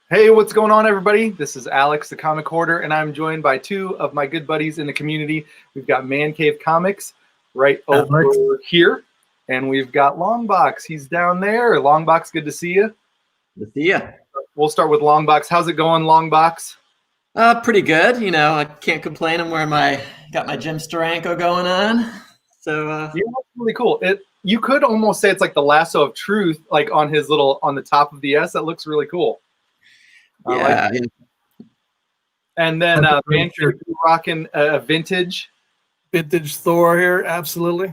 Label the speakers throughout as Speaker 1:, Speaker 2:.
Speaker 1: Hey, what's going on, everybody? This is Alex, the Comic Hoarder, and I'm joined by two of my good buddies in the community. We've got Man Cave Comics right over here, and we've got LongBox. He's down there. LongBox, good to see you.
Speaker 2: Good to see you.
Speaker 1: We'll start with LongBox. How's it going, LongBox?
Speaker 2: Pretty good. You know, I can't complain. I'm wearing got my Jim Steranko going on. So
Speaker 1: yeah, that's really cool. You could almost say it's like the lasso of truth, like on the top of the S. That looks really cool.
Speaker 2: Yeah.
Speaker 1: And then Man Cave rocking a vintage
Speaker 3: Thor here, absolutely.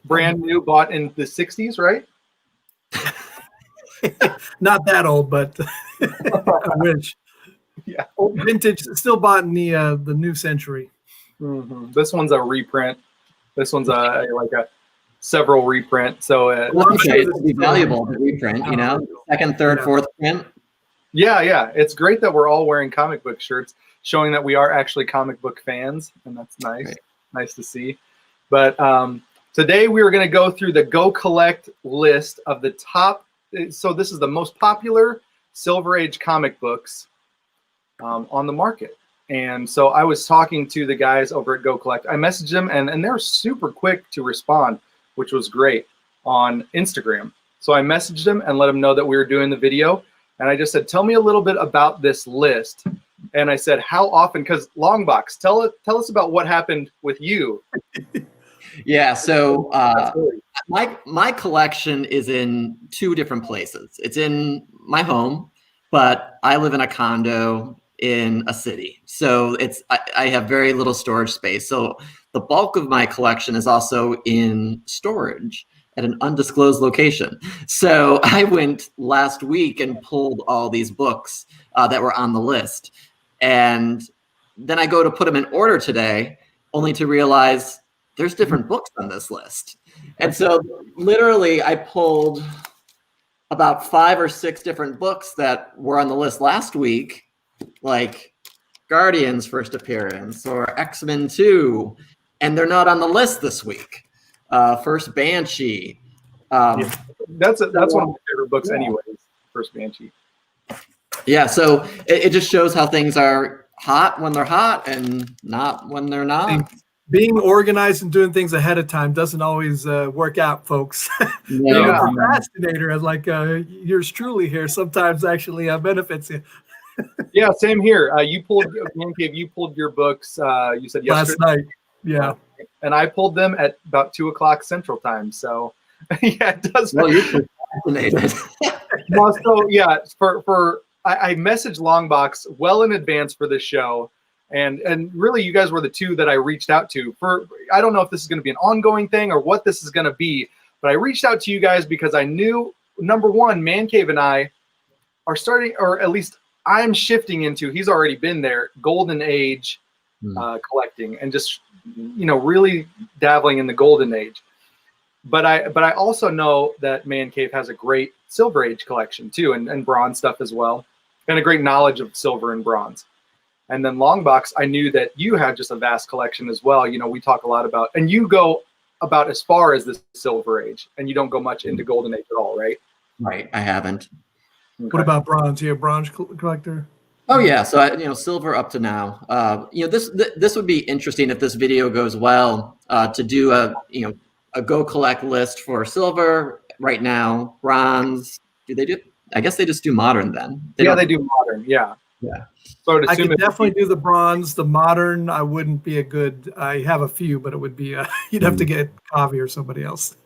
Speaker 1: Brand new, bought in the 60s, right?
Speaker 3: Not that old, but I wish.
Speaker 1: Yeah,
Speaker 3: old vintage, still bought in the new century.
Speaker 1: Mm-hmm. This one's a reprint. This one's a several reprint. So
Speaker 2: it'll be valuable to reprint. You know, second, third, fourth print.
Speaker 1: Yeah. It's great that we're all wearing comic book shirts, showing that we are actually comic book fans, and that's nice. Right. Nice to see. But today we are going to go through the Go Collect list of the top. So this is the most popular Silver Age comic books on the market. And so I was talking to the guys over at Go Collect. I messaged them, and they're super quick to respond, which was great, on Instagram. So I messaged them and let them know that we were doing the video. And I just said, tell me a little bit about this list. And I said, how often? Because LongBox, tell us about what happened with you.
Speaker 2: Yeah, so my collection is in two different places. It's in my home, but I live in a condo in a city. So I have very little storage space. So the bulk of my collection is also in storage at an undisclosed location. So I went last week and pulled all these books that were on the list. And then I go to put them in order today, only to realize there's different books on this list. And so literally I pulled about 5 or 6 different books that were on the list last week, like Guardians first appearance or X-Men 2, and they're not on the list this week. First Banshee.
Speaker 1: That's one of my favorite books anyways, First Banshee.
Speaker 2: Yeah, so it just shows how things are hot when they're hot and not when they're not.
Speaker 3: Being organized and doing things ahead of time doesn't always work out, folks.
Speaker 2: No.
Speaker 3: Being a procrastinator, as like yours truly here, sometimes actually benefits you.
Speaker 1: Yeah, same here. You pulled your books. You said yesterday.
Speaker 3: Last night. Yeah.
Speaker 1: And I pulled them at about 2 o'clock Central Time. So yeah, it does.
Speaker 2: Well, you're fascinated.
Speaker 1: Well, so yeah, I messaged LongBox well in advance for this show, and really you guys were the two that I reached out to for. I don't know if this is going to be an ongoing thing or what this is going to be, but I reached out to you guys because I knew, number one, Man Cave and I are starting, or at least I'm shifting into. He's already been there, Golden Age collecting, and just really dabbling in the Golden Age. But I also know that Man Cave has a great Silver Age collection too, and bronze stuff as well, and a great knowledge of silver and bronze. And then LongBox, I knew that you had just a vast collection as well. We talk a lot about, and you go about as far as the Silver Age, and you don't go much into Golden Age at all, right?
Speaker 2: Right, I haven't.
Speaker 3: Okay. What about bronze? You a bronze collector?
Speaker 2: Oh yeah, so silver up to now. This would be interesting if this video goes well to do a Go Collect list for silver right now. Bronze, do they do? I guess they just do modern then.
Speaker 1: They do modern. Yeah.
Speaker 3: So I could definitely do the bronze. The modern, I wouldn't be a good. I have a few, but it would be you'd have to get Kavi or somebody else.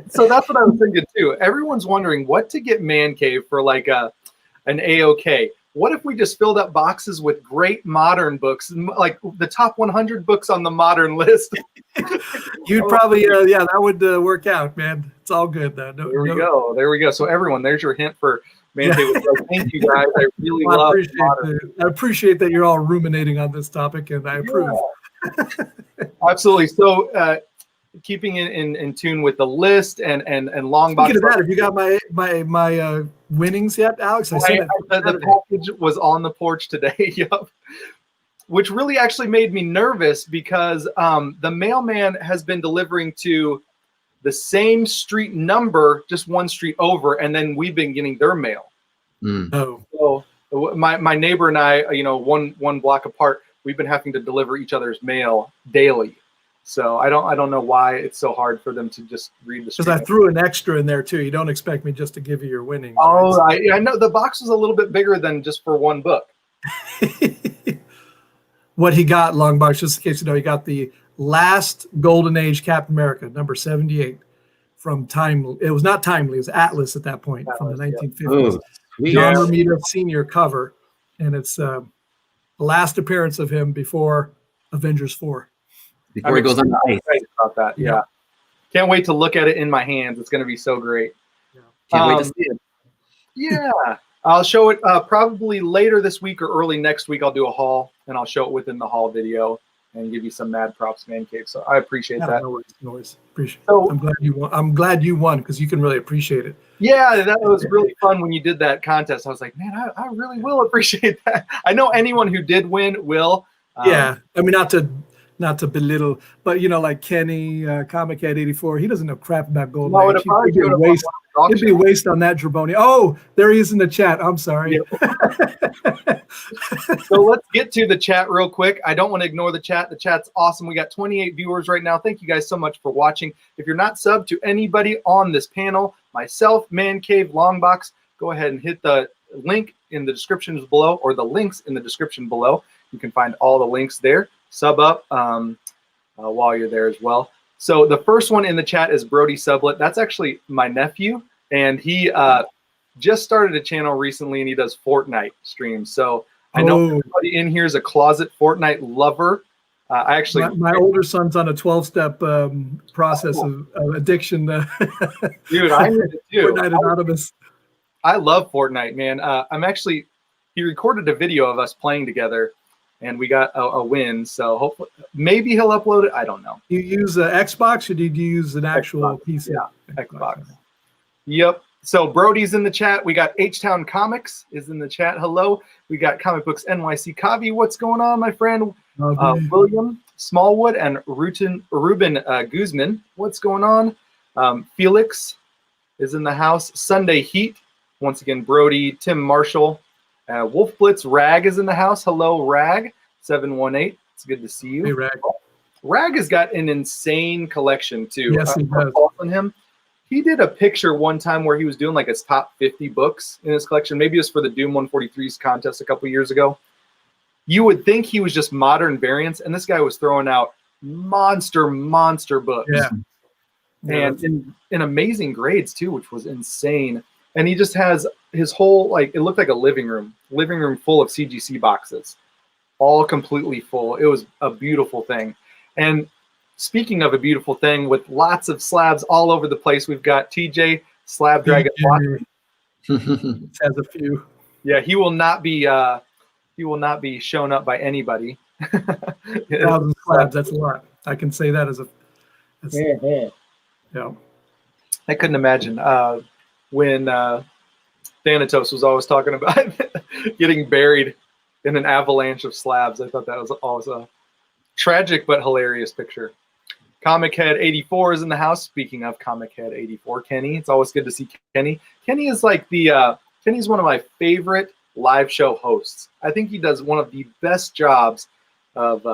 Speaker 1: So that's what I was thinking too. Everyone's wondering what to get Man Cave for, like an AOK. What if we just filled up boxes with great modern books, like the top 100 books on the modern list?
Speaker 3: You'd probably, that would work out, man. It's all good, though.
Speaker 1: There we go. So everyone, there's your hint for Man Cave. Thank you, guys. I really love modern.
Speaker 3: I appreciate that you're all ruminating on this topic, and I approve.
Speaker 1: Yeah. Absolutely. So keeping in tune with the list and LongBox.
Speaker 3: Speaking of that, have you got my winnings yet, Alex?
Speaker 1: The package was on the porch today. Yep. Which really actually made me nervous because the mailman has been delivering to the same street number, just one street over, and then we've been getting their mail.
Speaker 3: Oh.
Speaker 1: So My neighbor and I, one block apart, we've been having to deliver each other's mail daily. So I don't know why it's so hard for them to just read the stream.
Speaker 3: Because I threw an extra in there too. You don't expect me just to give you your winnings.
Speaker 1: Oh, right? I know the box was a little bit bigger than just for one book.
Speaker 3: What he got, LongBox, just in case you know, he got the last Golden Age Captain America, number 78, from Timely. It was not Timely, it was Atlas at that point, from the 1950s. John Romita Sr. cover, and it's the last appearance of him before Avengers 4.
Speaker 2: Before he goes on the ice.
Speaker 1: About that, yeah. Can't wait to look at it in my hands. It's going to be so great.
Speaker 2: Can't wait to see it.
Speaker 1: Yeah. I'll show it probably later this week or early next week. I'll do a haul, and I'll show it within the haul video and give you some mad props, Man Cave. So I appreciate that.
Speaker 3: No worries. Appreciate it. So, I'm glad you won because you can really appreciate it.
Speaker 1: Yeah, that was really fun when you did that contest. I was like, man, I really will appreciate that. I know anyone who did win will.
Speaker 3: Yeah, I mean, not to belittle, but like Kenny, Comic Head 84, he doesn't know crap about Golden Age. It'd be a waste on that Draboni. Oh, there he is in the chat. I'm sorry.
Speaker 1: Yeah. So let's get to the chat real quick. I don't want to ignore the chat. The chat's awesome. We got 28 viewers right now. Thank you guys so much for watching. If you're not subbed to anybody on this panel, myself, Man Cave, LongBox, go ahead and hit the link in the descriptions below, or the links in the description below. You can find all the links there. Sub up while you're there as well. So the first one in the chat is Brody Sublet. That's actually my nephew, and he just started a channel recently, and he does Fortnite streams. So I know everybody in here is a closet Fortnite lover. I actually
Speaker 3: my older son's on a 12-step process of addiction.
Speaker 1: Dude, I need it too.
Speaker 3: Fortnite Anonymous.
Speaker 1: I love Fortnite, man. He recorded a video of us playing together, and we got a win. So hopefully, maybe he'll upload it. I don't know.
Speaker 3: You use an Xbox, or did you use an actual PC?
Speaker 1: Yeah, Xbox. Yep. So Brody's in the chat. We got H-Town Comics is in the chat. Hello. We got Comic Books NYC. Kavi, what's going on, my friend? William Smallwood and Ruben Guzman. What's going on? Felix is in the house. Sunday Heat. Once again, Brody, Tim Marshall. Wolf Blitz Rag is in the house. Hello, Rag 718. It's good to see you.
Speaker 3: Hey, Rag.
Speaker 1: Rag has got an insane collection too.
Speaker 3: Yes, he does.
Speaker 1: On him. He did a picture one time where he was doing like his top 50 books in his collection. Maybe it was for the Doom 143's contest a couple years ago. You would think he was just modern variants, and this guy was throwing out monster books.
Speaker 3: Yeah.
Speaker 1: And in amazing grades too, which was insane. And he just has his whole, it looked like a living room full of CGC boxes, all completely full. It was a beautiful thing. And speaking of a beautiful thing, with lots of slabs all over the place, we've got TJ Slab Dragon.
Speaker 3: Has a few.
Speaker 1: Yeah, he will not be shown up by anybody.
Speaker 3: 1,000 slabs, that's a lot. I can say that as a. Yeah.
Speaker 1: I couldn't imagine when Thanatos was always talking about getting buried in an avalanche of slabs. I thought that was always a tragic but hilarious picture. Comic Head 84 is in the house. Speaking of Comic Head 84, Kenny. It's always good to see Kenny. Kenny is like Kenny's one of my favorite live show hosts. I think he does one of the best jobs of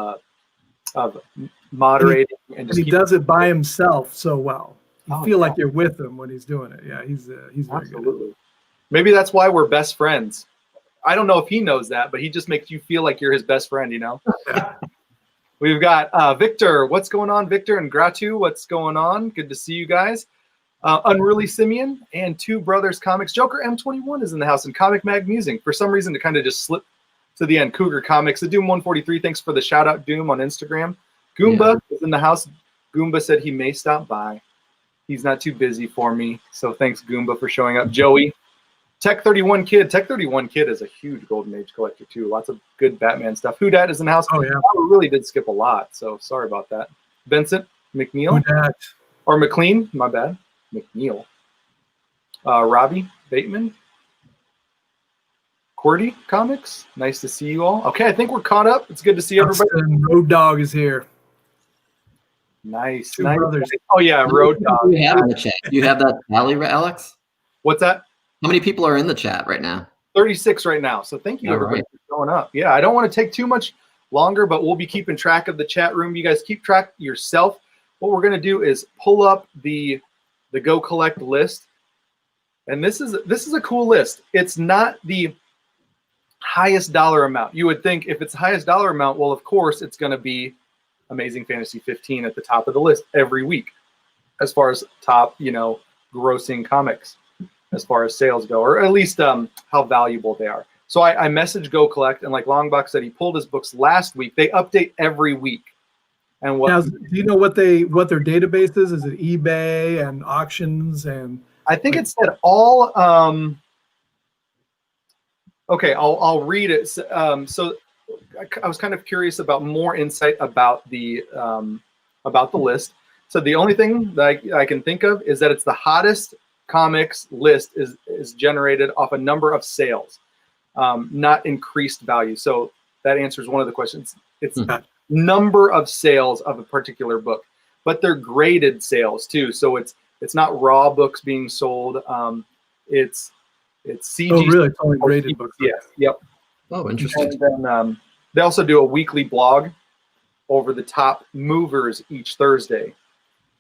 Speaker 1: moderating, and
Speaker 3: he does it by himself so well. You feel like you're with him when he's doing it. Yeah, he's very good.
Speaker 1: Maybe that's why we're best friends. I don't know if he knows that, but he just makes you feel like you're his best friend, Yeah. We've got Victor. What's going on, Victor? And Gratu, what's going on? Good to see you guys. Unruly Simeon and Two Brothers Comics. Joker M21 is in the house, and Comic Mag Musing. For some reason, it kind of just slipped to the end. Cougar Comics. The Doom 143. Thanks for the shout out, Doom, on Instagram. Goomba is in the house. Goomba said he may stop by. He's not too busy for me. So thanks, Goomba, for showing up. Joey. Tech 31 Kid. Tech 31 Kid is a huge Golden Age collector, too. Lots of good Batman stuff. Who Dat is in the house.
Speaker 3: Oh, yeah.
Speaker 1: I really did skip a lot, so sorry about that. Vincent McNeil.
Speaker 3: Who Dat?
Speaker 1: Or McLean. My bad. McNeil. Robbie Bateman. Cordy Comics. Nice to see you all. Okay, I think we're caught up. It's good to see everybody.
Speaker 3: Road Dog is here.
Speaker 1: Nice.
Speaker 3: Two brothers.
Speaker 1: Oh, yeah, Road Dog.
Speaker 2: You have in the chat. You have that tally, Alex?
Speaker 1: What's that?
Speaker 2: How many people are in the chat right now?
Speaker 1: 36 right now. So thank you, everybody, for showing up. Yeah, I don't want to take too much longer, but we'll be keeping track of the chat room. You guys keep track yourself. What we're going to do is pull up the Go Collect list. And this is a cool list. It's not the highest dollar amount. You would think if it's the highest dollar amount, well, of course, it's going to be Amazing Fantasy 15 at the top of the list every week as far as top, grossing comics as far as sales go, or at least how valuable they are. So I messaged Go Collect, and like LongBox said, he pulled his books last week. They update every week. And
Speaker 3: now, do you know what their database is? Is it eBay and auctions? And
Speaker 1: I think it said all. Okay, I'll read it. So I was kind of curious about more insight about the list. So the only thing that I can think of is that it's the hottest comics list is generated off a number of sales, not increased value. So that answers one of the questions. It's number of sales of a particular book, but they're graded sales too. So it's not raw books being sold. It's CG.
Speaker 3: Oh, really? It's only graded books.
Speaker 1: Yes. Yep.
Speaker 2: Oh, interesting.
Speaker 1: And then they also do a weekly blog over the top movers each Thursday.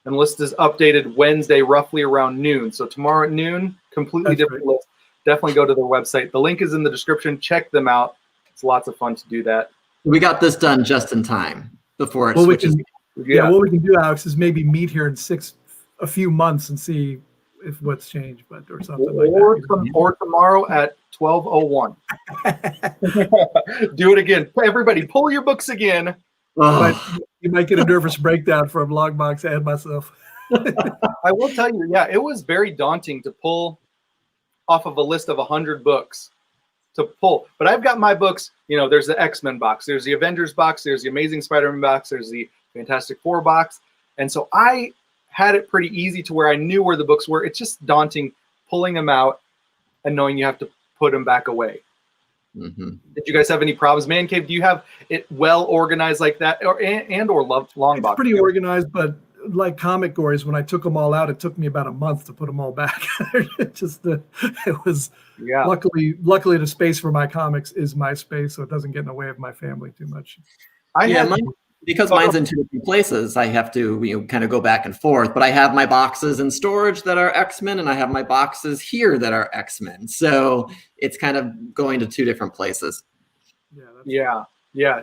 Speaker 1: And the list is updated Wednesday, roughly around noon. So tomorrow at noon, completely different list. Definitely go to their website. The link is in the description. Check them out. It's lots of fun to do that.
Speaker 2: We got this done just in time before it
Speaker 3: what
Speaker 2: switches.
Speaker 3: we can do, Alex, is maybe meet here in a few months and see if what's changed, or something like that.
Speaker 1: Or tomorrow at 12:01. Do it again. Everybody, pull your books again.
Speaker 3: You might get a nervous breakdown from LongBox and myself.
Speaker 1: I will tell you, yeah, it was very daunting to pull off of a list of 100 books to pull. But I've got my books, there's the X-Men box, there's the Avengers box, there's the Amazing Spider-Man box, there's the Fantastic Four box. And so I had it pretty easy to where I knew where the books were. It's just daunting pulling them out and knowing you have to put them back away.
Speaker 2: Mm-hmm.
Speaker 1: Did you guys have any problems? Man Cave, do you have it well organized like that, or LongBox?
Speaker 3: It's pretty organized, but like Comic Gories, when I took them all out, it took me about a month to put them all back. Luckily the space for my comics is my space, so it doesn't get in the way of my family too much.
Speaker 2: Because mine's in two different places, I have to kind of go back and forth. But I have my boxes in storage that are X-Men, and I have my boxes here that are X-Men. So it's kind of going to two different places.
Speaker 1: Yeah.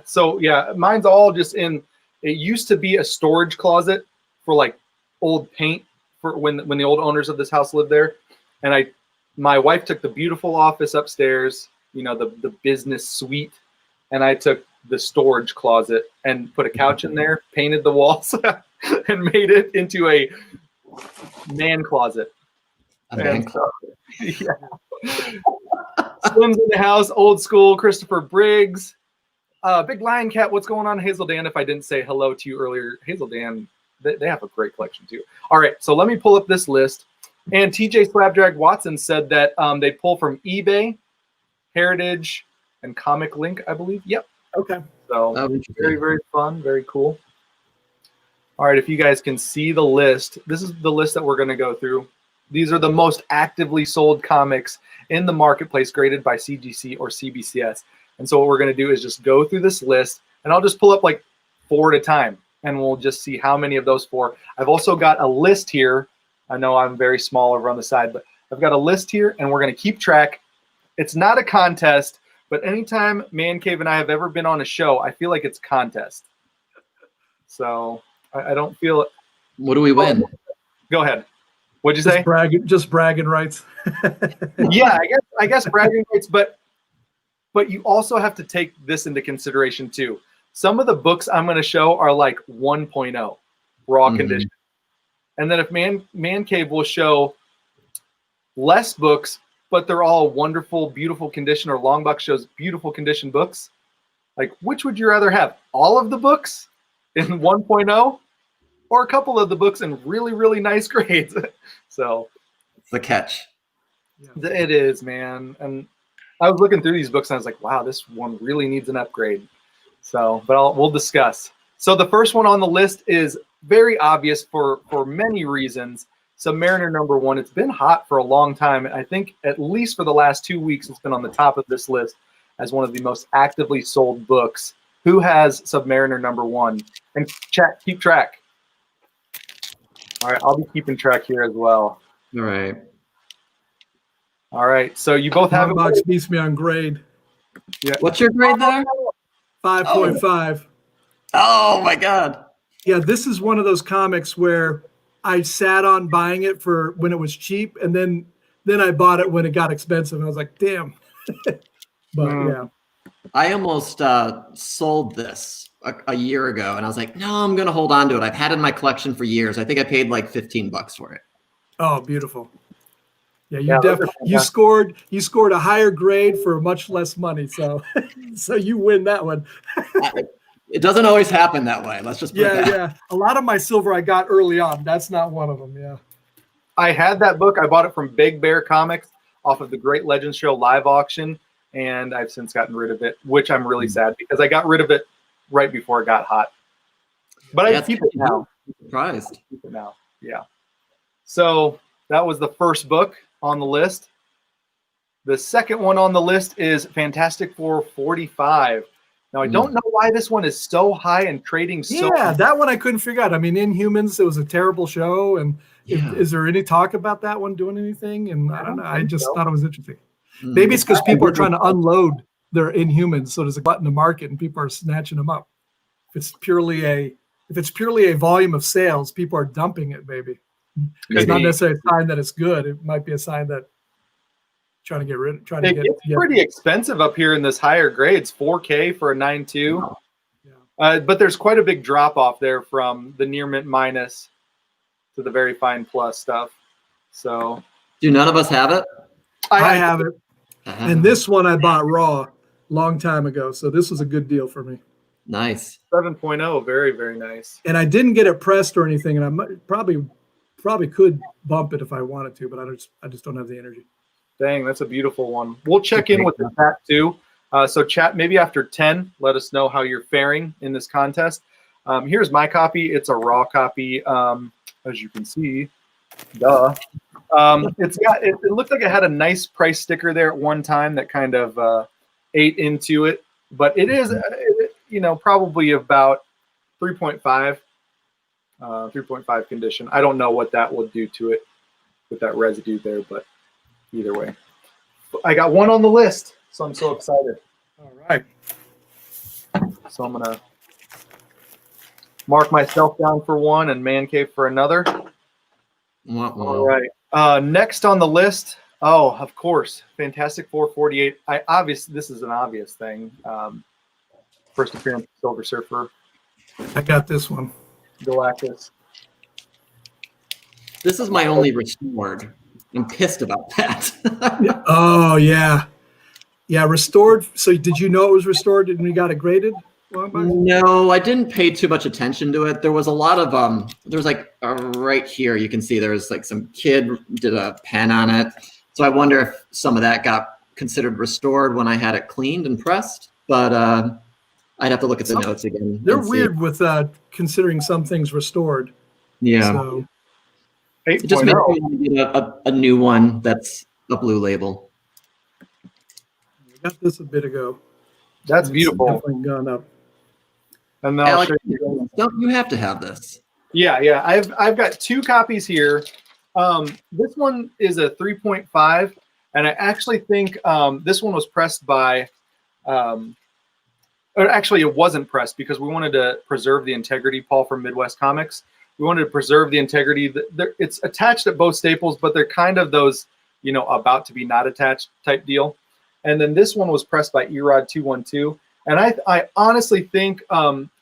Speaker 1: So mine's all just in. It used to be a storage closet for like old paint for when the old owners of this house lived there, and my wife took the beautiful office upstairs, the business suite, and I took the storage closet and put a couch in there, painted the walls, and made it into a man closet.
Speaker 2: Slim's
Speaker 1: in the house, old school, Christopher Briggs. Big Lion Cat, what's going on, Hazel Dan? If I didn't say hello to you earlier, Hazel Dan, they have a great collection too. All right, so let me pull up this list. And TJ Slapdrag Watson said that they pull from eBay, Heritage, and Comic Link, I believe. Yep.
Speaker 3: Okay.
Speaker 1: So very, very fun, very cool. All right, if you guys can see the list, this is the list that we're going to go through. These are the most actively sold comics in the marketplace graded by CGC or CBCS. And so what we're going to do is just go through this list, and I'll just pull up like 4 at a time, and we'll just see how many of those 4. I've also got a list here. I know I'm very small over on the side, but I've got a list here, and we're going to keep track. It's not a contest. But anytime Man Cave and I have ever been on a show, I feel like it's a contest. So I don't feel it.
Speaker 2: What do we win?
Speaker 1: Go ahead. What'd you say?
Speaker 3: Just bragging rights.
Speaker 1: Yeah, I guess bragging rights, but you also have to take this into consideration too. Some of the books I'm going to show are like 1.0 raw condition. And then if Man Cave will show less books, but they're all wonderful, beautiful condition, or LongBox shows beautiful condition books. Like, which would you rather have? All of the books in 1.0 or a couple of the books in really, really nice grades? So
Speaker 2: it's the catch.
Speaker 1: It is, man. And I was looking through these books and I was like, wow, this one really needs an upgrade. So, but we'll discuss. So the first one on the list is very obvious for many reasons. Submariner #1. It's been hot for a long time. I think at least for the last 2 weeks, it's been on the top of this list as one of the most actively sold books. Who has Submariner #1? And chat, keep track. All right, I'll be keeping track here as well.
Speaker 2: All right.
Speaker 1: All right, so you both have
Speaker 3: LongBox beats me on grade.
Speaker 1: Yeah.
Speaker 2: What's your grade there?
Speaker 3: 5.5.
Speaker 2: Oh my God.
Speaker 3: Yeah, this is one of those comics where I sat on buying it for when it was cheap, and then I bought it when it got expensive, and I was like, damn. But yeah.
Speaker 2: I almost sold this a year ago, and I was like, no, I'm going to hold on to it. I've had it in my collection for years. I think I paid like $15 for it.
Speaker 3: Oh, beautiful. Yeah, you definitely you scored a higher grade for much less money, so so you win that one.
Speaker 2: It doesn't always happen that way. Let's just put it that.
Speaker 3: Yeah. A lot of my silver I got early on. That's not one of them. Yeah.
Speaker 1: I had that book. I bought it from Big Bear Comics off of the Great Legends Show live auction, and I've since gotten rid of it, which I'm really sad because I got rid of it right before it got hot. But I keep it now.
Speaker 2: I'm surprised.
Speaker 1: Keep it now. Yeah. So that was the first book on the list. The second one on the list is Fantastic Four 45. Now, I don't know why this one is so high and trading so
Speaker 3: Yeah, that one I couldn't figure out. I mean, Inhumans, it was a terrible show. And is there any talk about that one doing anything? And I don't know. I just thought it was interesting. Maybe it's because people are trying to unload their Inhumans, so there's a glut in the market and people are snatching them up. If it's purely a volume of sales, people are dumping it, maybe. It's not necessarily a sign that it's good. It might be a sign that
Speaker 1: it gets pretty expensive up here in this higher grades. $4K for a 9.2. But there's quite a big drop off there from the near mint minus to the very fine plus stuff. So,
Speaker 2: do none of us have it?
Speaker 3: I have it, and this one I bought raw long time ago. So this was a good deal for me.
Speaker 2: Nice.
Speaker 1: 7.0, very, very nice.
Speaker 3: And I didn't get it pressed or anything, and I probably could bump it if I wanted to, but I just don't have the energy.
Speaker 1: Dang, that's a beautiful one. We'll check in with the chat too. So chat, maybe after 10, let us know how you're faring in this contest. Here's my copy. It's a raw copy, as you can see. Duh. It looked like it had a nice price sticker there at one time that kind of ate into it, but it is, probably about 3.5. 3.5 condition. I don't know what that will do to it with that residue there, but either way, I got one on the list, so I'm so excited.
Speaker 3: All right.
Speaker 1: So I'm gonna mark myself down for one and Man Cave for another. All right. Next on the list. Oh, of course, Fantastic Four 48. This is an obvious thing. First appearance of Silver Surfer.
Speaker 3: I got this one.
Speaker 1: Galactus.
Speaker 2: This is my only restored. I'm pissed about that.
Speaker 3: Oh yeah, restored. So did you know it was restored when you got it graded?
Speaker 2: No, I didn't pay too much attention to it. There was a lot of there's like right here you can see there's like some kid did a pen on it. So I wonder if some of that got considered restored when I had it cleaned and pressed. But I'd have to look at the notes again.
Speaker 3: They're weird with considering some things restored.
Speaker 2: Yeah.
Speaker 3: So.
Speaker 2: It just makes me want to get a new one that's a blue label.
Speaker 3: I got this a bit ago.
Speaker 1: That's beautiful.
Speaker 3: Definitely gone up.
Speaker 1: And
Speaker 2: Alex, don't you have to have this?
Speaker 1: Yeah. I've got two copies here. This one is a 3.5, and I actually think this one was pressed by. Or actually, it wasn't pressed because we wanted to preserve the integrity, Paul, from Midwest Comics. We wanted to preserve the integrity. It's attached at both staples, but they're kind of those, about to be not attached type deal. And then this one was pressed by Erod 212. And I honestly think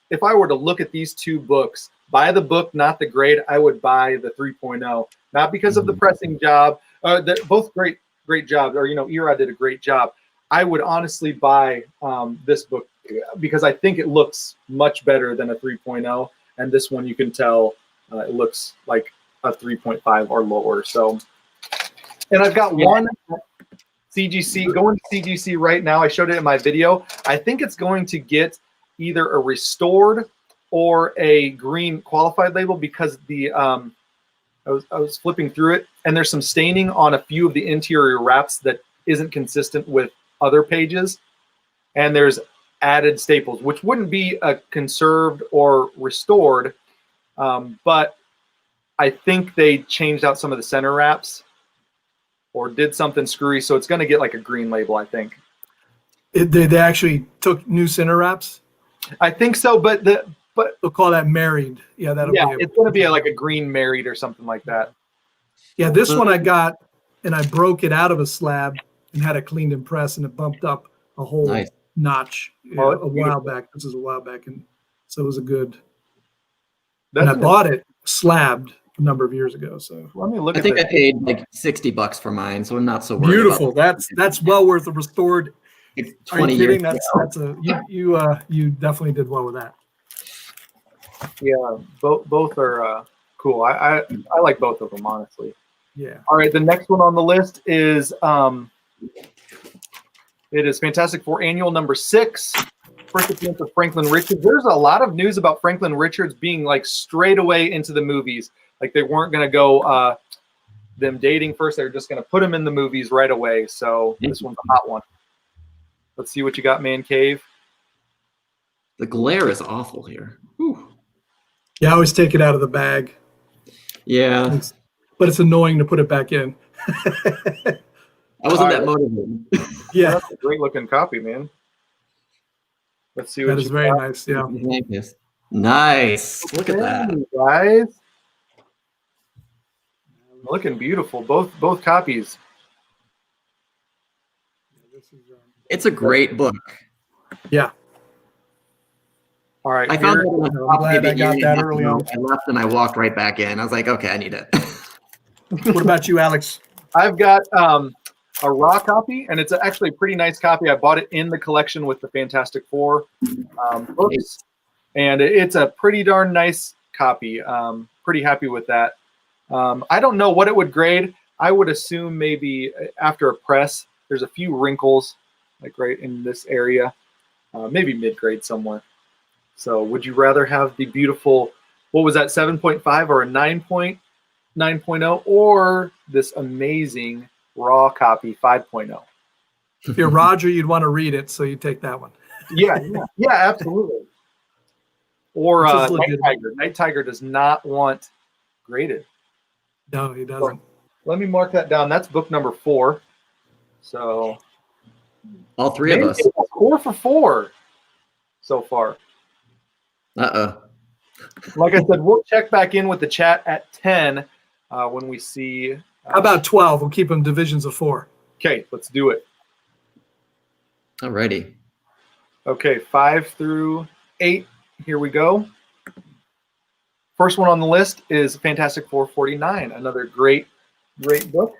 Speaker 1: if I were to look at these two books, buy the book, not the grade, I would buy the 3.0. Not because of the pressing job. They're both great jobs. Or, Erod did a great job. I would honestly buy this book because I think it looks much better than a 3.0. And this one, you can tell it looks like a 3.5 or lower. So, and I've got one CGC going to CGC right now. I showed it in my video. I think it's going to get either a restored or a green qualified label because the I was flipping through it, and there's some staining on a few of the interior wraps that isn't consistent with other pages, and there's added staples, which wouldn't be conserved or restored, but I think they changed out some of the center wraps or did something screwy, so it's going to get like a green label, I think.
Speaker 3: They actually took new center wraps?
Speaker 1: I think so, but
Speaker 3: they'll call that married. Yeah,
Speaker 1: it's going to be like a green married or something like that.
Speaker 3: Yeah, this one I got, and I broke it out of a slab and had it cleaned and pressed, and it bumped up a whole notch a while back. This is a while back, and so it was a good. And I bought it slabbed a number of years ago. So
Speaker 1: let me look.
Speaker 2: I think I paid like $60 for mine, so I'm not so worried.
Speaker 3: Beautiful. That's well worth a restored.
Speaker 2: It's
Speaker 3: 20 Are you kidding?
Speaker 2: years.
Speaker 3: That's a you definitely did well with that.
Speaker 1: Yeah, both are cool. I like both of them, honestly.
Speaker 3: Yeah.
Speaker 1: All right, the next one on the list is it is Fantastic Four Annual number 6. First appearance of Franklin Richards. There's a lot of news about Franklin Richards being like straight away into the movies. Like they weren't going to go them dating first. They were just going to put him in the movies right away. So this one's a hot one. Let's see what you got, Man Cave.
Speaker 2: The glare is awful here. Whew.
Speaker 3: Yeah, I always take it out of the bag.
Speaker 2: Yeah.
Speaker 3: But it's annoying to put it back in.
Speaker 2: I wasn't that motivated.
Speaker 3: Yeah.
Speaker 1: That's a great looking copy, man. Let's see what
Speaker 3: that is very
Speaker 1: got.
Speaker 3: Nice. Yeah.
Speaker 2: Nice. Look at that.
Speaker 1: Guys. Looking beautiful. Both copies.
Speaker 2: It's a great book.
Speaker 3: Yeah.
Speaker 1: All right.
Speaker 3: I found I'm glad I got that early on.
Speaker 2: I left and I walked right back in. I was like, okay, I need it.
Speaker 3: What about you, Alex?
Speaker 1: I've got a raw copy, and it's actually a pretty nice copy. I bought it in the collection with the Fantastic Four books, and it's a pretty darn nice copy. Pretty happy with that. I don't know what it would grade. I would assume maybe after a press, there's a few wrinkles, like right in this area, maybe mid-grade somewhere. So would you rather have the beautiful, what was that, 7.5 or a 9.0, or this amazing raw copy 5.0?
Speaker 3: If you're Roger, you'd want to read it, so you take that one.
Speaker 1: Yeah, absolutely. Or Night Tiger. Night Tiger does not want graded.
Speaker 3: No, he doesn't.
Speaker 1: Let me mark that down. That's book number 4. So
Speaker 2: all three of us.
Speaker 1: 4 for 4 so far.
Speaker 2: Uh-oh.
Speaker 1: Like I said, we'll check back in with the chat at 10 when we see.
Speaker 3: How about 12? We'll keep them divisions of 4.
Speaker 1: Okay, let's do it.
Speaker 2: Alrighty.
Speaker 1: Okay, 5 through 8. Here we go. First one on the list is Fantastic Four 49, another great book.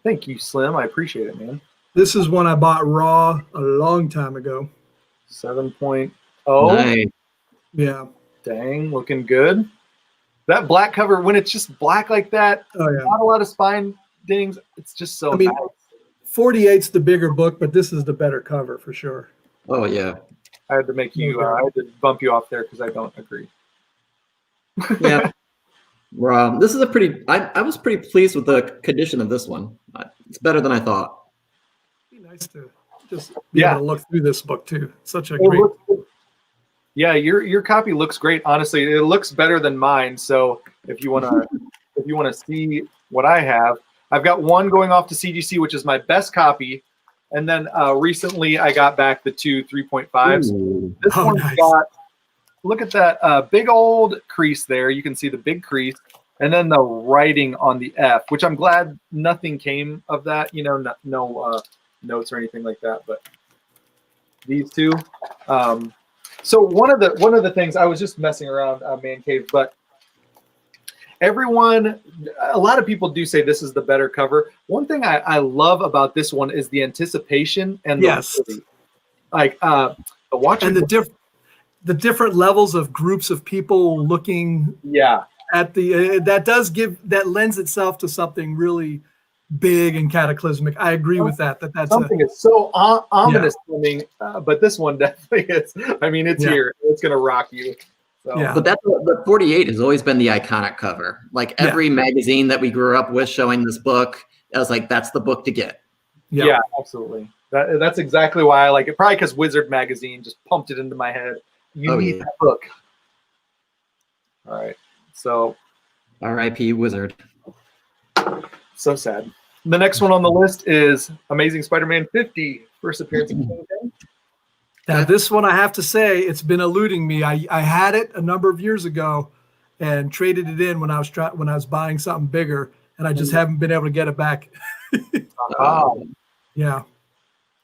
Speaker 1: Thank you, Slim. I appreciate it, man.
Speaker 3: This is one I bought raw a long time ago.
Speaker 1: 7.0.
Speaker 2: Nice.
Speaker 3: Yeah.
Speaker 1: Dang, looking good. That black cover, when it's just black like that, not a lot of spine dings. It's just so nice.
Speaker 3: 48's the bigger book, but this is the better cover for sure.
Speaker 2: Oh, yeah.
Speaker 1: I had to make you, I had to bump you off there because I don't agree.
Speaker 2: Yeah. This is a pretty, I was pretty pleased with the condition of this one. It's better than I thought.
Speaker 3: It'd be nice to just be able to look through this book too. Such a great.
Speaker 1: Yeah, your copy looks great. Honestly, it looks better than mine. So if you wanna see what I have, I've got one going off to CGC, which is my best copy, and then recently I got back the 2 3.5s. This one's got. Look at that big old crease there. You can see the big crease, and then the writing on the F, which I'm glad nothing came of that. You know, no notes or anything like that. But these two. So one of the things I was just messing around, Man Cave, but a lot of people do say this is the better cover. One thing I love about this one is the anticipation and the watcher
Speaker 3: and the different levels of groups of people looking at the that lends itself to something really big and cataclysmic. I agree with that. That's
Speaker 1: something is so ominous to me, but this one definitely is. I mean, it's here. It's gonna rock you. So,
Speaker 3: Yeah.
Speaker 2: But the 48 has always been the iconic cover. Like every magazine that we grew up with showing this book, I was like, that's the book to get.
Speaker 1: yeah, absolutely. That's exactly why I like it. Probably because Wizard magazine just pumped it into my head. You need that book. All right. So
Speaker 2: R.I.P. Wizard.
Speaker 1: So sad. The next one on the list is Amazing Spider-Man 50, first appearance of Kingpin.
Speaker 3: Now, this one, I have to say, it's been eluding me. I had it a number of years ago and traded it in when I was buying something bigger, and I just haven't been able to get it back. Yeah.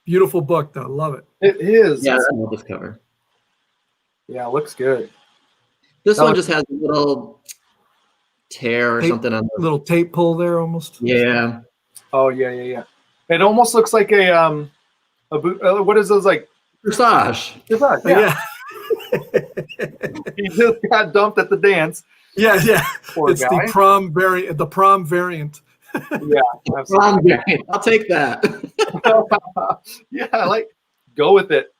Speaker 3: Beautiful book, though. Love it.
Speaker 1: It is.
Speaker 2: Yeah, I love this cover.
Speaker 1: Yeah, it looks good.
Speaker 2: This one just has a little tear or something on the
Speaker 3: little tape pull there almost.
Speaker 2: Yeah.
Speaker 1: Oh, yeah. It almost looks like a boot. What is those, like?
Speaker 2: Corsage.
Speaker 1: Yeah. He just got dumped at the dance.
Speaker 3: Yeah.
Speaker 1: Poor
Speaker 3: it's
Speaker 1: guy.
Speaker 3: the prom variant. The prom variant.
Speaker 1: Yeah, absolutely.
Speaker 2: I'll take that.
Speaker 1: Yeah, go with it.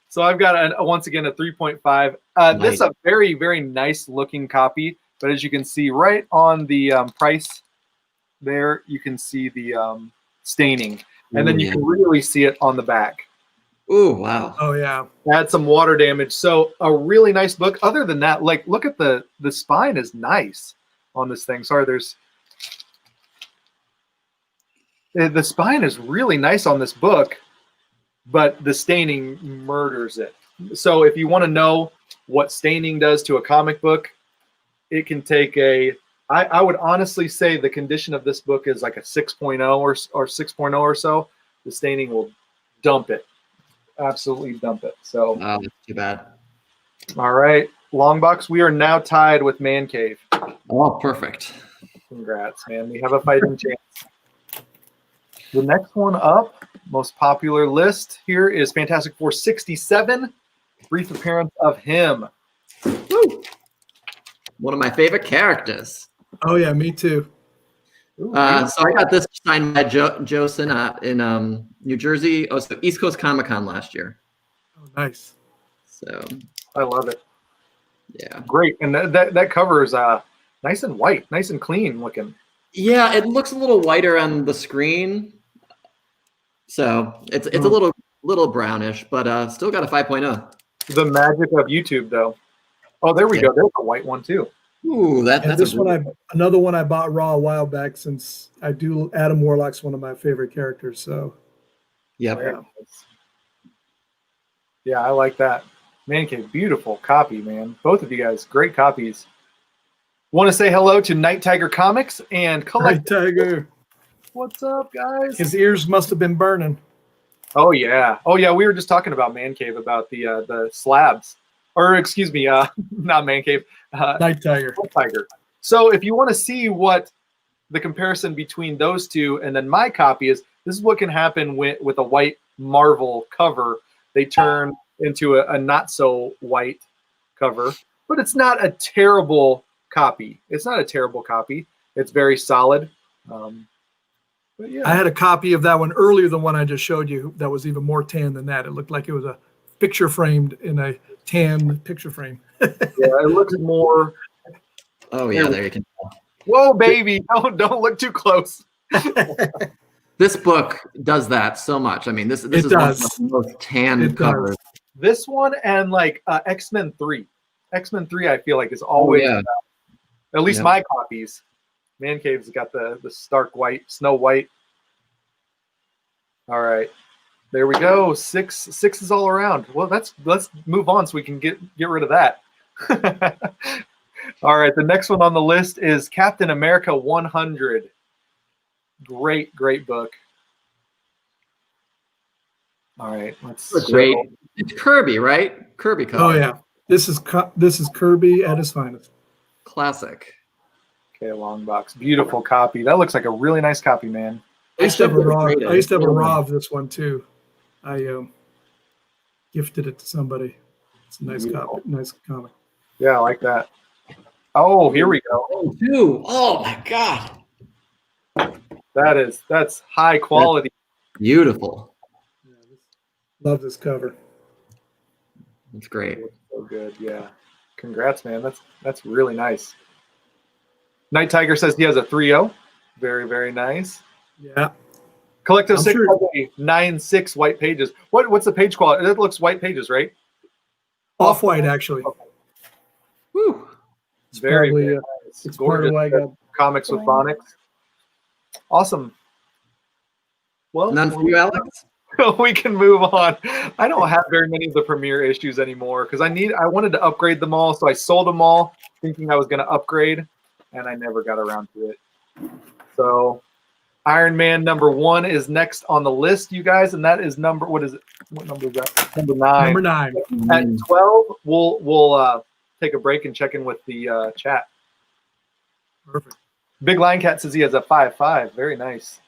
Speaker 1: So I've got once again a 3.5.
Speaker 2: Nice.
Speaker 1: This is a very, very nice looking copy, but as you can see right on the price there, you can see the staining, and then you can really see it on the back.
Speaker 2: Oh, wow.
Speaker 3: Oh, yeah.
Speaker 1: Had some water damage. So a really nice book. Other than that, look at the spine is nice on this thing. Sorry, the spine is really nice on this book, but the staining murders it. So if you want to know what staining does to a comic book, it can take I would honestly say the condition of this book is like a 6.0 or 6.0 or so. The staining will dump it. Absolutely dump it. So
Speaker 2: that's too bad.
Speaker 1: All right. LongBox, we are now tied with Man Cave.
Speaker 2: Oh, perfect.
Speaker 1: Congrats, man. We have a fighting chance. The next one up, most popular list here is Fantastic Four 67. Brief appearance of him.
Speaker 2: Woo. One of my favorite characters.
Speaker 3: Oh, yeah, me too.
Speaker 2: So I got this signed by Joe Sinat in New Jersey. Oh, so East Coast Comic Con last year.
Speaker 3: Oh, nice.
Speaker 2: So
Speaker 1: I love it.
Speaker 2: Yeah.
Speaker 1: Great. And that cover is nice and white, nice and clean looking.
Speaker 2: Yeah, it looks a little whiter on the screen. So it's a little brownish, but still got a 5.0.
Speaker 1: The magic of YouTube, though. Oh, there we go. There's a white one too.
Speaker 2: Ooh, that's
Speaker 3: this one. Another one I bought raw a while back, since Adam Warlock's one of my favorite characters. So,
Speaker 2: yeah,
Speaker 1: I like that. Man Cave, beautiful copy, man. Both of you guys, great copies. Want to say hello to Night Tiger Comics and
Speaker 3: Night Tiger.
Speaker 1: What's up, guys?
Speaker 3: His ears must have been burning.
Speaker 1: Oh yeah. We were just talking about Man Cave, about the slabs. Or excuse me, not Man Cave.
Speaker 3: Night Tiger.
Speaker 1: Night Tiger. So if you want to see what the comparison between those two and then my copy is, this is what can happen with a white Marvel cover. They turn into a not so white cover, but it's not a terrible copy. It's very solid. But yeah.
Speaker 3: I had a copy of that one earlier, the one I just showed you, that was even more tan than that. It looked like it was a picture framed in a tan picture frame.
Speaker 1: Yeah, it looks more.
Speaker 2: Oh yeah, there you can.
Speaker 1: Whoa, baby! Don't look too close.
Speaker 2: This book does that so much. I mean, this is one of the most tan covers.
Speaker 1: This one and X-Men 3. X-Men 3, I feel like, is always at least my copies. Man Cave's got the stark white, Snow White. All right. There we go. Six is all around. Well, let's move on so we can get rid of that. All right, the next one on the list is Captain America 100. Great book. All right,
Speaker 2: great. It's Kirby, right? Kirby cover.
Speaker 3: Oh yeah, this is Kirby at his finest.
Speaker 2: Classic.
Speaker 1: Okay, LongBox, beautiful copy. That looks like a really nice copy, man.
Speaker 3: I used to have a raw of this one too. I gifted it to somebody. It's a nice copy, nice comic.
Speaker 1: Yeah, I like that. Oh, here we go.
Speaker 2: Oh, dude. Oh my God.
Speaker 1: That's high quality.
Speaker 2: That's beautiful.
Speaker 3: Love this cover.
Speaker 2: It's great.
Speaker 1: So good, yeah. Congrats, man. That's really nice. Night Tiger says he has a 3-0. Very, very nice.
Speaker 3: Yeah.
Speaker 1: Collective
Speaker 3: I'm
Speaker 1: 6
Speaker 3: sure.
Speaker 1: has a 9/6 white pages. What's the page quality? It looks white pages, right?
Speaker 3: Off-white, actually.
Speaker 1: Okay.
Speaker 2: Whew.
Speaker 3: It's
Speaker 1: Very,
Speaker 3: probably,
Speaker 1: very nice.
Speaker 3: it's part of
Speaker 1: Gorgeous.
Speaker 3: why I got.
Speaker 1: Comics with phonics. Awesome. Well,
Speaker 2: None for you, Alex?
Speaker 1: we can move on. I don't have very many of the premiere issues anymore because I wanted to upgrade them all, so I sold them all thinking I was going to upgrade, and I never got around to it. So Iron Man #1 is next on the list, you guys, and that is what is it? What number is that? Number 9.
Speaker 3: Number 9.
Speaker 1: At 12, we'll take a break and check in with the chat.
Speaker 3: Perfect.
Speaker 1: Big Lion Cat says he has a 5/5. Very nice.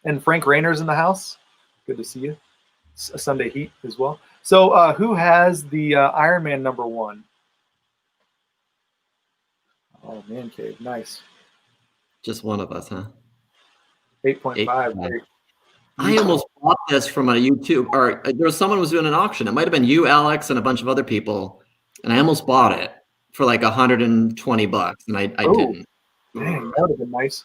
Speaker 1: And Frank Rayner's in the house. Good to see you. A Sunday Heat as well. So who has the Iron Man #1? Oh, Man Cave. Nice.
Speaker 2: Just one of us, huh?
Speaker 1: 8.5.
Speaker 2: I almost bought this from a YouTube, or there was someone who was doing an auction. It might have been you, Alex, and a bunch of other people, and I almost bought it for like $120, and I didn't.
Speaker 1: Dang, that would have been nice.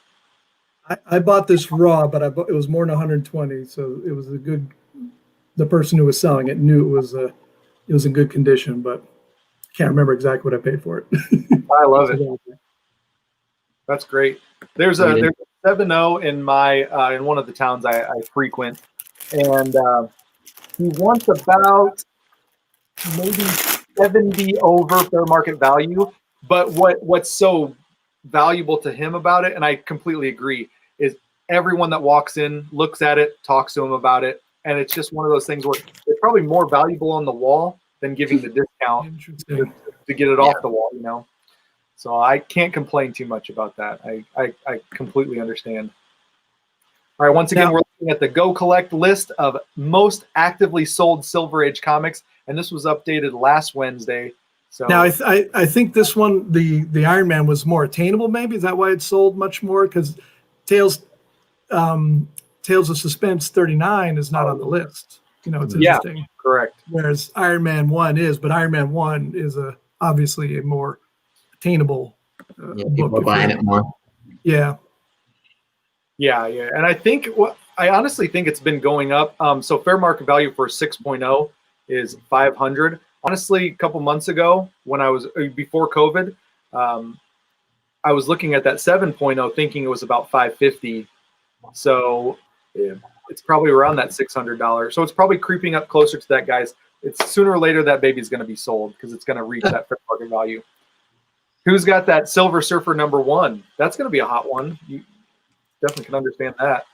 Speaker 3: I bought this raw, but it was more than 120, so it was a good. The person who was selling it knew it was in good condition, but I can't remember exactly what I paid for it.
Speaker 1: I love it. That's great. There's a 7-0 in my in one of the towns I frequent, and he wants about maybe 70 over fair market value. But what's so valuable to him about it, and I completely agree, is everyone that walks in looks at it, talks to him about it, and it's just one of those things where it's probably more valuable on the wall than giving the discount to get it off the wall, you know. So I can't complain too much about that. I completely understand. All right, once again, we're looking at the Go Collect list of most actively sold Silver Age comics, and this was updated last Wednesday. So
Speaker 3: now I think this one, the Iron Man, was more attainable. Maybe is that why it sold much more? Because Tales of Suspense 39 is not on the list. You know, it's interesting.
Speaker 1: Yeah, correct.
Speaker 3: Whereas Iron Man 1 is, but Iron Man 1 is obviously a more attainable
Speaker 2: people are buying it more.
Speaker 3: Yeah.
Speaker 1: Yeah, and I honestly think it's been going up. So fair market value for 6.0 is 500. Honestly, a couple months ago, when I was before COVID, I was looking at that 7.0 thinking it was about 550. So it's probably around that $600. So it's probably creeping up closer to that, guys. It's sooner or later that baby's going to be sold because it's going to reach that fair market value. Who's got that Silver Surfer #1? That's going to be a hot one. You definitely can understand that.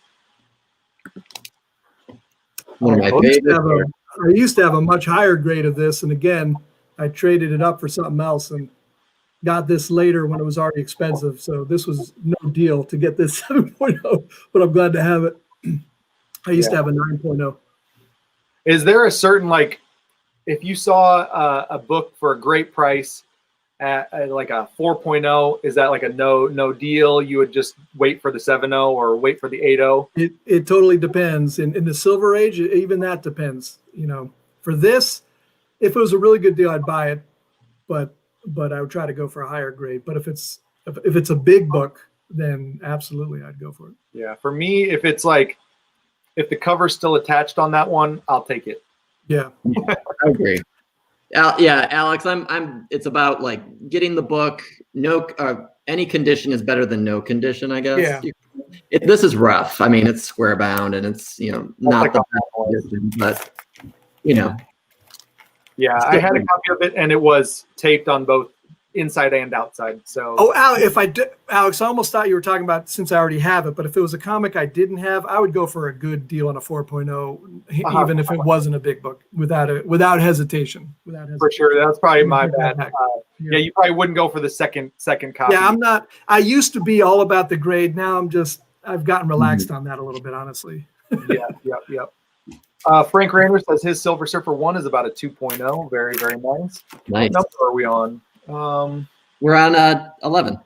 Speaker 2: One of my favorites.
Speaker 3: I used to have a much higher grade of this, and again, I traded it up for something else and got this later when it was already expensive. So this was no deal to get this 7.0, but I'm glad to have it. I used to have a 9.0.
Speaker 1: Is there a certain, like, if you saw a book for a great price at like a 4.0, is that like a no deal? You would just wait for the 7.0 or wait for the 8.0?
Speaker 3: It totally depends. In the Silver Age, even that depends. You know, for this, if it was a really good deal, I'd buy it, but I would try to go for a higher grade. But if it's a big book, then absolutely I'd go for it.
Speaker 1: Yeah, for me, if the cover's still attached on that one, I'll take it.
Speaker 3: Yeah,
Speaker 2: I agree. Yeah, Alex, it's about like getting the book. Any condition is better than no condition, I guess.
Speaker 3: Yeah.
Speaker 2: This is rough. I mean, it's square bound and it's not the best condition, but
Speaker 1: Yeah, I had a copy of it and it was taped on both inside and outside. So
Speaker 3: Alex, I almost thought you were talking about since I already have it, but if it was a comic I didn't have, I would go for a good deal on a 4.0, even if it wasn't a big book, without hesitation.
Speaker 1: For sure, that's probably my bad. Yeah, you probably wouldn't go for the second copy.
Speaker 3: Yeah, I'm not. I used to be all about the grade. Now I've gotten relaxed on that a little bit, honestly.
Speaker 1: Yep. Frank Rayner says his Silver Surfer 1 is about a 2.0. Very, very nice.
Speaker 2: Nice.
Speaker 1: What number are we on?
Speaker 2: We're on 11.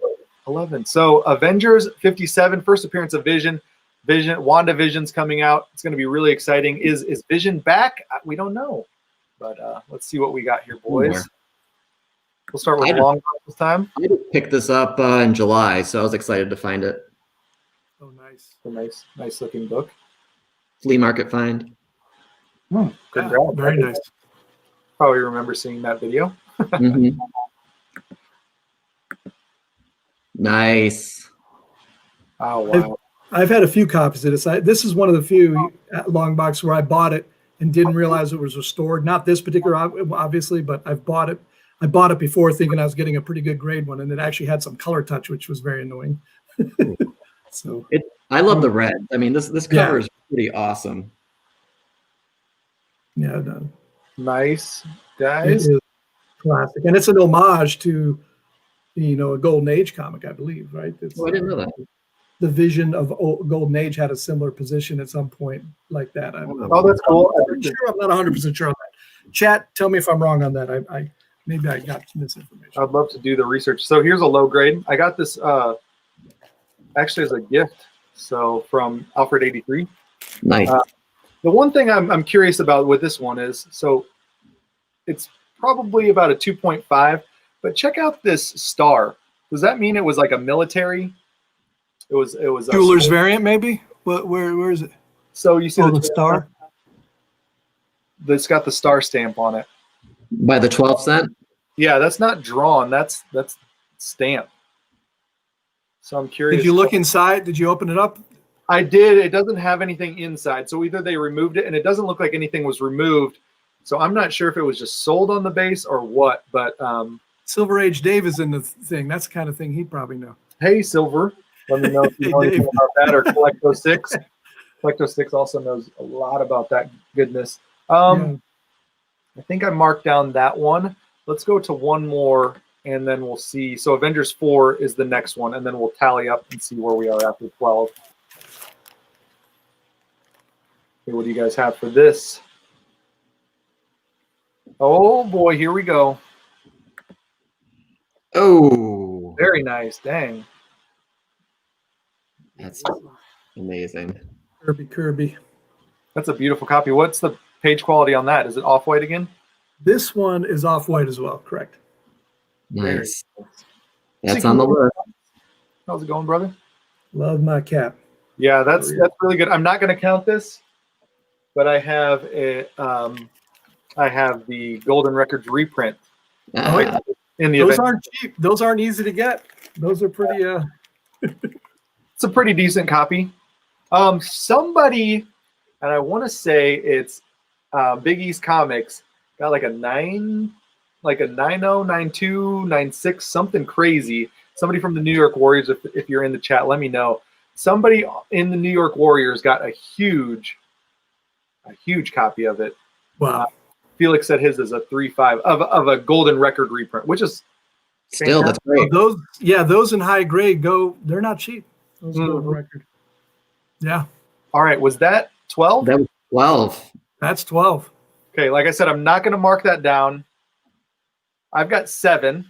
Speaker 1: 11. So Avengers 57, first appearance of Vision. WandaVision's coming out. It's going to be really exciting. Is Vision back? We don't know. But let's see what we got here, boys. We'll start with LongBox this time.
Speaker 2: I just picked this up in July, so I was excited to find it.
Speaker 3: Oh, nice.
Speaker 1: It's a nice looking book.
Speaker 2: Flea market find.
Speaker 1: Good
Speaker 3: Yeah,
Speaker 1: grab.
Speaker 3: very nice.
Speaker 1: Probably remember seeing that video.
Speaker 2: Mm-hmm. Nice.
Speaker 1: Oh, wow.
Speaker 3: I've had a few copies of this. This is one of the few LongBox where I bought it and didn't realize it was restored. Not this particular, obviously, but I've bought it. I bought it before thinking I was getting a pretty good grade one, and it actually had some color touch, which was very annoying. So
Speaker 2: I love the red. I mean, this cover is pretty awesome.
Speaker 3: Yeah, no.
Speaker 1: Nice, guys.
Speaker 3: It is classic, and it's an homage to, a Golden Age comic, I believe, right?
Speaker 2: I didn't know that.
Speaker 3: The Vision of Golden Age had a similar position at some point like that.
Speaker 1: That's cool.
Speaker 3: I'm not 100% sure on that. Chat, tell me if I'm wrong on that. Maybe I got misinformation.
Speaker 1: I'd love to do the research. So here's a low grade. I got this actually as a gift. So from Alfred 83.
Speaker 2: Nice.
Speaker 1: The one thing I'm curious about with this one is, so it's probably about a 2.5, but check out this star. Does that mean it was like a military? It was a
Speaker 3: Jeweler's variant, maybe. Where is it?
Speaker 1: So you see
Speaker 3: the star.
Speaker 1: It's got the star stamp on it.
Speaker 2: By the 12 cent?
Speaker 1: Yeah, that's not drawn. That's stamped. So I'm curious.
Speaker 3: Did you look inside? Did you open it up?
Speaker 1: I did. It doesn't have anything inside. So either they removed it, and it doesn't look like anything was removed. So I'm not sure if it was just sold on the base or what. But
Speaker 3: Silver Age Dave is in the thing. That's the kind of thing he'd probably know.
Speaker 1: Hey, Silver. Let me know if you know anything about that, or Collecto6. Collecto6 also knows a lot about that goodness. I think I marked down that one. Let's go to one more, and then we'll see. So Avengers 4 is the next one, and then we'll tally up and see where we are after 12. Okay, what do you guys have for this? Oh, boy, here we go.
Speaker 2: Oh.
Speaker 1: Very nice. Dang.
Speaker 2: That's amazing.
Speaker 3: Kirby.
Speaker 1: That's a beautiful copy. What's the page quality on that? Is it off-white again?
Speaker 3: This one is off-white as well, correct?
Speaker 2: Nice. That's on the list.
Speaker 1: How's it going, brother?
Speaker 3: Love my cap.
Speaker 1: Yeah, that's really good. I'm not going to count this, but I have the Golden Records reprint. In the
Speaker 3: Those
Speaker 1: event.
Speaker 3: aren't cheap. Those aren't easy to get. Those are pretty.
Speaker 1: It's a pretty decent copy. Somebody, and I want to say it's Big East Comics, got like a 90, 92, 96, something crazy. Somebody from the New York Warriors, if you're in the chat, let me know. Somebody in the New York Warriors got a huge copy of it.
Speaker 3: Wow.
Speaker 1: Felix said his is a 3.5 of a Golden Record reprint, which is
Speaker 2: still that's great.
Speaker 3: Those in high grade they're not cheap. Those Golden Record. Yeah.
Speaker 1: All right. Was that 12?
Speaker 2: That was 12.
Speaker 3: That's 12.
Speaker 1: Okay. Like I said, I'm not going to mark that down. I've got 7.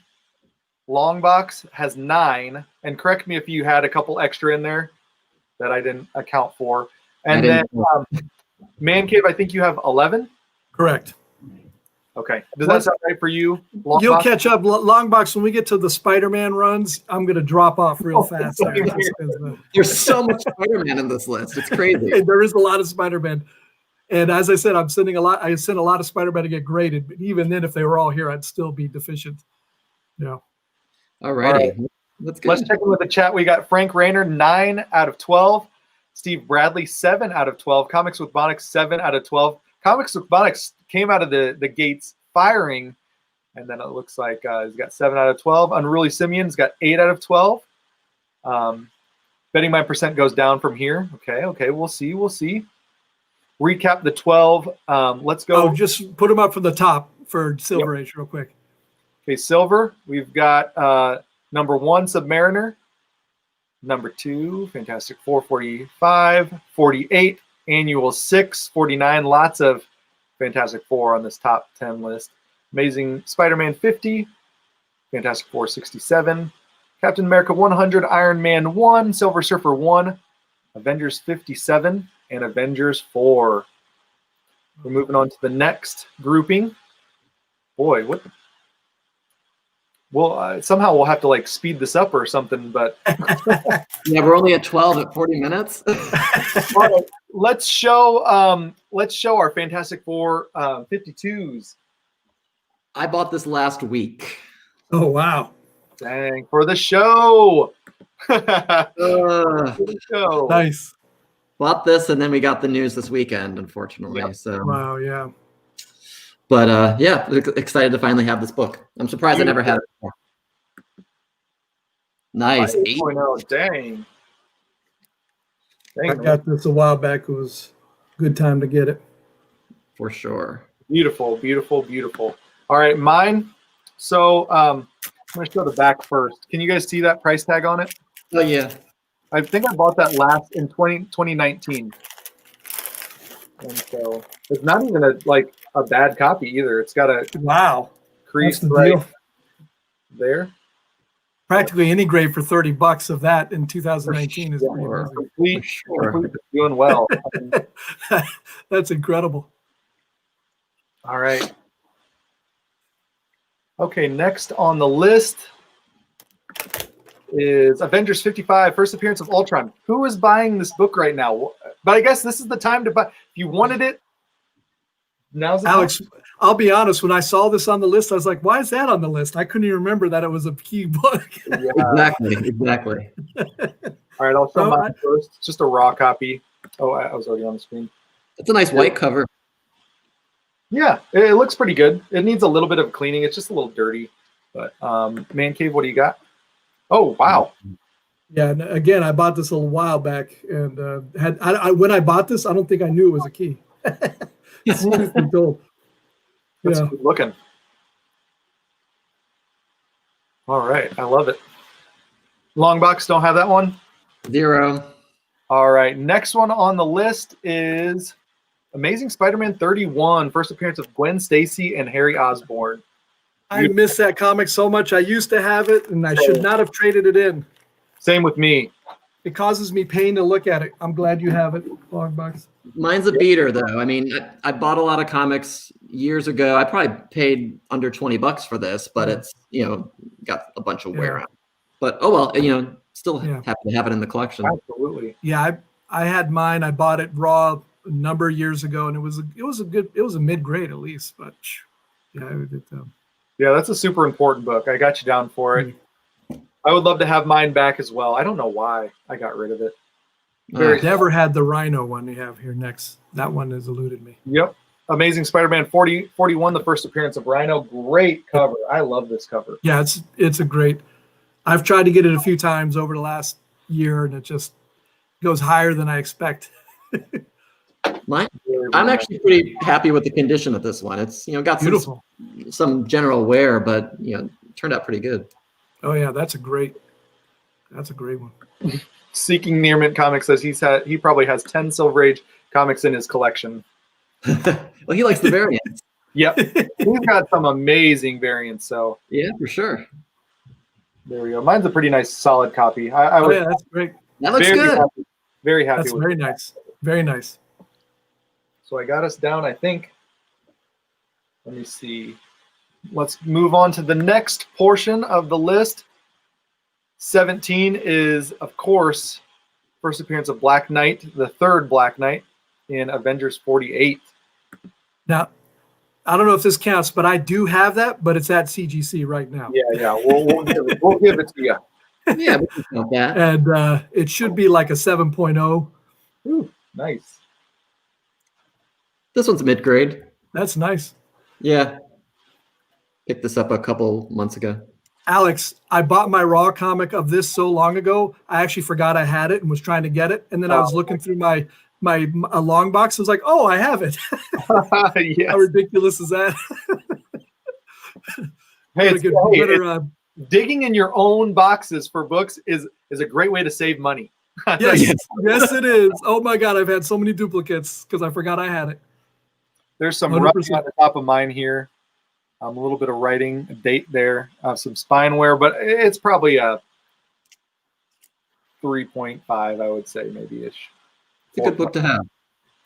Speaker 1: LongBox has 9. And correct me if you had a couple extra in there that I didn't account for. And then Man Cave, I think you have 11.
Speaker 3: Correct.
Speaker 1: Okay. Does that sound right for you? LongBox?
Speaker 3: You'll catch up. LongBox, when we get to the Spider-Man runs, I'm going to drop off real fast.
Speaker 2: There's so much Spider-Man in this list. It's crazy.
Speaker 3: There is a lot of Spider-Man. And as I said, I sent a lot of Spider-Man to get graded. But even then, if they were all here, I'd still be deficient. Yeah.
Speaker 2: All right. Let's
Speaker 1: check in with the chat. We got Frank Rayner, 9 out of 12. Steve Bradley, 7 out of 12. Comics with Bonix, 7 out of 12. Comics with Bonix came out of the gates firing, and then it looks like he's got 7 out of 12. Unruly Simeon's got 8 out of 12. Betting my percent goes down from here. Okay, we'll see. Recap the 12. Let's go.
Speaker 3: Oh, just put them up from the top for Silver Age real quick.
Speaker 1: Okay, Silver. We've got number 1, Submariner. Number 2, Fantastic Four, 45, 48, Annual 6, 49. Lots of Fantastic Four on this top 10 list. Amazing Spider-Man 50, Fantastic Four 67, Captain America 100, Iron Man 1, Silver Surfer 1, Avengers 57, and Avengers 4. We're moving on to the next grouping. Boy, what? somehow we'll have to like speed this up or something. But
Speaker 2: yeah, we're only at 12 at 40 minutes.
Speaker 1: all right, let's show our Fantastic Four 52s.
Speaker 2: I bought this last week.
Speaker 3: Oh wow!
Speaker 1: Dang, for the show. For
Speaker 2: Uh,
Speaker 1: the show.
Speaker 3: Nice.
Speaker 2: Bought this, and then we got the news this weekend, unfortunately.
Speaker 1: Yep.
Speaker 2: So
Speaker 3: Wow. Yeah.
Speaker 2: But yeah, excited to finally have this book. I'm surprised I never had it before. Nice.
Speaker 1: 8.0. Dang.
Speaker 3: I got this a while back. It was a good time to get it.
Speaker 2: For sure.
Speaker 1: Beautiful, beautiful, beautiful. All right, mine. So I'm going to show the back first. Can you guys see that price tag on it?
Speaker 2: Oh, yeah.
Speaker 1: I think I bought that last in 2019. And so it's not even a bad copy either. It's got a
Speaker 3: Wow.
Speaker 1: crease
Speaker 3: That's the
Speaker 1: right
Speaker 3: deal.
Speaker 1: there.
Speaker 3: Practically any grade for $30 of that in 2019 is pretty
Speaker 2: Sure.
Speaker 3: amazing.
Speaker 1: Complete doing well.
Speaker 3: That's incredible.
Speaker 1: All right. Okay, next on the list is Avengers 55, first appearance of Ultron. Who is buying this book right now? But I guess this is the time to buy. If you wanted it, now's the
Speaker 3: Alex,
Speaker 1: time.
Speaker 3: I'll be honest. When I saw this on the list, I was like, why is that on the list? I couldn't even remember that it was a key book.
Speaker 1: Yeah.
Speaker 2: Exactly.
Speaker 1: All right, I'll show mine first. It's just a raw copy. Oh, I was already on the screen.
Speaker 2: It's a nice white cover.
Speaker 1: Yeah, it looks pretty good. It needs a little bit of cleaning. It's just a little dirty. But Man Cave, what do you got? Oh, wow.
Speaker 3: Yeah, and again, I bought this a little while back, and when I bought this, I don't think I knew it was a key. Truth be told.
Speaker 1: That's
Speaker 3: Yeah.
Speaker 1: good looking. All right, I love it. LongBox, don't have that one?
Speaker 2: 0.
Speaker 1: All right, next one on the list is Amazing Spider-Man 31, first appearance of Gwen Stacy and Harry Osborne.
Speaker 3: I miss that comic so much. I used to have it, and I should not have traded it in.
Speaker 1: Same with me.
Speaker 3: It causes me pain to look at it. I'm glad you have it, LongBox.
Speaker 2: Mine's a beater, though. I mean, I bought a lot of comics years ago. I probably paid under $20 for this, but it's, got a bunch of wear out. But, oh, well, still happy to have it in the collection.
Speaker 1: Absolutely.
Speaker 3: Yeah, I had mine. I bought it raw a number of years ago, and it was a mid-grade at least, but
Speaker 1: Yeah, that's a super important book. I got you down for it. I would love to have mine back as well. I don't know why I got rid of it.
Speaker 3: Never had the Rhino one you have here next. That one has eluded me.
Speaker 1: Yep. Amazing Spider-Man 41, the first appearance of Rhino. Great cover. I love this cover.
Speaker 3: Yeah, it's a great. I've tried to get it a few times over the last year, and it just goes higher than I expect.
Speaker 2: I'm actually pretty happy with the condition of this one. It's got some general wear, but turned out pretty good.
Speaker 3: Oh yeah, that's a great one.
Speaker 1: Seeking Near Mint Comics says he probably has 10 Silver Age comics in his collection.
Speaker 2: Well, he likes the variants.
Speaker 1: Yep, he's got some amazing variants. So
Speaker 2: yeah, for sure.
Speaker 1: There we go. Mine's a pretty nice, solid copy.
Speaker 3: Yeah, that's great.
Speaker 2: That looks good.
Speaker 1: Very happy.
Speaker 3: That's
Speaker 1: with
Speaker 3: very
Speaker 1: it.
Speaker 3: nice. Very nice.
Speaker 1: So I got us down, I think. Let me see. Let's move on to the next portion of the list. 17 is, of course, first appearance of Black Knight, the third Black Knight in Avengers 48.
Speaker 3: Now, I don't know if this counts, but I do have that, but it's at CGC right now.
Speaker 1: Yeah. We'll give it to you.
Speaker 2: Yeah, we can count that.
Speaker 3: And it should be like a 7.0.
Speaker 1: Ooh, nice.
Speaker 2: This one's mid-grade.
Speaker 3: That's nice.
Speaker 2: Yeah. Picked this up a couple months ago.
Speaker 3: Alex, I bought my raw comic of this so long ago, I actually forgot I had it and was trying to get it. And then I was looking through my long box. I was like, oh, I have it.
Speaker 1: Yes.
Speaker 3: How ridiculous is that?
Speaker 1: Hey, digging in your own boxes for books is a great way to save money.
Speaker 3: Yes, it is. Oh my God, I've had so many duplicates because I forgot I had it.
Speaker 1: There's some
Speaker 3: 100%.
Speaker 1: writing at the top of mine here. A little bit of writing, a date there, some spine wear, but it's probably a 3.5, I would say, maybe-ish.
Speaker 2: It's a good book to have.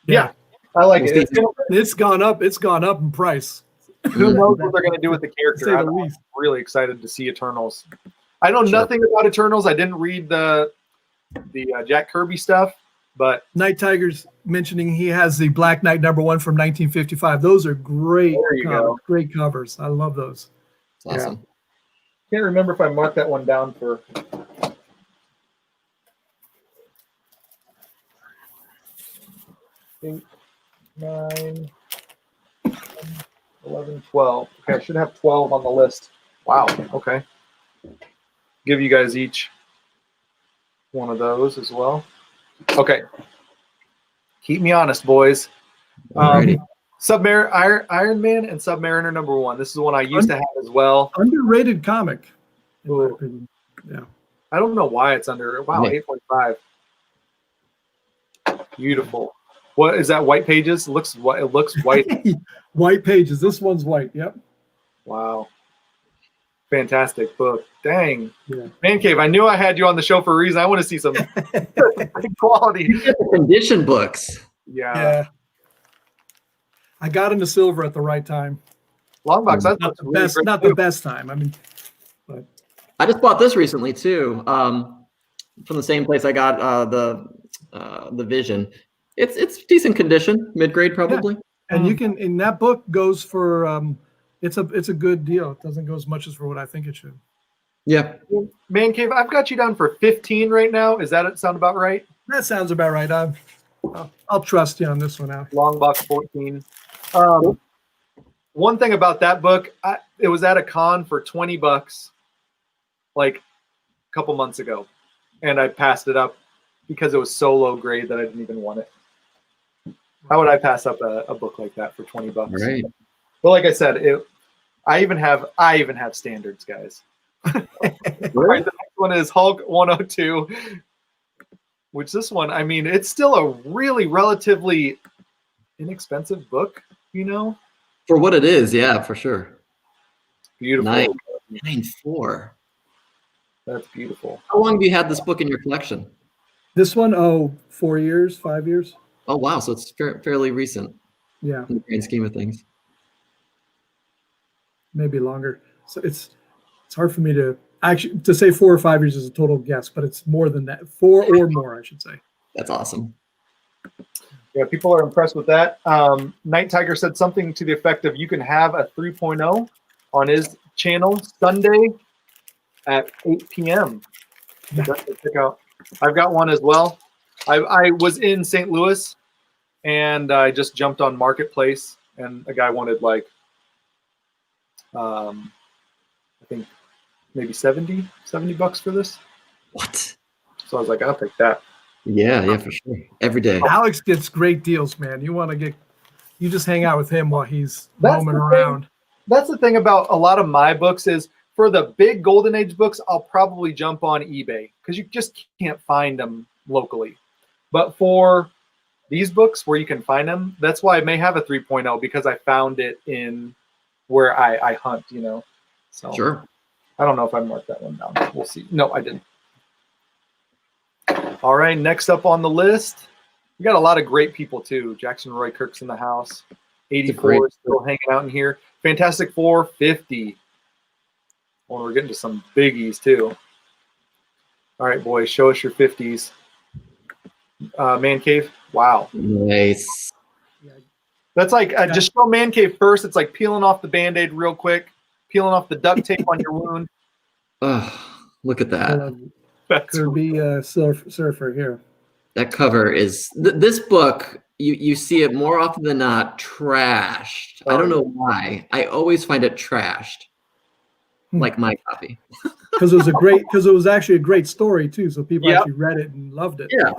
Speaker 1: Yeah, I like it.
Speaker 3: It's gone up. It's gone up in price.
Speaker 1: Who knows what they're going to do with the character? I'm really excited to see Eternals. I know nothing about Eternals. I didn't read the Jack Kirby stuff, but
Speaker 3: Night Tiger's mentioning he has the Black Knight #1 from 1955. Those are great covers. Great covers. I love those.
Speaker 2: That's awesome.
Speaker 1: Can't remember if I marked that one down for. 8, 9, 11, 12. Okay, I should have 12 on the list. Wow. Okay. Give you guys each one of those as well. Okay. Keep me honest, boys. Iron Man and Submariner #1. This is one I used to have as well.
Speaker 3: Underrated comic, in my opinion. Yeah.
Speaker 1: I don't know why it's under. Wow, 8.5. Beautiful. What is that? White pages? It looks white.
Speaker 3: White pages. This one's white. Yep.
Speaker 1: Wow. Fantastic book. Dang.
Speaker 3: Yeah.
Speaker 1: Man Cave, I knew I had you on the show for a reason. I want to see some quality.
Speaker 2: You get the condition books.
Speaker 1: Yeah.
Speaker 3: I got into silver at the right time.
Speaker 1: LongBox, that's
Speaker 3: not the best. Not the best time. I mean, but
Speaker 2: I just bought this recently too, from the same place I got the Vision. It's decent condition, mid-grade probably.
Speaker 3: Yeah. And you can, in that book goes for it's a good deal. It doesn't go as much as for what I think it should.
Speaker 2: Yeah.
Speaker 1: Man Cave, I've got you down for 15 right now. Is that sound about right?
Speaker 3: That sounds about right. I'll trust you on this one now.
Speaker 1: LongBox 14. One thing about that book, it was at a con for $20 like a couple months ago, and I passed it up because it was so low grade that I didn't even want it. How would I pass up a book like that for $20?
Speaker 2: Right.
Speaker 1: But like I said, I even have standards, guys. All right, the next one is Hulk 102, which this one, I mean, it's still a really relatively inexpensive book, you know?
Speaker 2: For what it is, yeah, for sure.
Speaker 1: Beautiful.
Speaker 2: 9.4.
Speaker 1: That's beautiful.
Speaker 2: How long have you had this book in your collection?
Speaker 3: This one, 4 years, 5 years.
Speaker 2: Oh, wow. So it's fairly recent.
Speaker 3: Yeah.
Speaker 2: In the grand scheme of things.
Speaker 3: Maybe longer. So it's hard for me to say 4 or 5 years is a total guess, but it's more than that. 4 or more, I should say.
Speaker 2: That's awesome.
Speaker 1: Yeah, people are impressed with that. Night Tiger said something to the effect of you can have a 3.0 on his channel Sunday at 8 p.m. Check out. I've got one as well. I was in St. Louis, and I just jumped on Marketplace, and a guy wanted like, I think maybe $70 for this.
Speaker 2: What?
Speaker 1: So I was like, I'll take that.
Speaker 2: Yeah, for sure. Every day.
Speaker 3: Alex gets great deals, man. You just hang out with him while he's roaming around.
Speaker 1: That's the thing about a lot of my books is for the big Golden Age books, I'll probably jump on eBay because you just can't find them locally. But for these books where you can find them, that's why I may have a 3.0 because I found it in where I hunt, you know. So
Speaker 2: sure.
Speaker 1: I don't know if I marked that one down. We'll see. No, I didn't. All right, next up on the list, we got a lot of great people too. Jackson Roy Kirk's in the house. 84 is still hanging out in here. Fantastic Four 50. Well, we're getting to some biggies too. All right, boys, show us your 50s. Man Cave. Wow.
Speaker 2: Nice.
Speaker 1: That's like just show Man Cave first. It's like peeling off the Band-Aid real quick, peeling off the duct tape on your wound.
Speaker 2: Look at that.
Speaker 3: Could be a surfer here.
Speaker 2: That cover is this book. You see it more often than not trashed. I don't know why. I always find it trashed, like my copy.
Speaker 3: Because it was actually a great story too. So people actually read it and loved it.
Speaker 2: Yeah,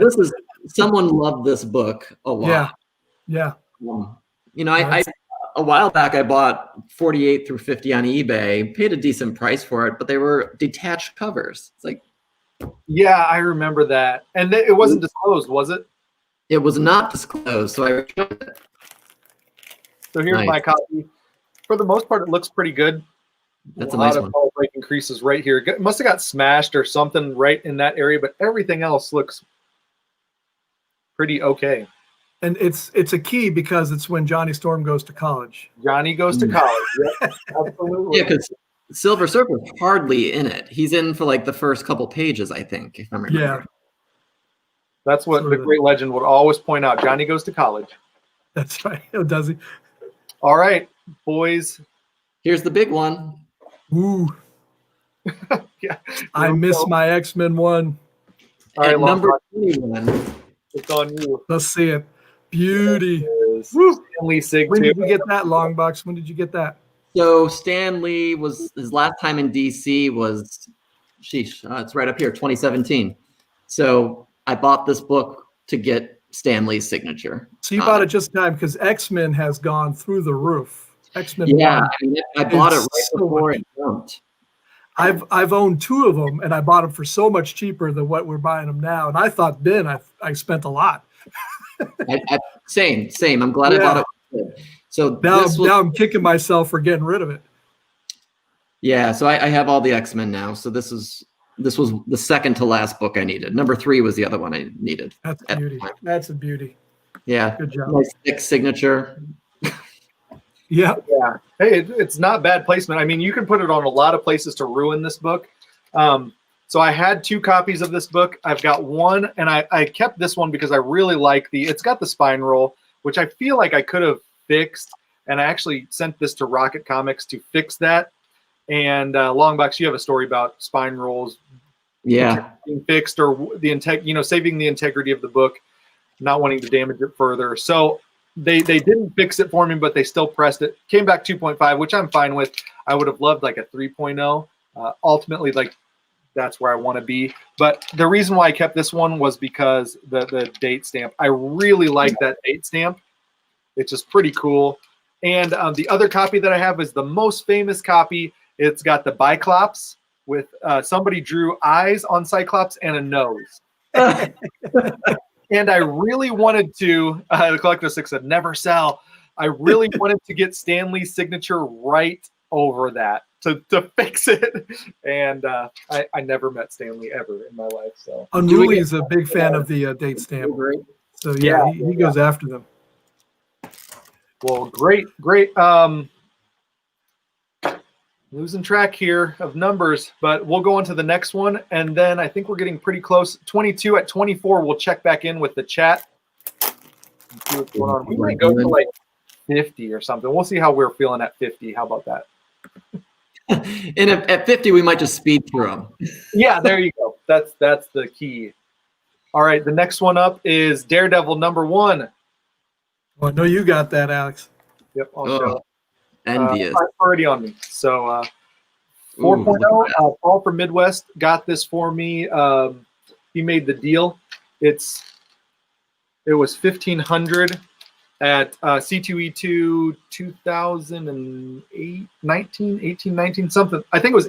Speaker 2: this is someone loved this book a lot.
Speaker 3: Yeah.
Speaker 2: You know, I a while back I bought 48 through 50 on eBay, paid a decent price for it, but they were detached covers. It's like,
Speaker 1: yeah, I remember that, and it wasn't disclosed, was it?
Speaker 2: It was not disclosed, so I returned it.
Speaker 1: So here's my copy. For the most part, it looks pretty good.
Speaker 2: That's a nice one.
Speaker 1: A lot of color breaking creases right here. It must have got smashed or something right in that area, but everything else looks pretty okay.
Speaker 3: And it's a key because it's when Johnny Storm goes to college.
Speaker 1: Johnny goes to college. Yeah, absolutely.
Speaker 2: Yeah, because Silver Surfer's hardly in it. He's in for like the first couple pages, I think, if I'm remembering.
Speaker 3: Yeah.
Speaker 1: That's what the great legend would always point out. Johnny goes to college.
Speaker 3: That's right. Oh, does he?
Speaker 1: All right, boys.
Speaker 2: Here's the big one.
Speaker 3: Ooh.
Speaker 1: Yeah.
Speaker 3: I missed my X-Men one.
Speaker 1: All right,
Speaker 2: number 21.
Speaker 1: It's on you.
Speaker 3: Let's see it. Beauty.
Speaker 1: Stanley Sig.
Speaker 3: When did you get that, Longbox? When did you get that?
Speaker 2: So Stan Lee was his last time in DC was, it's right up here, 2017. So I bought this book to get Stan Lee's signature.
Speaker 3: So you bought it just in time because X-Men has gone through the roof. X-Men.
Speaker 2: Yeah, I bought it right before it jumped.
Speaker 3: I've owned 2 of them, and I bought them for so much cheaper than what we're buying them now. And I thought then I spent a lot.
Speaker 2: Same. I'm glad I bought it. So
Speaker 3: now I'm kicking myself for getting rid of it.
Speaker 2: Yeah, so I have all the X-Men now. So this was the second to last book I needed. Number 3 was the other one I needed.
Speaker 3: That's a beauty. That's a beauty.
Speaker 2: Yeah.
Speaker 3: Good job.
Speaker 2: Nice thick signature.
Speaker 3: Yeah.
Speaker 1: Yeah. Hey, it's not bad placement. I mean, you can put it on a lot of places to ruin this book. So I had 2 copies of this book. I've got one, and I kept this one because I really like it's got the spine roll, which I feel like I could have fixed. And I actually sent this to Rocket Comics to fix that. And Longbox, you have a story about spine rolls being fixed or saving the integrity of the book, not wanting to damage it further. So they didn't fix it for me, but they still pressed it. Came back 2.5, which I'm fine with. I would have loved like a 3.0. Ultimately, like that's where I want to be. But the reason why I kept this one was because the date stamp. I really like that date stamp. It's just pretty cool. And the other copy that I have is the most famous copy. It's got the Biclops with somebody drew eyes on Cyclops and a nose. And I really wanted to, the Collector 6 said, never sell. I really wanted to get Stan Lee's signature right over that to fix it. And I never met Stan Lee ever in my life. So
Speaker 3: Unruly is a big fan of the date stamp. So yeah, he goes after them.
Speaker 1: Well, great. Losing track here of numbers, but we'll go on to the next one. And then I think we're getting pretty close. 22 at 24, we'll check back in with the chat. And see what's going on. We might go to like 50 or something. We'll see how we're feeling at 50. How about that?
Speaker 2: And at 50, we might just speed through them.
Speaker 1: Yeah, there you go. That's the key. All right, the next one up is Daredevil #1.
Speaker 3: Well, I know you got that, Alex.
Speaker 1: Yep, I'll show.
Speaker 2: Envious.
Speaker 1: It's already on me. So 4.0, Paul from Midwest got this for me. He made the deal. It was $1,500 at C2E2 2008, 19, something. I think it was.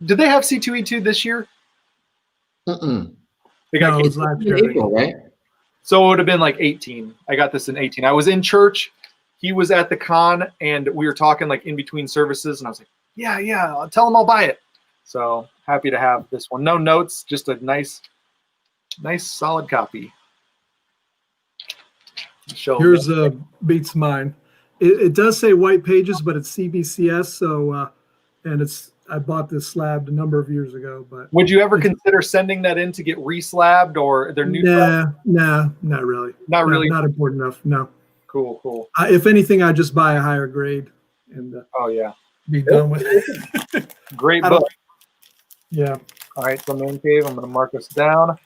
Speaker 1: Did they have C2E2 this year? They got
Speaker 3: it was last year.
Speaker 2: April, right?
Speaker 1: So it would have been like 18. I got this in 18. I was in church. He was at the con, and we were talking like in between services, and I was like, yeah, I'll tell him I'll buy it. So happy to have this one. No notes, just a nice solid copy.
Speaker 3: Yours beats mine. It does say white pages, but it's CBCS. So, and I bought this slabbed a number of years ago. But
Speaker 1: would you ever consider sending that in to get reslabbed or their new?
Speaker 3: Nah, not really.
Speaker 1: Not really.
Speaker 3: Not important enough. No.
Speaker 1: Cool.
Speaker 3: If anything, I just buy a higher grade and be done with it.
Speaker 1: Great book.
Speaker 3: Yeah.
Speaker 1: All right, so Man Cave, I'm going to mark us down.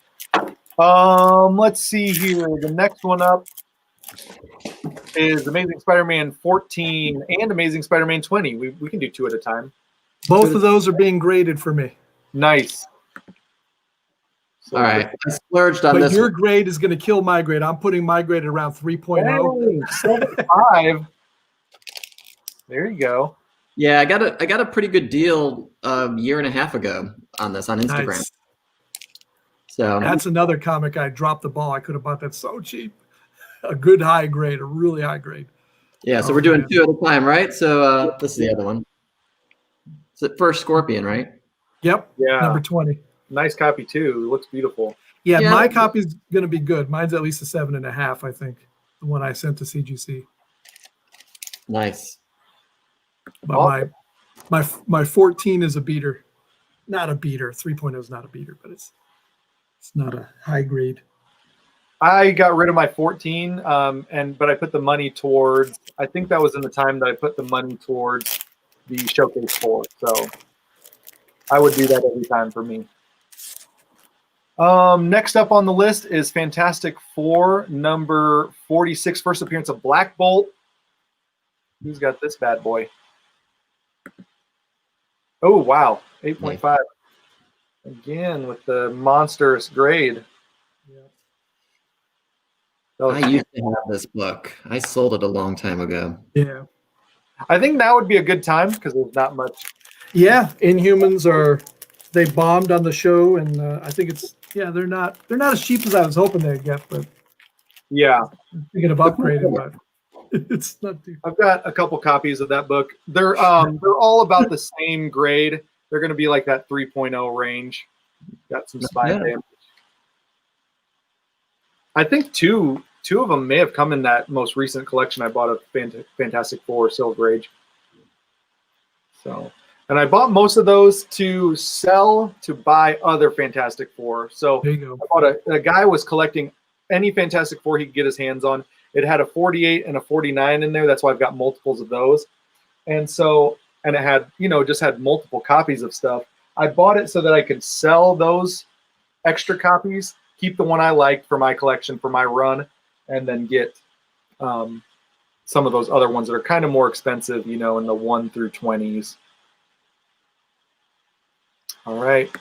Speaker 1: Let's see here. The next one up is Amazing Spider-Man 14 and Amazing Spider-Man 20. We can do 2 at a time.
Speaker 3: Both of those are being graded for me.
Speaker 1: Nice.
Speaker 2: All right. I splurged on
Speaker 3: but
Speaker 2: this.
Speaker 3: Your grade is going to kill my grade. I'm putting my grade at around 3.0.
Speaker 1: 75. There you go.
Speaker 2: Yeah, I got a pretty good deal a year and a half ago on this on Instagram.
Speaker 3: Nice.
Speaker 2: So
Speaker 3: that's another comic I dropped the ball. I could have bought that so cheap. A good high grade, a really high grade.
Speaker 2: Yeah, so we're doing 2 at a time, right? So this is the other one. It's the first Scorpion, right?
Speaker 3: Yep.
Speaker 1: Yeah.
Speaker 3: Number 20.
Speaker 1: Nice copy too. It looks beautiful.
Speaker 3: Yeah,
Speaker 2: Yeah.
Speaker 3: my copy's going to be good. Mine's at least a 7.5, I think. The one I sent to CGC.
Speaker 2: Nice.
Speaker 3: But
Speaker 1: Awesome.
Speaker 3: my 14 is a beater. Not a beater. 3.0 is not a beater, but it's not a high grade.
Speaker 1: I got rid of my 14, but I put the money towards. I think that was in the time that I put the money towards the Showcase 4. So I would do that every time for me. Next up on the list is Fantastic Four number 46, first appearance of Black Bolt. Who's got this bad boy? Oh, wow. 8.5. Again, with the monstrous grade.
Speaker 2: I used to have this book. I sold it a long time ago.
Speaker 3: Yeah.
Speaker 1: I think now would be a good time because there's not much.
Speaker 3: Yeah, Inhumans they bombed on the show, and I think they're not as cheap as I was hoping they'd get, but
Speaker 1: Yeah.
Speaker 3: I'm thinking of upgrading, but it's not too.
Speaker 1: I've got a couple copies of that book. They're all about the same grade. They're going to be like that 3.0 range. Got some spy damage. I think two of them may have come in that most recent collection I bought of Fantastic Four Silver Age. So, and I bought most of those to sell to buy other Fantastic Four. So
Speaker 3: There you go.
Speaker 1: I bought a guy was collecting any Fantastic Four he could get his hands on. It had a 48 and a 49 in there. That's why I've got multiples of those. And so, and it had, just had multiple copies of stuff. I bought it so that I could sell those extra copies, keep the one I liked for my collection, for my run, and then get some of those other ones that are kind of more expensive, in the 1 through 20s. All right.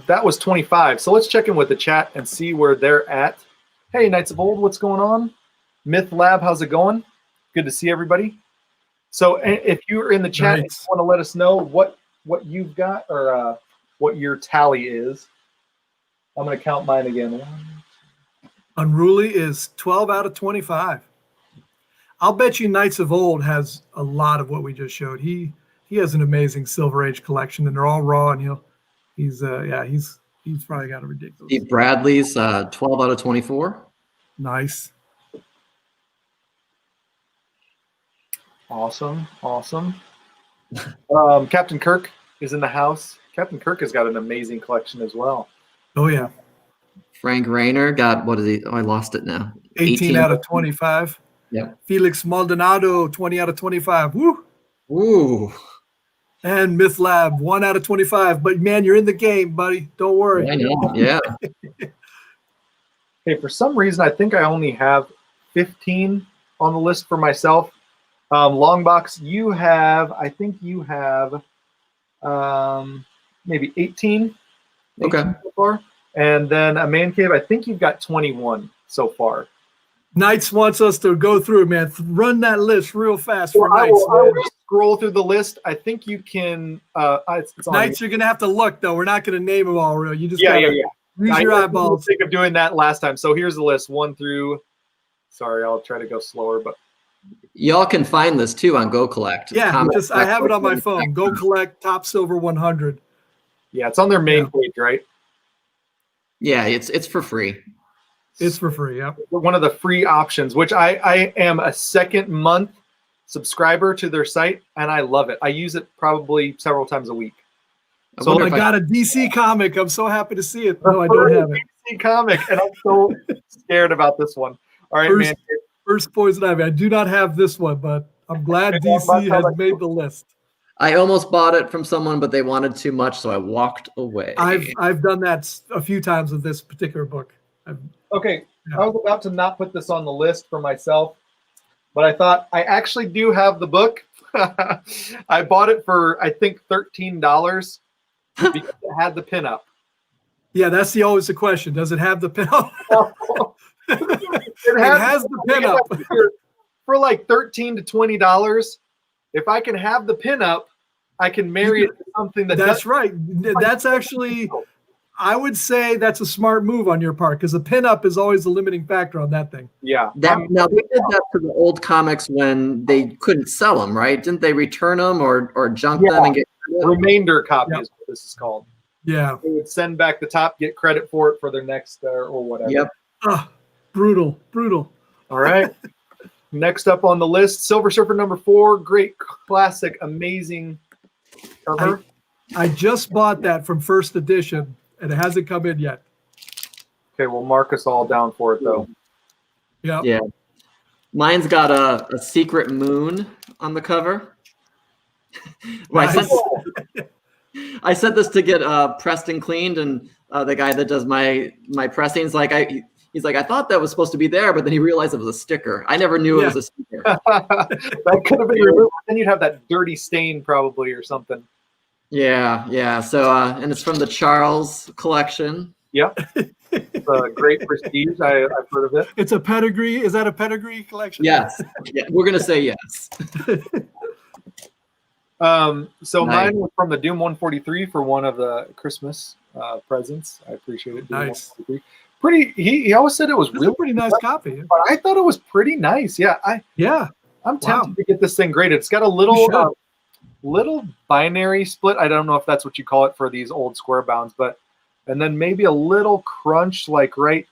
Speaker 1: That was 25. So let's check in with the chat and see where they're at. Hey, Knights of Old, what's going on? Myth Lab, how's it going? Good to see everybody. So if you're in the chat and you want to let us know what you've got or what your tally is, I'm going to count mine again.
Speaker 3: Unruly is 12 out of 25. I'll bet you Knights of Old has a lot of what we just showed. He has an amazing Silver Age collection, and they're all raw, and he's probably got a ridiculous.
Speaker 2: Steve Bradley's 12 out of 24.
Speaker 3: Nice.
Speaker 1: Awesome. Captain Kirk is in the house. Captain Kirk has got an amazing collection as well.
Speaker 3: Oh, yeah.
Speaker 2: Frank Rayner got, what is he? Oh, I lost it now.
Speaker 3: 18 out of 25.
Speaker 2: Yeah.
Speaker 3: Felix Maldonado, 20 out of 25. Woo!
Speaker 2: Ooh.
Speaker 3: And Myth Lab, 1 out of 25. But, man, you're in the game, buddy. Don't worry.
Speaker 2: I know. Yeah.
Speaker 1: Okay, for some reason, I think I only have 15 on the list for myself. Longbox, I think you have maybe 18.
Speaker 2: Okay.
Speaker 1: So far. And then a Man Cave, I think you've got 21 so far.
Speaker 3: Knights wants us to go through it, man. Run that list real fast for
Speaker 1: I
Speaker 3: Knights.
Speaker 1: will scroll through the list. I think you can. It's on
Speaker 3: Knights, you're going to have to look, though. We're not going to name them all real. You just
Speaker 1: yeah.
Speaker 3: use your eyeballs.
Speaker 1: Think of doing that last time. So here's the list 1 through. Sorry, I'll try to go slower, but
Speaker 2: Y'all can find this too on Go Collect.
Speaker 3: Yeah, I have it on my phone. Go Collect Top Silver 100.
Speaker 1: Yeah, it's on their main page, right?
Speaker 2: Yeah, it's for free.
Speaker 3: It's for free, yeah.
Speaker 1: One of the free options, which I am a second month subscriber to their site, and I love it. I use it probably several times a week.
Speaker 3: So I got a DC comic. I'm so happy to see it. No, I don't have it.
Speaker 1: DC comic, and I'm so scared about this one. All right, man.
Speaker 3: First Poison Ivy. I do not have this one, but I'm glad DC has made the list.
Speaker 2: I almost bought it from someone, but they wanted too much, so I walked away.
Speaker 3: I've done that a few times with this particular book.
Speaker 1: Okay, I was about to not put this on the list for myself, but I thought I actually do have the book. I bought it for, I think, $13 because it had the pinup.
Speaker 3: Yeah, that's always the question. Does it have the pinup? It has the pinup.
Speaker 1: For like $13 to $20. If I can have the pinup, I can marry it to something that.
Speaker 3: That's right. That's actually, I would say that's a smart move on your part because the pinup is always the limiting factor on that thing.
Speaker 1: Yeah.
Speaker 2: Now they did that to the old comics when they couldn't sell them, right? Didn't they return them or junk them and get
Speaker 1: remainder copy is what this is called?
Speaker 3: Yeah.
Speaker 1: they would send back the top, get credit for it for their next or whatever.
Speaker 2: Yep.
Speaker 3: Brutal.
Speaker 1: All right. Next up on the list, Silver Surfer number 4. Great, classic, amazing cover.
Speaker 3: I just bought that from first edition, and it hasn't come in yet.
Speaker 1: Okay, we'll mark us all down for it, though.
Speaker 3: Yeah.
Speaker 2: Yeah. Mine's got a secret moon on the cover.
Speaker 3: Nice.
Speaker 2: I sent this to get pressed and cleaned, and the guy that does my pressing is like, he's like, I thought that was supposed to be there, but then he realized it was a sticker. I never knew it was a sticker.
Speaker 1: That could have been removed. Then you'd have that dirty stain probably or something.
Speaker 2: Yeah. So, and it's from the Charles collection.
Speaker 1: Yep. It's a great prestige. I've heard of it.
Speaker 3: It's a pedigree. Is that a pedigree collection?
Speaker 2: Yes. Yeah, we're going to say yes.
Speaker 1: So
Speaker 2: Nice.
Speaker 1: mine was from the Doom 143 for one of the Christmas presents. I appreciate it. Doom
Speaker 3: Nice.
Speaker 1: 143. Pretty. He always said it was
Speaker 3: It's
Speaker 1: really
Speaker 3: a pretty nice copy.
Speaker 1: but I thought it was pretty nice. Yeah, I'm tempted to get this thing graded. It's got a little binary split. I don't know if that's what you call it for these old square bounds, and then maybe a little crunch like right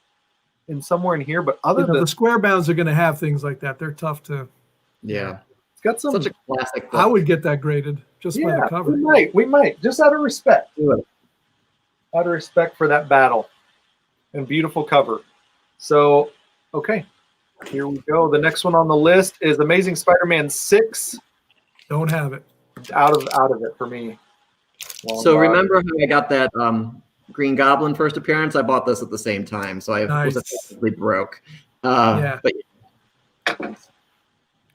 Speaker 1: in somewhere in here. But other than
Speaker 3: the square bounds are going to have things like that. They're tough to.
Speaker 2: Yeah.
Speaker 1: it's got some.
Speaker 2: Such a classic book.
Speaker 3: I would get that graded just by the cover.
Speaker 1: We might just out of respect.
Speaker 2: Do it.
Speaker 1: Out of respect for that battle and beautiful cover. So, okay, here we go. The next one on the list is Amazing Spider-Man 6.
Speaker 3: Don't have it.
Speaker 1: Out of it for me.
Speaker 2: So remember how I got that Green Goblin first appearance? I bought this at the same time, so I was effectively broke.
Speaker 3: Yeah.
Speaker 2: But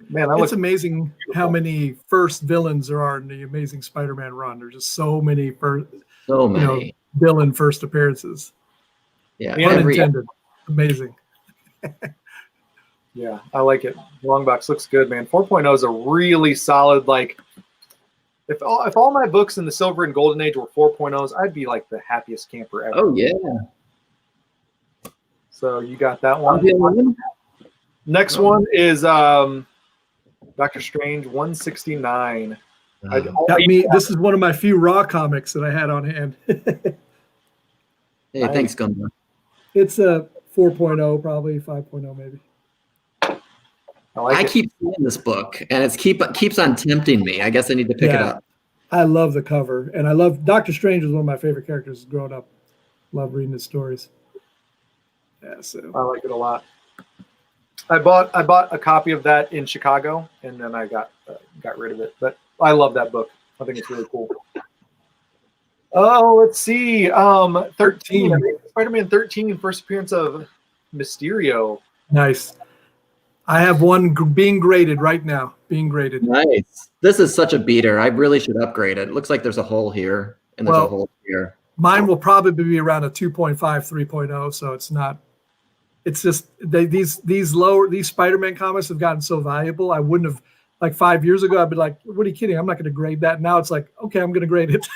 Speaker 1: man,
Speaker 3: It's amazing how many first villains there are in the Amazing Spider-Man run. There's just so many villain first appearances.
Speaker 2: Yeah.
Speaker 3: Unintended. Amazing.
Speaker 1: Yeah, I like it. LongBox looks good, man. 4.0 is a really solid, like, if all my books in the Silver and Golden Age were 4.0s, I'd be like the happiest camper ever.
Speaker 2: Oh, yeah.
Speaker 1: So you got that one. Next one is Doctor Strange 169.
Speaker 3: This is one of my few Raw comics that I had on hand.
Speaker 2: Hey, thanks, Gunnar.
Speaker 3: It's a 4.0, probably 5.0 maybe.
Speaker 2: I keep seeing this book, and it keeps on tempting me. I guess I need to pick it up.
Speaker 3: I love the cover, and I love Doctor Strange is one of my favorite characters growing up. Love reading his stories. Yeah, so
Speaker 1: I like it a lot. I bought a copy of that in Chicago, and then I got rid of it. But I love that book. I think it's really cool. Oh, let's see. 13. Spider-Man 13, first appearance of Mysterio.
Speaker 3: Nice. I have one being graded right now. Being graded.
Speaker 2: Nice. This is such a beater. I really should upgrade it. It looks like there's a hole here, and there's a hole here.
Speaker 3: Mine will probably be around a 2.5, 3.0. So it's not. It's just these Spider-Man comics have gotten so valuable. I wouldn't have, like 5 years ago, I'd be like, what are you kidding? I'm not going to grade that. Now it's like, okay, I'm going to grade it.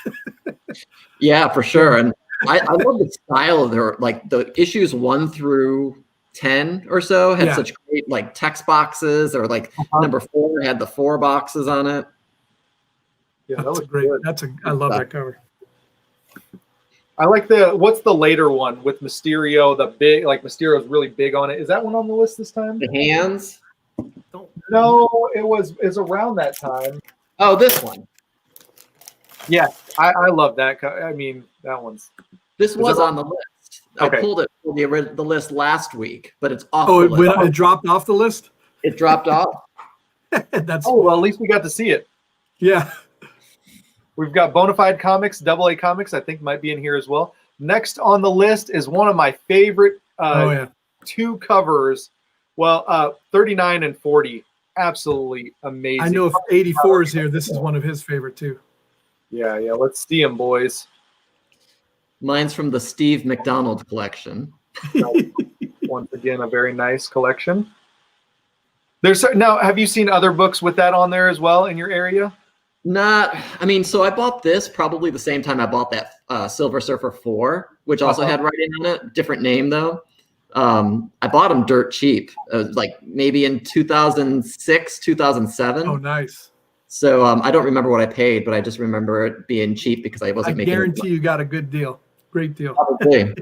Speaker 2: Yeah, for sure. And I love the style of their, like, the issues 1 through 10 or so had such great, like, text boxes, or like number 4 had the 4 boxes on it.
Speaker 1: Yeah,
Speaker 3: that's great. I love that cover.
Speaker 1: I like what's the later one with Mysterio, the big, like Mysterio's really big on it. Is that one on the list this time?
Speaker 2: The hands?
Speaker 1: No, it's around that time.
Speaker 2: Oh, this one.
Speaker 1: Yeah, I love that. I mean, that one's.
Speaker 2: This was on the list.
Speaker 1: Okay.
Speaker 2: I pulled it from the list last week, but it's off.
Speaker 3: Oh, it dropped off the list?
Speaker 2: It dropped off.
Speaker 1: Well, at least we got to see it.
Speaker 3: Yeah.
Speaker 1: We've got Bonafide Comics, AA Comics, I think might be in here as well. Next on the list is one of my favorite two covers. Well, 39 and 40. Absolutely amazing.
Speaker 3: I know if 84 is here, this is one of his favorite too.
Speaker 1: Yeah. Let's see them, boys.
Speaker 2: Mine's from the Steve McDonald collection.
Speaker 1: Once again, a very nice collection. Now, have you seen other books with that on there as well in your area?
Speaker 2: So I bought this probably the same time I bought that Silver Surfer 4, which also had writing on it. Different name, though. I bought them dirt cheap. It was like maybe in 2006, 2007.
Speaker 3: Oh, nice.
Speaker 2: So I don't remember what I paid, but I just remember it being cheap because I
Speaker 3: I
Speaker 2: wasn't making.
Speaker 3: guarantee you got a good deal. Great deal.
Speaker 2: Probably.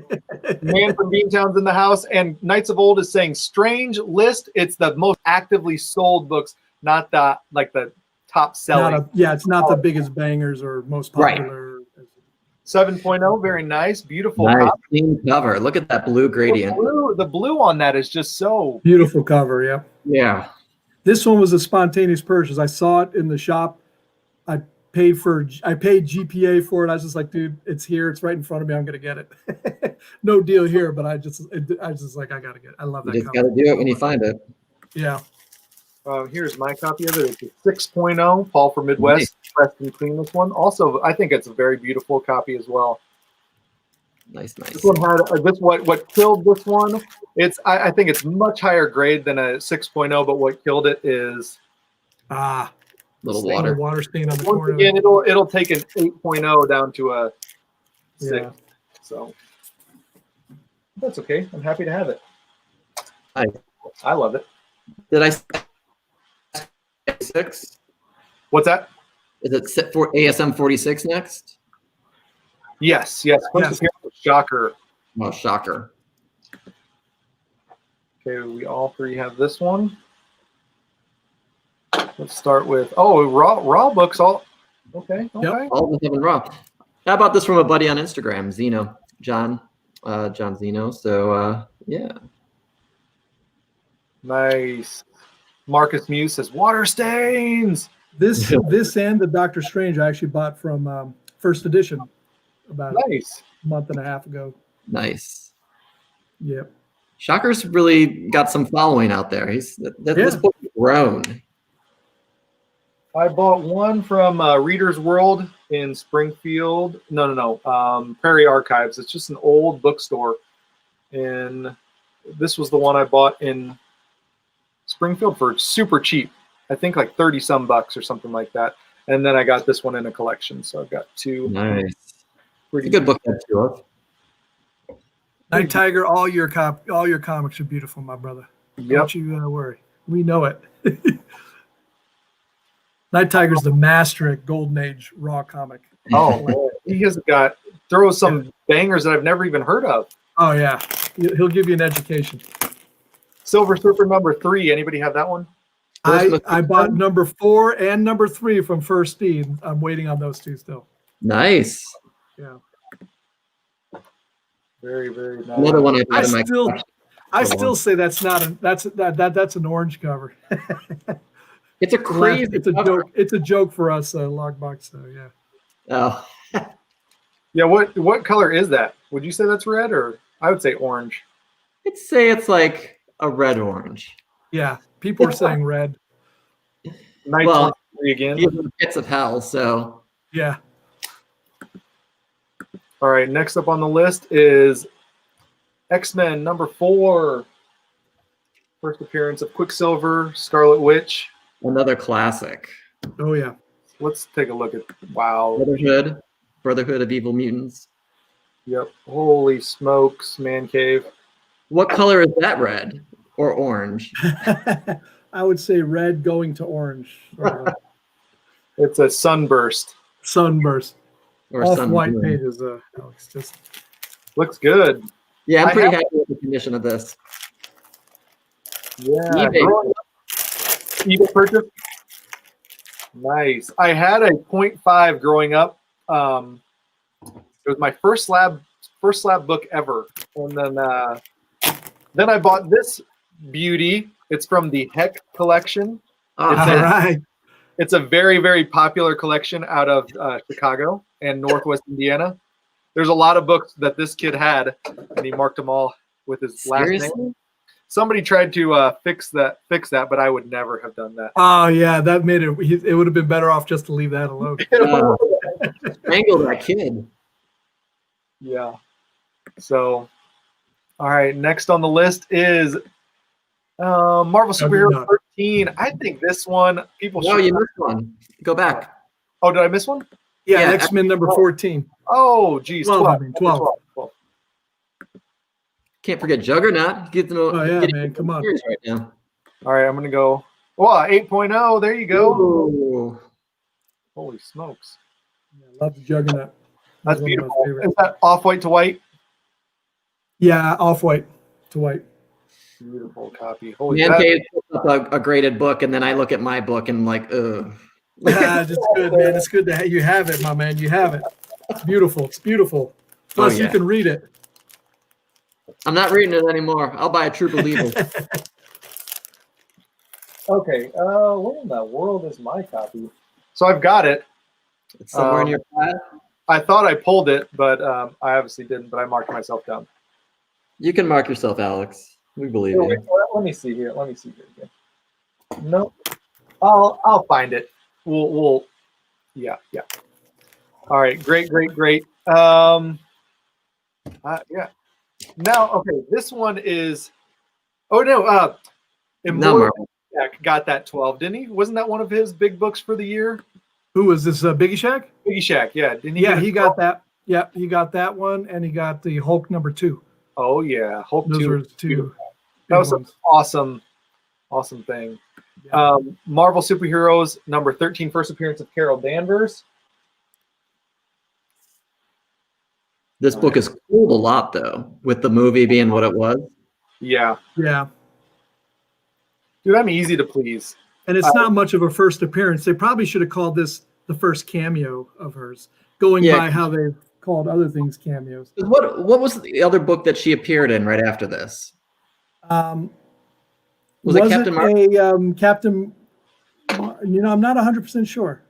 Speaker 1: Man from Beantown's in the house, and Knights of Old is saying strange list. It's the most actively sold books, not the top selling.
Speaker 3: It's not the biggest bangers or most popular.
Speaker 1: 7.0, very nice, beautiful.
Speaker 2: Nice
Speaker 1: Copy.
Speaker 2: clean cover. Look at that blue gradient.
Speaker 1: The blue on that is just so
Speaker 3: Beautiful cover. Yeah.
Speaker 2: Yeah.
Speaker 3: This one was a spontaneous purchase. I saw it in the shop. I paid GPA for it. I was just like, dude, it's here. It's right in front of me. I'm gonna get it. No deal here, but I just like, I gotta get it. I love that.
Speaker 2: You just gotta do it when you find it.
Speaker 3: Yeah.
Speaker 1: Here's my copy of it. It's a 6.0. Paul from Midwest pressed and cleaned this one. Also, I think it's a very beautiful copy as well.
Speaker 2: Nice.
Speaker 1: This one had what killed this one. I think it's much higher grade than a 6.0, but what killed it is
Speaker 2: little
Speaker 3: water stain on the
Speaker 1: once
Speaker 3: corner.
Speaker 1: again, it'll take an 8.0 down to a 6.
Speaker 3: Yeah.
Speaker 1: So that's okay. I'm happy to have it.
Speaker 2: I
Speaker 1: love it.
Speaker 2: Did I 6?
Speaker 1: What's that?
Speaker 2: Is it set for ASM 46 next?
Speaker 1: Yes. First appearance of Shocker.
Speaker 2: Oh, shocker.
Speaker 1: Okay, we all three have this one. Let's start with raw books. All okay.
Speaker 3: Yep.
Speaker 2: All of them having raw. How about this from a buddy on Instagram, Zeno, John Zeno. So yeah.
Speaker 1: Nice. Marcus Muse says water stains.
Speaker 3: This and the Doctor Strange I actually bought from first edition about a month and a half ago.
Speaker 2: Nice.
Speaker 3: Yep.
Speaker 2: Shocker's really got some following out there. This book has grown.
Speaker 1: I bought one from Reader's World in Springfield. No. Prairie Archives. It's just an old bookstore. And this was the one I bought in Springfield for super cheap. I think like 30 some bucks or something like that. And then I got this one in a collection. So I've got two.
Speaker 2: Nice. Pretty good book to have two of.
Speaker 3: Night Tiger, all your comics are beautiful, my brother.
Speaker 1: Yep.
Speaker 3: Don't you worry. We know it. Night Tiger's the master at Golden Age raw comic.
Speaker 1: Oh, man. He has throws some bangers that I've never even heard of.
Speaker 3: Oh, yeah. He'll give you an education.
Speaker 1: Silver Surfer number 3. Anybody have that one?
Speaker 3: I bought number 4 and number 3 from First Deed. I'm waiting on those two still.
Speaker 2: Nice.
Speaker 3: Yeah.
Speaker 1: Very, very nice.
Speaker 2: Another one I
Speaker 3: still say that's an orange cover.
Speaker 2: It's a crazy.
Speaker 3: It's a joke. It's a joke for us, LongBox. So yeah.
Speaker 2: Oh.
Speaker 1: Yeah. What color is that? Would you say that's red, or I would say orange?
Speaker 2: I'd say it's like a red orange.
Speaker 3: Yeah. People are saying red.
Speaker 1: Well, again.
Speaker 2: The pits of hell. So.
Speaker 3: Yeah.
Speaker 1: All right. Next up on the list is X-Men number 4. First appearance of Quicksilver, Scarlet Witch.
Speaker 2: Another classic.
Speaker 3: Oh yeah.
Speaker 1: Let's take a look at
Speaker 2: Brotherhood of Evil Mutants.
Speaker 1: Yep. Holy smokes, man cave.
Speaker 2: What color is that? Red or orange?
Speaker 3: I would say red going to orange.
Speaker 1: It's a sunburst.
Speaker 3: Sunburst.
Speaker 2: Or
Speaker 3: off-white pages. Alex, just
Speaker 1: looks good.
Speaker 2: Yeah, I'm pretty happy with the condition of this.
Speaker 1: Yeah. eBay purchase. Nice. I had a 0.5 growing up. It was my first slab book ever, and then I bought this beauty. It's from the Heck collection. It's a very, very popular collection out of Chicago and Northwest Indiana. There's a lot of books that this kid had, and he marked them all with his last name. Somebody tried to fix that, but I would never have done that.
Speaker 3: Oh yeah, that made it. It would have been better off just to leave that alone.
Speaker 2: Strangle that kid.
Speaker 1: Yeah. So, all right. Next on the list is Marvel Superhero 13. I think this one people.
Speaker 2: No, you missed one. Go back.
Speaker 1: Oh, did I miss one?
Speaker 3: Yeah, X-Men number 14.
Speaker 1: Oh, geez.
Speaker 3: 12.
Speaker 2: Can't forget Juggernaut.
Speaker 3: Man, come on.
Speaker 2: Right now.
Speaker 1: All right, I'm going to go. 8.0. There you go.
Speaker 2: Ooh.
Speaker 1: Holy smokes.
Speaker 3: Yeah, love the Juggernaut.
Speaker 1: That's
Speaker 3: One of my
Speaker 1: beautiful.
Speaker 3: favorites.
Speaker 1: Is that off-white to white?
Speaker 3: Yeah, off-white to white.
Speaker 1: Beautiful copy. Holy
Speaker 2: Man
Speaker 1: that,
Speaker 2: Cave puts up a graded book, and then I look at my book and I'm like, ugh.
Speaker 3: It's good, man. It's good to you have it, my man. You have it. It's beautiful. It's beautiful. Plus, you can read it.
Speaker 2: I'm not reading it anymore. I'll buy a True Believer.
Speaker 1: Okay. Where in the world is my copy? So I've got it.
Speaker 2: It's somewhere in your pad.
Speaker 1: I thought I pulled it, but I obviously didn't. But I marked myself down.
Speaker 2: You can mark yourself, Alex. We believe you.
Speaker 1: Let me see here. Let me see here again. Nope. I'll find it. We'll. Yeah. All right. Great. Yeah. Now, okay. This one is. Oh no. Immortal Jack got that 12, didn't he? Wasn't that one of his big books for the year?
Speaker 3: Who was this? Biggie Shack?
Speaker 1: Biggie Shack. Yeah. Didn't he?
Speaker 3: Yeah, he got that. Yeah, he got that one, and he got the Hulk #2.
Speaker 1: Oh yeah, Hulk
Speaker 3: Those
Speaker 1: 2.
Speaker 3: were two.
Speaker 1: That was an awesome thing.
Speaker 3: Yeah.
Speaker 1: Marvel Superheroes #13, first appearance of Carol Danvers.
Speaker 2: This book is cooled a lot, though, with the movie being what it was.
Speaker 1: Yeah.
Speaker 3: Yeah.
Speaker 1: Dude, I'm easy to please.
Speaker 3: And it's not much of a first appearance. They probably should have called this the first cameo of hers, going by how they've called other things cameos.
Speaker 2: What was the other book that she appeared in right after this? Was it Captain Marvel?
Speaker 3: Captain? I'm not 100% sure.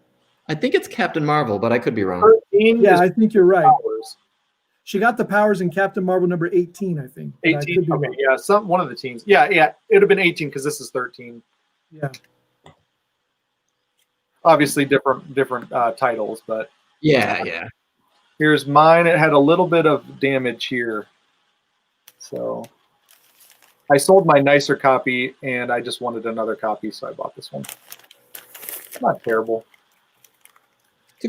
Speaker 2: I think it's Captain Marvel, but I could be wrong.
Speaker 3: Yeah, I think you're right.
Speaker 1: Powers.
Speaker 3: She got the powers in Captain Marvel #18, I think.
Speaker 1: 18. Okay, yeah, one of the teams. Yeah, it would have been 18 because this is 13.
Speaker 3: Yeah.
Speaker 1: Obviously, different titles, but
Speaker 2: yeah.
Speaker 1: Here's mine. It had a little bit of damage here, so I sold my nicer copy, and I just wanted another copy, so I bought this one. Not terrible.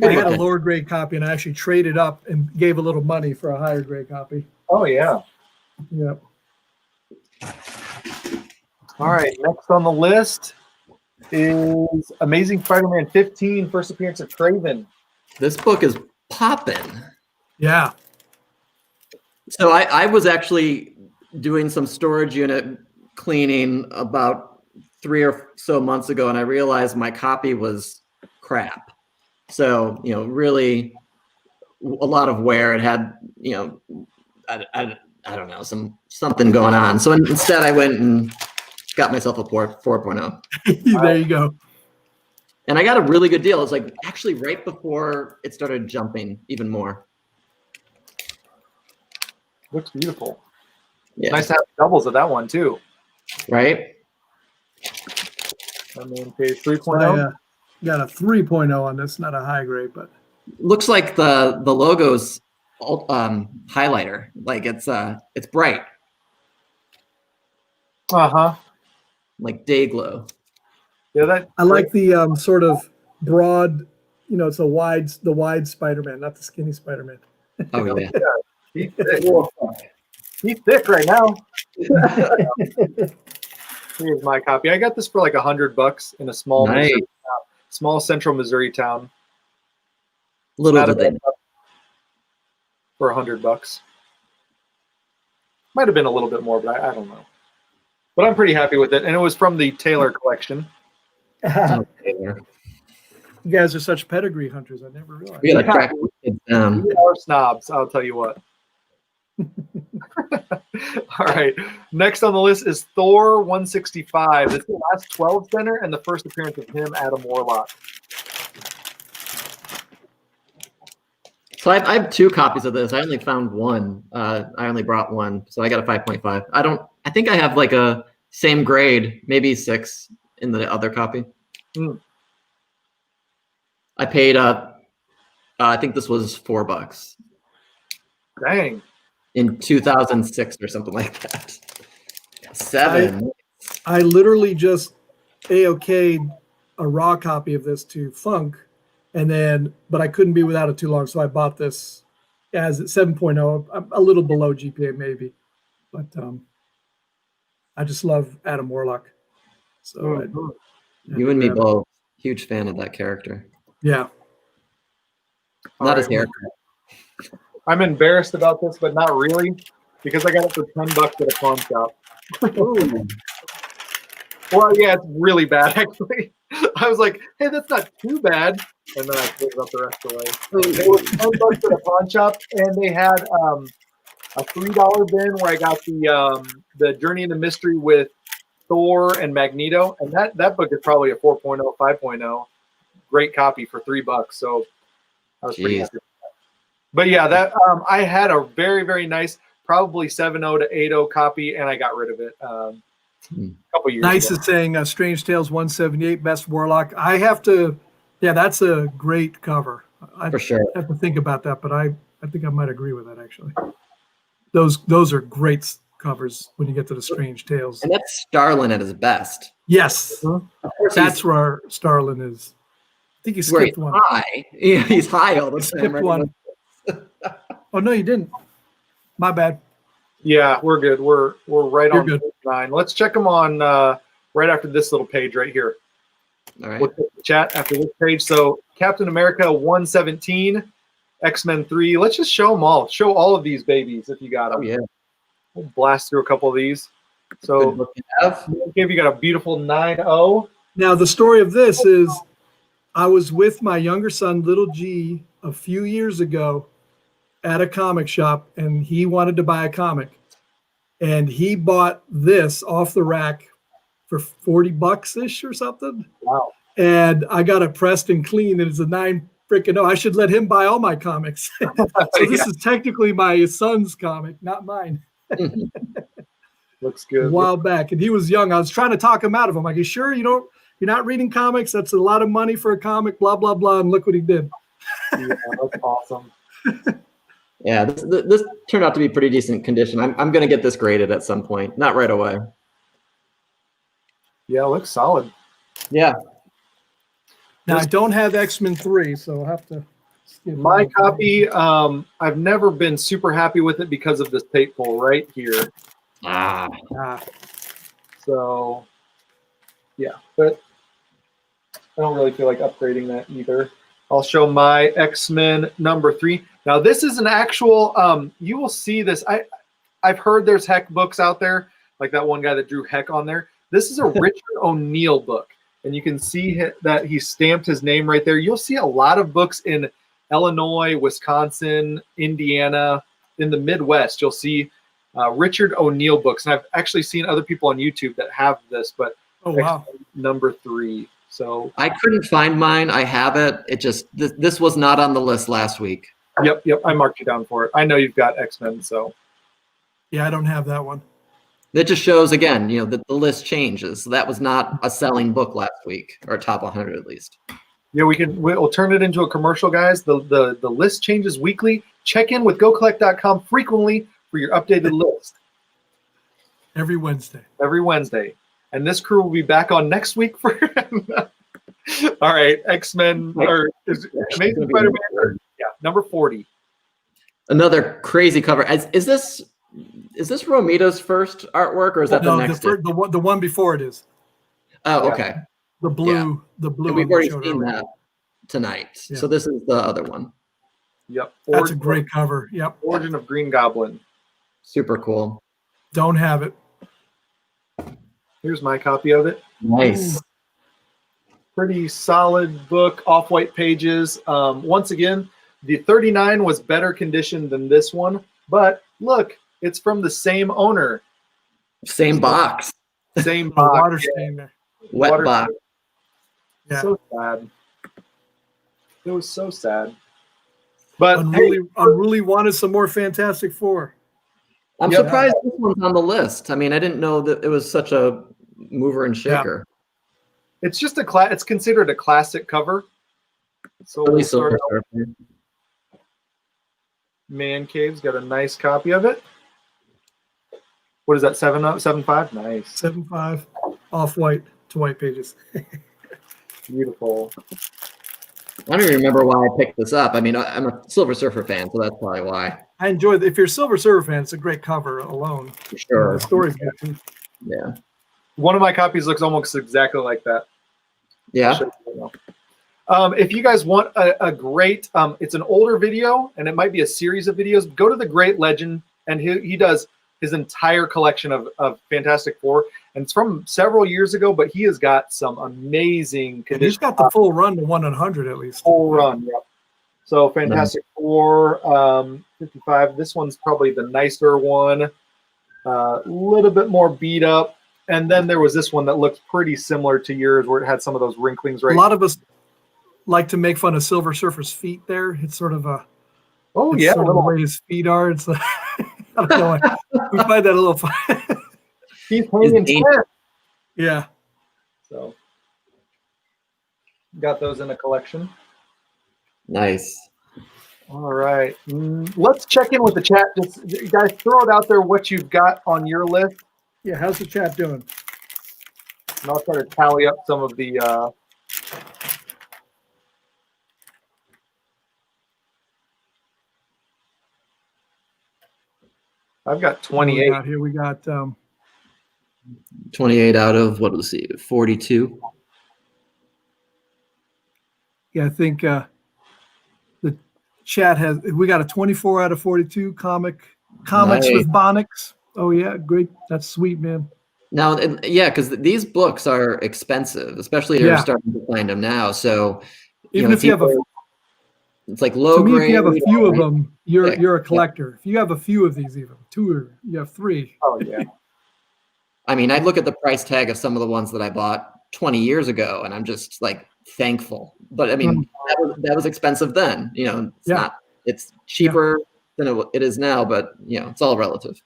Speaker 3: I had a lower grade copy, and I actually traded up and gave a little money for a higher grade copy.
Speaker 1: Oh yeah.
Speaker 3: Yep.
Speaker 1: All right. Next on the list is Amazing Spider-Man 15, first appearance of Craven.
Speaker 2: This book is popping.
Speaker 3: Yeah.
Speaker 2: So I was actually doing some storage unit cleaning about 3 or so months ago, and I realized my copy was crap. So, really a lot of wear. It had, I don't know, something going on. So instead I went and got myself a 4.0.
Speaker 3: There you go.
Speaker 2: And I got a really good deal. It's like actually right before it started jumping even more.
Speaker 1: Looks beautiful.
Speaker 2: Yeah.
Speaker 1: Nice to have doubles of that one too.
Speaker 2: Right?
Speaker 1: I mean, page 3.0.
Speaker 3: Got a 3.0 on this, not a high grade, but
Speaker 2: looks like the logo's highlighter. Like it's bright. Like day glow.
Speaker 1: Yeah,
Speaker 3: I like the sort of broad, it's the wide Spider-Man, not the skinny Spider-Man.
Speaker 2: Oh yeah.
Speaker 1: He's thick. He's thick right now. Here's my copy. I got this for like $100 in a small central Missouri town.
Speaker 2: Little did they know.
Speaker 1: For $100. Might have been a little bit more, but I don't know. But I'm pretty happy with it, and it was from the Taylor collection.
Speaker 3: You guys are such pedigree hunters. I never realized.
Speaker 2: We gotta track it down.
Speaker 1: We are snobs, I'll tell you what. All right. Next on the list is Thor 165. This is the last 12 center and the first appearance of him, Adam Warlock.
Speaker 2: So I have 2 copies of this. I only found one. I only brought one, so I got a 5.5. I think I have like a same grade, maybe 6 in the other copy. I paid I think this was $4.
Speaker 1: Dang.
Speaker 2: In 2006 or something like that. 7.
Speaker 3: I literally just AOK'd a raw copy of this to Funk, but I couldn't be without it too long, so I bought this as 7.0. I'm a little below GPA maybe, but I just love Adam Warlock. So
Speaker 2: you and me both. Huge fan of that character.
Speaker 3: Yeah,
Speaker 2: Not his hair.
Speaker 1: I'm embarrassed about this, but not really, because I got it for $10 at a pawn shop. Well, yeah, it's really bad, actually. I was like, hey, that's not too bad. And then I cleared up the rest of the way. It was $10 at a pawn shop, and they had a $3 bin where I got the Journey into Mystery with Thor and Magneto. And that book is probably a 4.0, 5.0. Great copy for $3. So I was pretty happy with that. But yeah, that I had a very, very nice, probably 7.0 to 8.0 copy, and I got rid of it. A couple years
Speaker 3: Nice
Speaker 1: ago.
Speaker 3: is saying Strange Tales 178, Best Warlock. I have to, yeah, that's a great cover.
Speaker 2: For sure.
Speaker 3: I have to think about that, but I think I might agree with that, actually. Those are great covers when you get to the Strange Tales.
Speaker 2: And that's Starlin at his best.
Speaker 3: Yes.
Speaker 2: Of course
Speaker 3: That's where Starlin is. I think he skipped one.
Speaker 2: High. Yeah, he's high all the time.
Speaker 3: Skipped one. Oh, no, you didn't. My bad.
Speaker 1: Yeah, we're good. We're right
Speaker 3: You're
Speaker 1: on
Speaker 3: good.
Speaker 1: page 9. Let's check them on right after this little page right here.
Speaker 2: All right.
Speaker 1: We'll check the chat after this page. So Captain America 117, X-Men 3. Let's just show them all. Show all of these babies if you got them.
Speaker 2: Oh, yeah.
Speaker 1: We'll blast through a couple of these. So
Speaker 2: Good book to have.
Speaker 1: Gabe, you got a beautiful 9.0.
Speaker 3: Now, the story of this is I was with my younger son, Little G, a few years ago at a comic shop, and he wanted to buy a comic. And he bought this off the rack for $40-ish or something.
Speaker 1: Wow.
Speaker 3: And I got it pressed and clean, and it's a 9 freaking. I should let him buy all my comics. So this is technically my son's comic, not mine.
Speaker 1: Looks good.
Speaker 3: A while back, and he was young. I was trying to talk him out of him. Like, you sure you're not reading comics? That's a lot of money for a comic, blah, blah, blah. And look what he did.
Speaker 1: Yeah, that's awesome.
Speaker 2: Yeah, this turned out to be pretty decent condition. I'm going to get this graded at some point. Not right away.
Speaker 1: Yeah, it looks solid.
Speaker 2: Yeah.
Speaker 3: Now, I don't have X-Men 3, so I'll have to skip
Speaker 1: My
Speaker 3: over.
Speaker 1: copy, I've never been super happy with it because of this tape pull right here.
Speaker 2: Ah.
Speaker 1: So, yeah, but I don't really feel like upgrading that either. I'll show my X-Men number 3. Now, this is an actual, you will see this. I've heard there's Heck books out there, like that one guy that drew Heck on there. This is a Richard O'Neill book, and you can see that he stamped his name right there. You'll see a lot of books in Illinois, Wisconsin, Indiana, in the Midwest. You'll see Richard O'Neill books, and I've actually seen other people on YouTube that have this, but
Speaker 3: Oh, wow.
Speaker 1: number 3. So
Speaker 2: I couldn't find mine. I have it. It just this was not on the list last week.
Speaker 1: Yep, I marked you down for it. I know you've got X-Men, so
Speaker 3: Yeah, I don't have that one.
Speaker 2: That just shows again, that the list changes. That was not a selling book last week, or top 100 at least.
Speaker 1: yeah, we'll turn it into a commercial, guys. The list changes weekly. Check in with GoCollect.com frequently for your updated list
Speaker 3: Every Wednesday.
Speaker 1: every Wednesday. And this crew will be back on next week for. All right, X-Men or Amazing Spider-Man. Yeah, number 40.
Speaker 2: Another crazy cover. Is this Romito's first artwork, or is that the next?
Speaker 3: The one before it is.
Speaker 2: Oh, okay.
Speaker 3: The blue. The blue.
Speaker 2: And we've
Speaker 3: one
Speaker 2: already
Speaker 3: showed
Speaker 2: seen
Speaker 3: earlier.
Speaker 2: that tonight.
Speaker 3: Yeah.
Speaker 2: So this is the other one.
Speaker 1: Yep.
Speaker 3: That's a great cover. Yep.
Speaker 1: Origin of Green Goblin.
Speaker 2: Super cool.
Speaker 3: Don't have it.
Speaker 1: Here's my copy of it.
Speaker 2: Nice.
Speaker 1: Pretty solid book, off-white pages. Once again, the 39 was better condition than this one, but look, it's from the same owner.
Speaker 2: Same box.
Speaker 1: Same
Speaker 3: The
Speaker 1: box.
Speaker 3: water
Speaker 1: Yeah.
Speaker 3: stain there.
Speaker 2: Wet
Speaker 1: Water-
Speaker 2: box.
Speaker 3: Yeah.
Speaker 1: So sad. It was so sad. But hey,
Speaker 3: Unruly wanted some more Fantastic Four.
Speaker 2: I'm
Speaker 1: Yep.
Speaker 2: surprised this one's on the list. I mean, I didn't know that it was such a mover and shaker.
Speaker 1: it's just it's considered a classic cover. So
Speaker 2: Really
Speaker 1: we'll start
Speaker 2: Silver
Speaker 1: out.
Speaker 2: Surfer.
Speaker 1: Man Cave's got a nice copy of it. What is that? 7.5? Nice.
Speaker 3: 7.5 off-white to white pages.
Speaker 1: Beautiful.
Speaker 2: I don't even remember why I picked this up. I mean, I'm a Silver Surfer fan, so that's probably why.
Speaker 3: I enjoy it. If you're a Silver Surfer fan, it's a great cover alone.
Speaker 2: For sure.
Speaker 3: The story's good too.
Speaker 2: Yeah.
Speaker 1: One of my copies looks almost exactly like that.
Speaker 2: Yeah.
Speaker 1: If you guys want a great, it's an older video, and it might be a series of videos, go to the Great Legend, and he does his entire collection of Fantastic Four. And it's from several years ago, but he has got some amazing conditions.
Speaker 3: He's got the full run to 100 at least.
Speaker 1: Full run, yep. So Fantastic Four, 55. This one's probably the nicer one. A little bit more beat up. And then there was this one that looked pretty similar to yours, where it had some of those wrinklings. Right.
Speaker 3: A lot of us like to make fun of Silver Surfer's feet there. It's sort of a sort of the way his feet are. It's like, I don't know. We find that a little fun.
Speaker 1: He's hanging tense.
Speaker 3: Yeah.
Speaker 1: So got those in a collection.
Speaker 2: Nice.
Speaker 1: All right. Let's check in with the chat. Just you guys throw it out there what you've got on your list.
Speaker 3: Yeah, how's the chat doing?
Speaker 1: And I'll try to tally up some of the I've got 28.
Speaker 3: Here we got
Speaker 2: 28 out of, what was it, 42?
Speaker 3: Yeah, I think the chat has, we got a 24 out of 42 comics
Speaker 2: Nice.
Speaker 3: with Bonix. Oh yeah, great. That's sweet, man.
Speaker 2: Now, yeah, because these books are expensive, especially if you're starting to find them now. So
Speaker 3: Even if you have
Speaker 2: it's like low
Speaker 3: to me,
Speaker 2: grade.
Speaker 3: if you have a few of them, you're a collector. If you have a few of these, even 2 or you have 3.
Speaker 1: Oh yeah.
Speaker 2: I mean, I look at the price tag of some of the ones that I bought 20 years ago, and I'm just like thankful. But I mean, that was expensive then. You know, it's not. It's cheaper than it is now, but you know, it's all relative.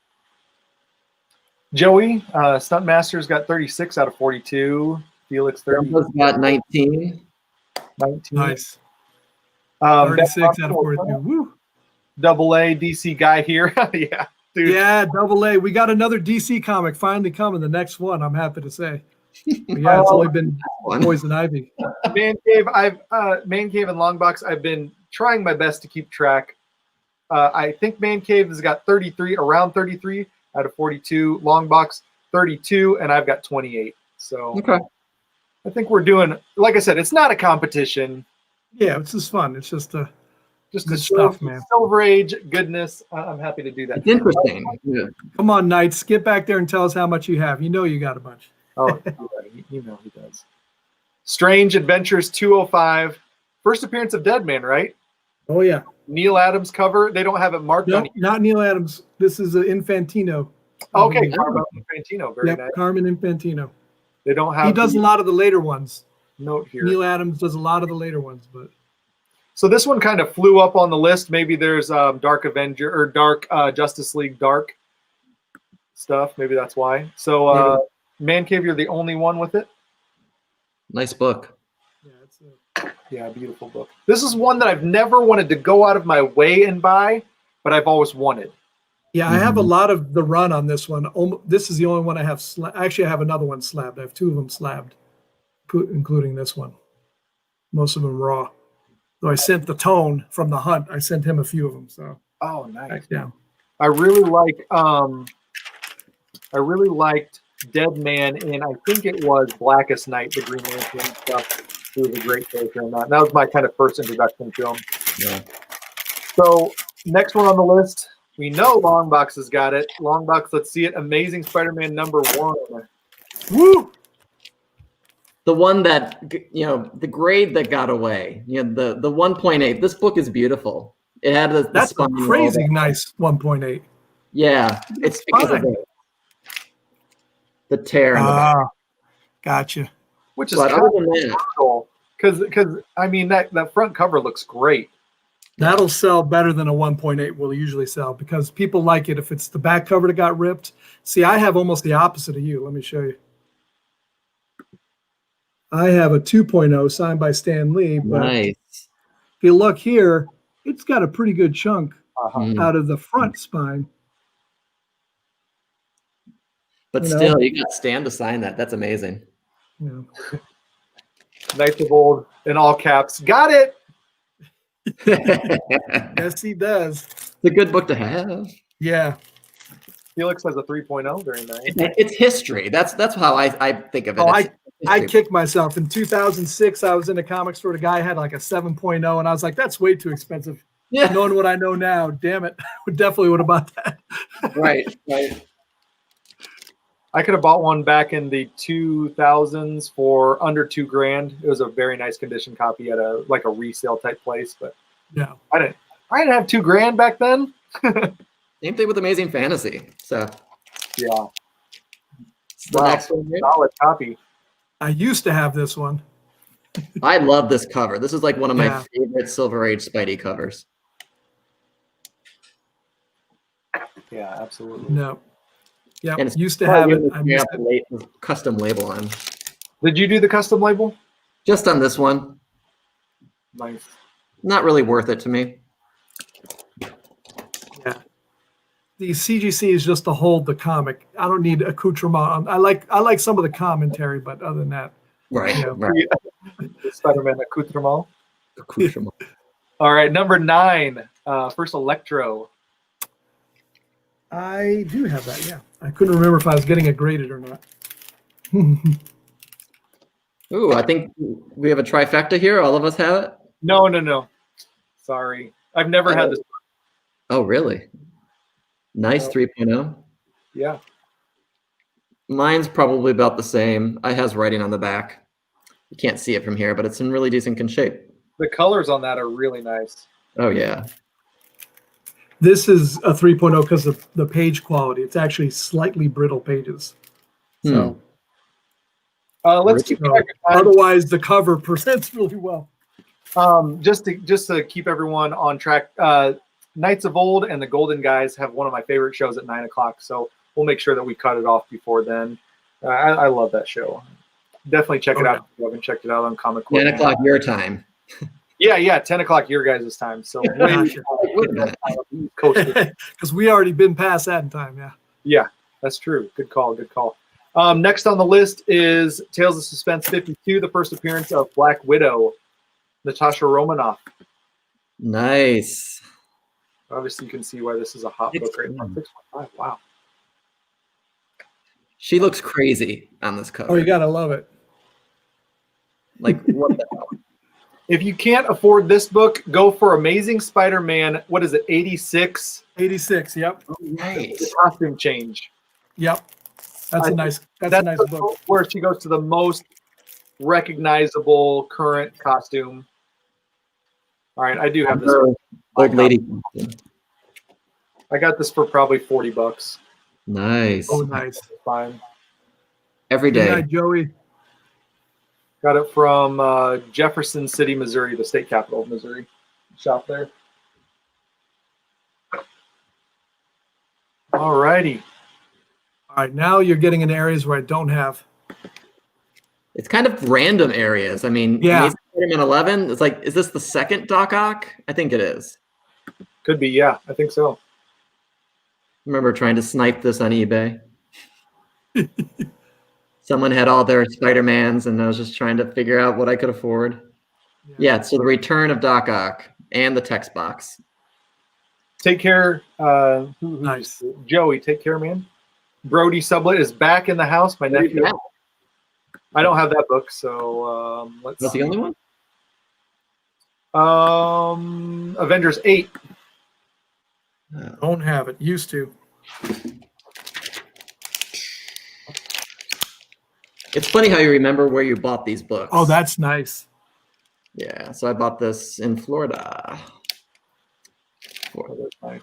Speaker 1: Joey, Stuntmaster's got 36 out of 42. Felix 30.
Speaker 2: Got 19.
Speaker 1: 19.
Speaker 3: Nice. 36 out of 42. Woo.
Speaker 1: Double A DC guy here. Yeah, dude.
Speaker 3: Yeah, double A. We got another DC comic finally coming. The next one, I'm happy to say. But yeah, it's only been Poison Ivy.
Speaker 1: Man Cave, Man Cave and Longbox, I've been trying my best to keep track. I think Man Cave has got 33, around 33 out of 42. Longbox 32, and I've got 28. So
Speaker 2: okay.
Speaker 1: I think we're doing, like I said, it's not a competition.
Speaker 3: Yeah, it's just fun. It's just good
Speaker 1: the
Speaker 3: stuff, man.
Speaker 1: Silver Age goodness. I'm happy to do that.
Speaker 2: It's interesting. Yeah.
Speaker 3: Come on, Knights, get back there and tell us how much you have. You know you got a bunch.
Speaker 1: Oh, you know he does. Strange Adventures 205. First appearance of Deadman, right?
Speaker 3: Oh, yeah.
Speaker 1: Neil Adams cover. They don't have it marked on.
Speaker 3: Not Neil Adams. This is Infantino.
Speaker 1: Okay, Carmen Infantino. Very nice.
Speaker 3: Carmen Infantino.
Speaker 1: They don't have.
Speaker 3: He does a lot of the later ones.
Speaker 1: Note here.
Speaker 3: Neil Adams does a lot of the later ones, but.
Speaker 1: So this one kind of flew up on the list. Maybe there's Dark Avenger or Dark Justice League Dark stuff. Maybe that's why. So Man Cave, you're the only one with it.
Speaker 2: Nice book.
Speaker 1: Yeah, beautiful book. This is one that I've never wanted to go out of my way and buy, but I've always wanted.
Speaker 3: Yeah, I have a lot of the run on this one. This is the only one I have. Actually, I have another one slabbed. I have 2 of them slabbed, including this one. Most of them raw. So I sent the Tone from the Hunt. I sent him a few of them. So
Speaker 1: nice.
Speaker 3: Yeah,
Speaker 1: I really liked Dead Man in, I think it was Blackest Night, the Green Lantern stuff. He was a great character in that. That was my kind of first introduction to him.
Speaker 2: Yeah.
Speaker 1: So next one on the list, we know Longbox has got it. Longbox, let's see it. Amazing Spider-Man #1.
Speaker 3: Woo!
Speaker 2: The one that, you know, the grade that got away. You know, the 1.8. This book is beautiful. It had
Speaker 3: that's a crazy nice 1.8.
Speaker 2: Yeah, it's because of the tear in the back.
Speaker 3: Gotcha.
Speaker 1: Which is kind of cool because I mean that front cover looks great.
Speaker 3: That'll sell better than a 1.8 will usually sell because people like it if it's the back cover that got ripped. See, I have almost the opposite of you. Let me show you. I have a 2.0 signed by Stan Lee. But
Speaker 2: nice.
Speaker 3: If you look here, it's got a pretty good chunk out of the front spine.
Speaker 2: But still, you got Stan to sign that. That's amazing.
Speaker 3: Yeah.
Speaker 1: Knights of Old in all caps. Got it.
Speaker 3: Yes, he does.
Speaker 2: It's a good book to have.
Speaker 3: Yeah.
Speaker 1: Felix has a 3.0. Very nice.
Speaker 2: It's history. That's how I think of it.
Speaker 3: I kicked myself. In 2006, I was in a comic store. The guy had like a 7.0, and I was like, that's way too expensive.
Speaker 2: Yeah.
Speaker 3: Knowing what I know now, damn it, I definitely would have bought that.
Speaker 2: Right.
Speaker 1: I could have bought one back in the 2000s for under $2,000. It was a very nice condition copy at a resale type place, but
Speaker 3: Yeah.
Speaker 1: I didn't have $2,000 back then.
Speaker 2: Same thing with Amazing Fantasy. So
Speaker 1: Yeah.
Speaker 2: the next one. Right?
Speaker 1: Solid copy.
Speaker 3: I used to have this one.
Speaker 2: I love this cover. This is like one of my
Speaker 3: Yeah.
Speaker 2: favorite Silver Age Spidey covers.
Speaker 1: Yeah, absolutely.
Speaker 3: No. Yeah,
Speaker 2: And it's
Speaker 3: used to have it. I
Speaker 2: I
Speaker 3: missed it.
Speaker 2: custom label on.
Speaker 1: Did you do the custom label?
Speaker 2: Just on this one.
Speaker 1: Nice.
Speaker 2: Not really worth it to me.
Speaker 3: Yeah. The CGC is just to hold the comic. I don't need accoutrement. I like some of the commentary, but other than that,
Speaker 2: Right.
Speaker 3: Yeah.
Speaker 2: Right.
Speaker 1: Spider-Man accoutrement.
Speaker 2: Accoutrement.
Speaker 1: All right, number 9. First Electro.
Speaker 3: I do have that. Yeah, I couldn't remember if I was getting it graded or not.
Speaker 2: Ooh, I think we have a trifecta here. All of us have it.
Speaker 1: No. Sorry. I've never had this.
Speaker 2: Oh, really? Nice
Speaker 1: No.
Speaker 2: 3.0.
Speaker 1: Yeah.
Speaker 2: Mine's probably about the same. It has writing on the back. You can't see it from here, but it's in really decent shape.
Speaker 1: The colors on that are really nice.
Speaker 2: Oh, yeah.
Speaker 3: This is a 3.0 because of the page quality. It's actually slightly brittle pages. So
Speaker 1: Let's keep track of time.
Speaker 3: otherwise, the cover presents really well.
Speaker 1: Just to keep everyone on track, Knights of Old and the Golden Guys have one of my favorite shows at 9 o'clock. So we'll make sure that we cut it off before then. I love that show. Definitely check it out if you haven't checked it out on Comic Book.
Speaker 2: 10 o'clock your time.
Speaker 1: Yeah, 10 o'clock your guys' time. So
Speaker 3: Because we already been past that in time. Yeah.
Speaker 1: Yeah, that's true. Good call. Next on the list is Tales of Suspense 52, the first appearance of Black Widow, Natasha Romanoff.
Speaker 2: Nice.
Speaker 1: Obviously, you can see why this is a hot book right now. 6.5. Wow.
Speaker 2: She looks crazy on this cover.
Speaker 3: Oh, you gotta love it.
Speaker 2: Like, what the hell?
Speaker 1: If you can't afford this book, go for Amazing Spider-Man. What is it, 86?
Speaker 3: 86. Yep.
Speaker 2: Oh, nice.
Speaker 1: The costume change.
Speaker 3: Yep. That's a nice book.
Speaker 1: Where she goes to the most recognizable current costume. All right, I do have this.
Speaker 2: Old lady.
Speaker 1: I got this for probably $40.
Speaker 2: Nice.
Speaker 3: Oh, nice.
Speaker 1: Fine.
Speaker 2: Every
Speaker 3: Good
Speaker 2: day.
Speaker 3: night, Joey.
Speaker 1: Got it from Jefferson City, Missouri, the state capital of Missouri. Shop there. All righty.
Speaker 3: All right, now you're getting in areas where I don't have.
Speaker 2: It's kind of random areas. I mean,
Speaker 3: Yeah.
Speaker 2: Amazing Spider-Man 11, it's like, is this the second Doc Ock? I think it is.
Speaker 1: Could be, yeah. I think so.
Speaker 2: I remember trying to snipe this on eBay. Someone had all their Spider-Mans, and I was just trying to figure out what I could afford. Yeah, so the return of Doc Ock and the text box.
Speaker 1: Take care.
Speaker 3: Nice.
Speaker 1: Joey, take care, man. Brody Sublet is back in the house. My nephew.
Speaker 2: Yeah.
Speaker 1: I don't have that book, so let's
Speaker 2: That's
Speaker 1: see.
Speaker 2: the only one?
Speaker 1: Avengers 8.
Speaker 3: Don't have it. Used to.
Speaker 2: It's funny how you remember where you bought these books.
Speaker 3: Oh, that's nice.
Speaker 2: Yeah, so I bought this in Florida.
Speaker 1: Oh, that's nice.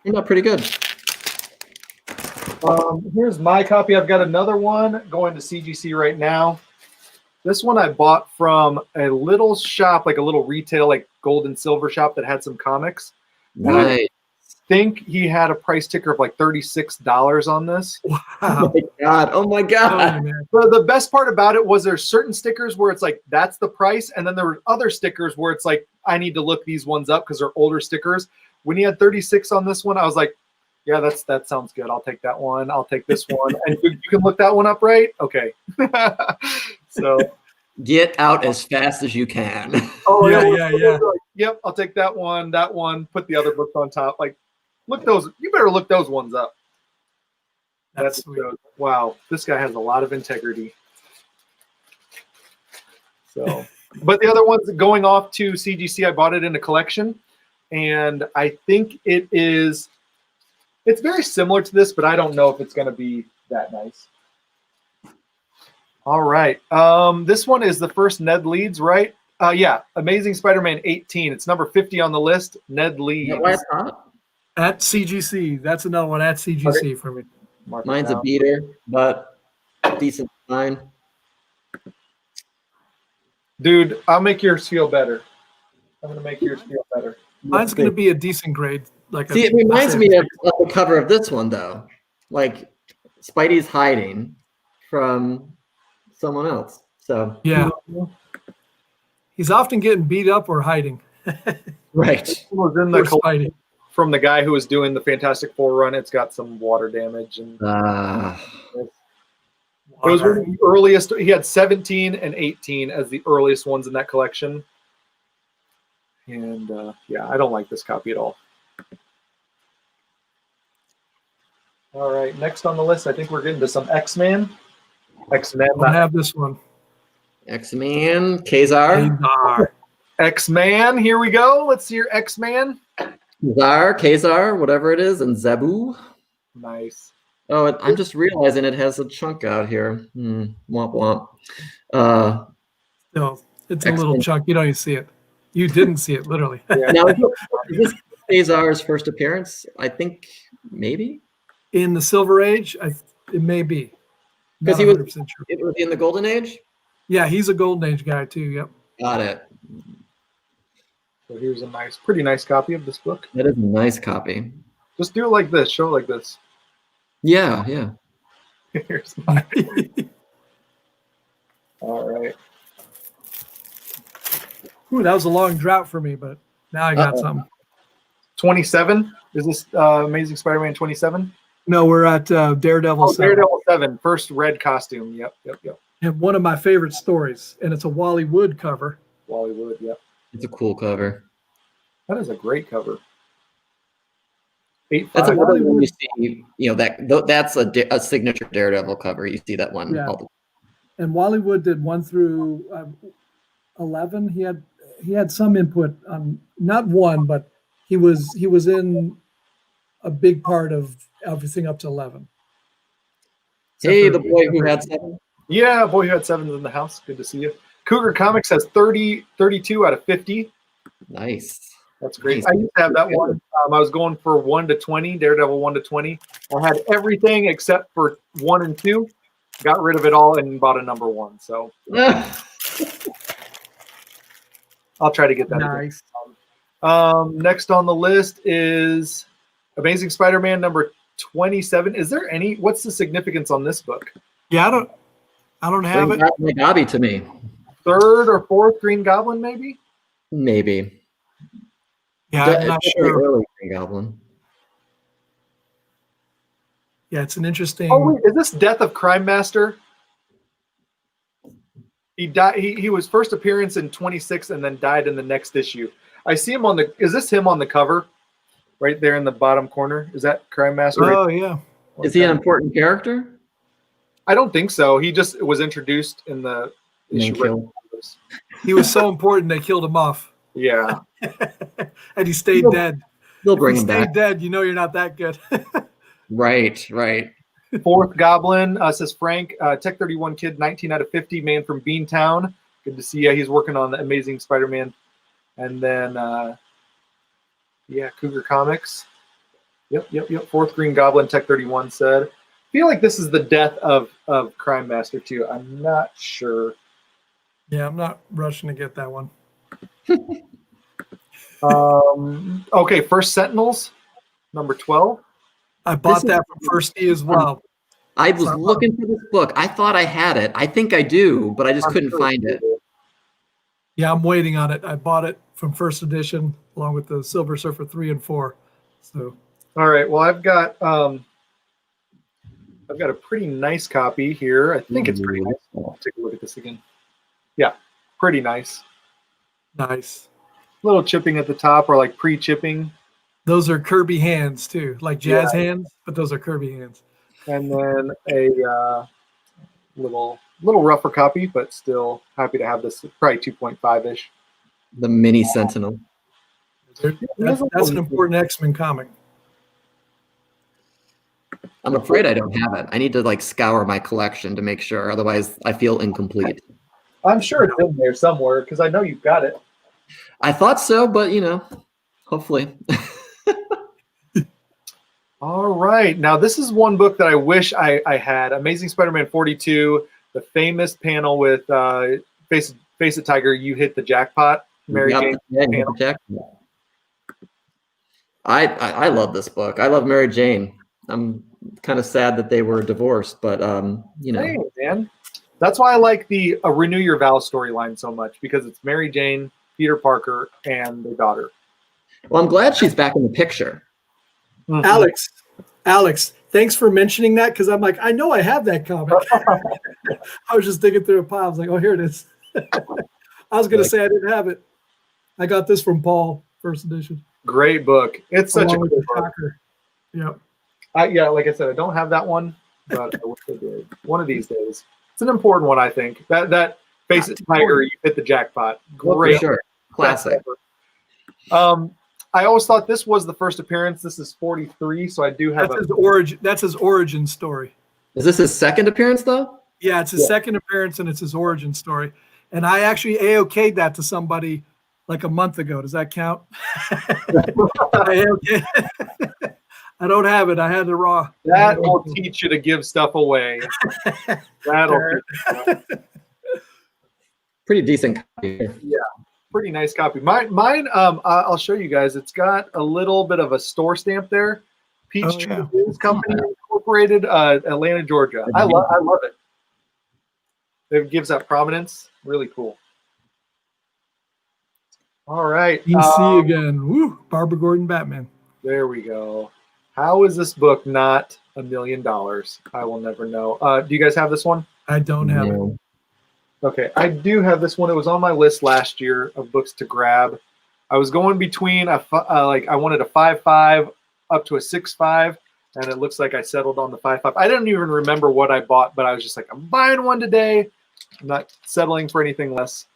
Speaker 2: Turned out pretty good.
Speaker 1: Here's my copy. I've got another one going to CGC right now. This one I bought from a little shop, like a little retail, like gold and silver shop that had some comics.
Speaker 2: Nice.
Speaker 1: I think he had a price ticker of like $36 on this.
Speaker 3: Wow.
Speaker 2: Oh my god. Oh my god.
Speaker 3: Oh, man.
Speaker 1: So the best part about it was there's certain stickers where it's like, that's the price. And then there were other stickers where it's like, I need to look these ones up because they're older stickers. When he had 36 on this one, I was like, yeah, that sounds good. I'll take that one. I'll take this one. And you can look that one up, right? Okay. So
Speaker 2: Get out as fast as you can.
Speaker 1: oh
Speaker 3: Yeah.
Speaker 1: Yep, I'll take that one, put the other books on top. Like, look those, you better look those ones up.
Speaker 3: That's sweet.
Speaker 1: Wow, this guy has a lot of integrity. So, but the other one's going off to CGC. I bought it in a collection, and I think it's very similar to this, but I don't know if it's going to be that nice. All right. This one is the first Ned Leeds, right? Yeah, Amazing Spider-Man 18. It's number 50 on the list. Ned Leeds.
Speaker 2: Why it's not?
Speaker 3: At CGC. That's another one at CGC for me.
Speaker 2: Mine's a beater, but decent fine.
Speaker 1: Dude, I'll make yours feel better. I'm going to make yours feel better.
Speaker 3: Mine's going to be a decent grade.
Speaker 2: See, it reminds me of the cover of this one, though. Like, Spidey's hiding from someone else. So
Speaker 3: yeah. He's often getting beat up or hiding.
Speaker 2: Right.
Speaker 1: It was in the from the guy who was doing the Fantastic Four run. It's got some water damage. And it was one of the earliest. He had 17 and 18 as the earliest ones in that collection. And yeah, I don't like this copy at all. All right, next on the list, I think we're getting to some X-Men. X-Men.
Speaker 3: I have this one.
Speaker 2: X-Man, Kazar.
Speaker 1: X-Man, here we go. Let's see your X-Man.
Speaker 2: Kazar, whatever it is, and Zabu.
Speaker 1: Nice.
Speaker 2: Oh, I'm just realizing it has a chunk out here. Womp womp.
Speaker 3: No, it's a little chunk. You don't even see it. You didn't see it, literally.
Speaker 2: Yeah. Now, is this Kazar's first appearance? I think maybe.
Speaker 3: In the Silver Age, it may be.
Speaker 2: Because he was in the Golden Age?
Speaker 3: Yeah, he's a Golden Age guy too, yep.
Speaker 2: Got it.
Speaker 1: So here's a pretty nice copy of this book.
Speaker 2: That is a nice copy.
Speaker 1: Just do it like this. Show it like this.
Speaker 2: Yeah, yeah.
Speaker 1: Here's mine. All right.
Speaker 3: Ooh, that was a long drought for me, but now I got something.
Speaker 1: 27? Is this Amazing Spider-Man 27?
Speaker 3: No, we're at Daredevil 7.
Speaker 1: Daredevil 7, first red costume. Yep.
Speaker 3: And one of my favorite stories, and it's a Wally Wood cover.
Speaker 1: Wally Wood, yep.
Speaker 2: It's a cool cover.
Speaker 1: That is a great cover.
Speaker 2: That's a cover when you see, that's a signature Daredevil cover. You see that one.
Speaker 3: Yeah. And Wally Wood did 1 through 11. He had some input on not one, but he was in a big part of everything up to 11.
Speaker 2: Hey, the boy who had 7.
Speaker 1: Yeah, boy who had 7's in the house. Good to see you. Cougar Comics has 32 out of 50.
Speaker 2: Nice.
Speaker 1: That's great. Nice. I used to have that one. I was going for 1 to 20, Daredevil 1 to 20. I had everything except for 1 and 2. Got rid of it all and bought a number 1. So I'll try to get that.
Speaker 3: Nice.
Speaker 1: Next on the list is Amazing Spider-Man number 27. Is there what's the significance on this book?
Speaker 3: Yeah, I don't have it.
Speaker 2: Gobby to me.
Speaker 1: 3rd or 4th Green Goblin, maybe?
Speaker 2: Maybe.
Speaker 3: Yeah, I'm not sure.
Speaker 2: Early Green Goblin.
Speaker 3: Yeah, it's an interesting.
Speaker 1: Oh wait, is this Death of Crime Master? He died. He was first appearance in 26 and then died in the next issue. I see him on the. Is this him on the cover? Right there in the bottom corner. Is that Crime Master?
Speaker 3: Oh yeah.
Speaker 2: Is he an important character?
Speaker 1: I don't think so. He just was introduced in the issue.
Speaker 3: He was so important they killed him off.
Speaker 1: Yeah.
Speaker 3: And he stayed dead.
Speaker 2: They'll bring him back.
Speaker 3: If he stayed dead, you're not that good.
Speaker 2: Right.
Speaker 1: 4th Goblin, says Frank. Tech 31 kid, 19 out of 50. Man from Beantown. Good to see you. He's working on the Amazing Spider-Man. And then, Cougar Comics. Yep. 4th Green Goblin, Tech 31 said. I feel like this is the death of Crime Master, too. I'm not sure.
Speaker 3: Yeah, I'm not rushing to get that one.
Speaker 1: Okay, First Sentinels, number 12.
Speaker 3: I bought that from First E as well.
Speaker 2: I was looking for this book. I thought I had it. I think I do, but I just couldn't find it.
Speaker 3: Yeah, I'm waiting on it. I bought it from First Edition along with the Silver Surfer 3 and 4. So.
Speaker 1: All right. Well, I've got a pretty nice copy here. I think it's pretty nice. I'll take a look at this again. Yeah, pretty nice.
Speaker 3: Nice.
Speaker 1: Little chipping at the top, or like pre-chipping.
Speaker 3: Those are Kirby hands too, like jazz hands, but those are Kirby hands.
Speaker 1: And then a little rougher copy, but still happy to have this. Probably 2.5-ish.
Speaker 2: The mini Sentinel.
Speaker 3: That's an important X-Men comic.
Speaker 2: I'm afraid I don't have it. I need to like scour my collection to make sure. Otherwise, I feel incomplete.
Speaker 1: I'm sure it's in there somewhere because I know you've got it.
Speaker 2: I thought so, but hopefully.
Speaker 1: All right. Now, this is one book that I wish I had. Amazing Spider-Man 42, the famous panel with Face It Tiger, You Hit the Jackpot. Mary Jane.
Speaker 2: I love this book. I love Mary Jane. I'm kind of sad that they were divorced, but
Speaker 1: Hey, man. That's why I like the Renew Your Vows storyline so much, because it's Mary Jane, Peter Parker, and their daughter.
Speaker 2: Well, I'm glad she's back in the picture.
Speaker 3: Mm-hmm. Alex, thanks for mentioning that, because I'm like, I know I have that comic. I was just digging through a pile. I was like, oh, here it is. I was going to say I didn't have it. I got this from Paul, first edition.
Speaker 1: Great book. It's such a cool book.
Speaker 3: Yep.
Speaker 1: Yeah, like I said, I don't have that one, but I wish I did. One of these days. It's an important one, I think. That Face It Tiger, You Hit the Jackpot. Great.
Speaker 2: Sure. Classic.
Speaker 1: I always thought this was the first appearance. This is 43, so I do have
Speaker 3: his origin. That's his origin story.
Speaker 2: Is this his second appearance, though?
Speaker 3: Yeah, it's his second appearance, and it's his origin story. And I actually AOK'd that to somebody like a month ago. Does that count? I don't have it. I had the raw.
Speaker 1: That will teach you to give stuff away. That'll
Speaker 2: pretty decent copy.
Speaker 1: Yeah, pretty nice copy. Mine. I'll show you guys. It's got a little bit of a store stamp there. Peachtree News Company Incorporated, Atlanta, Georgia. I love it. It gives that prominence. Really cool. All right.
Speaker 3: DC again. Woo! Barbara Gordon, Batman.
Speaker 1: There we go. How is this book not $1 million? I will never know. Do you guys have this one?
Speaker 3: I don't have it.
Speaker 1: Okay, I do have this one. It was on my list last year of books to grab. I was going between I wanted a 5.5 up to a 6.5, and it looks like I settled on the 5.5. I didn't even remember what I bought, but I was just like, I'm buying one today. I'm not settling for anything less.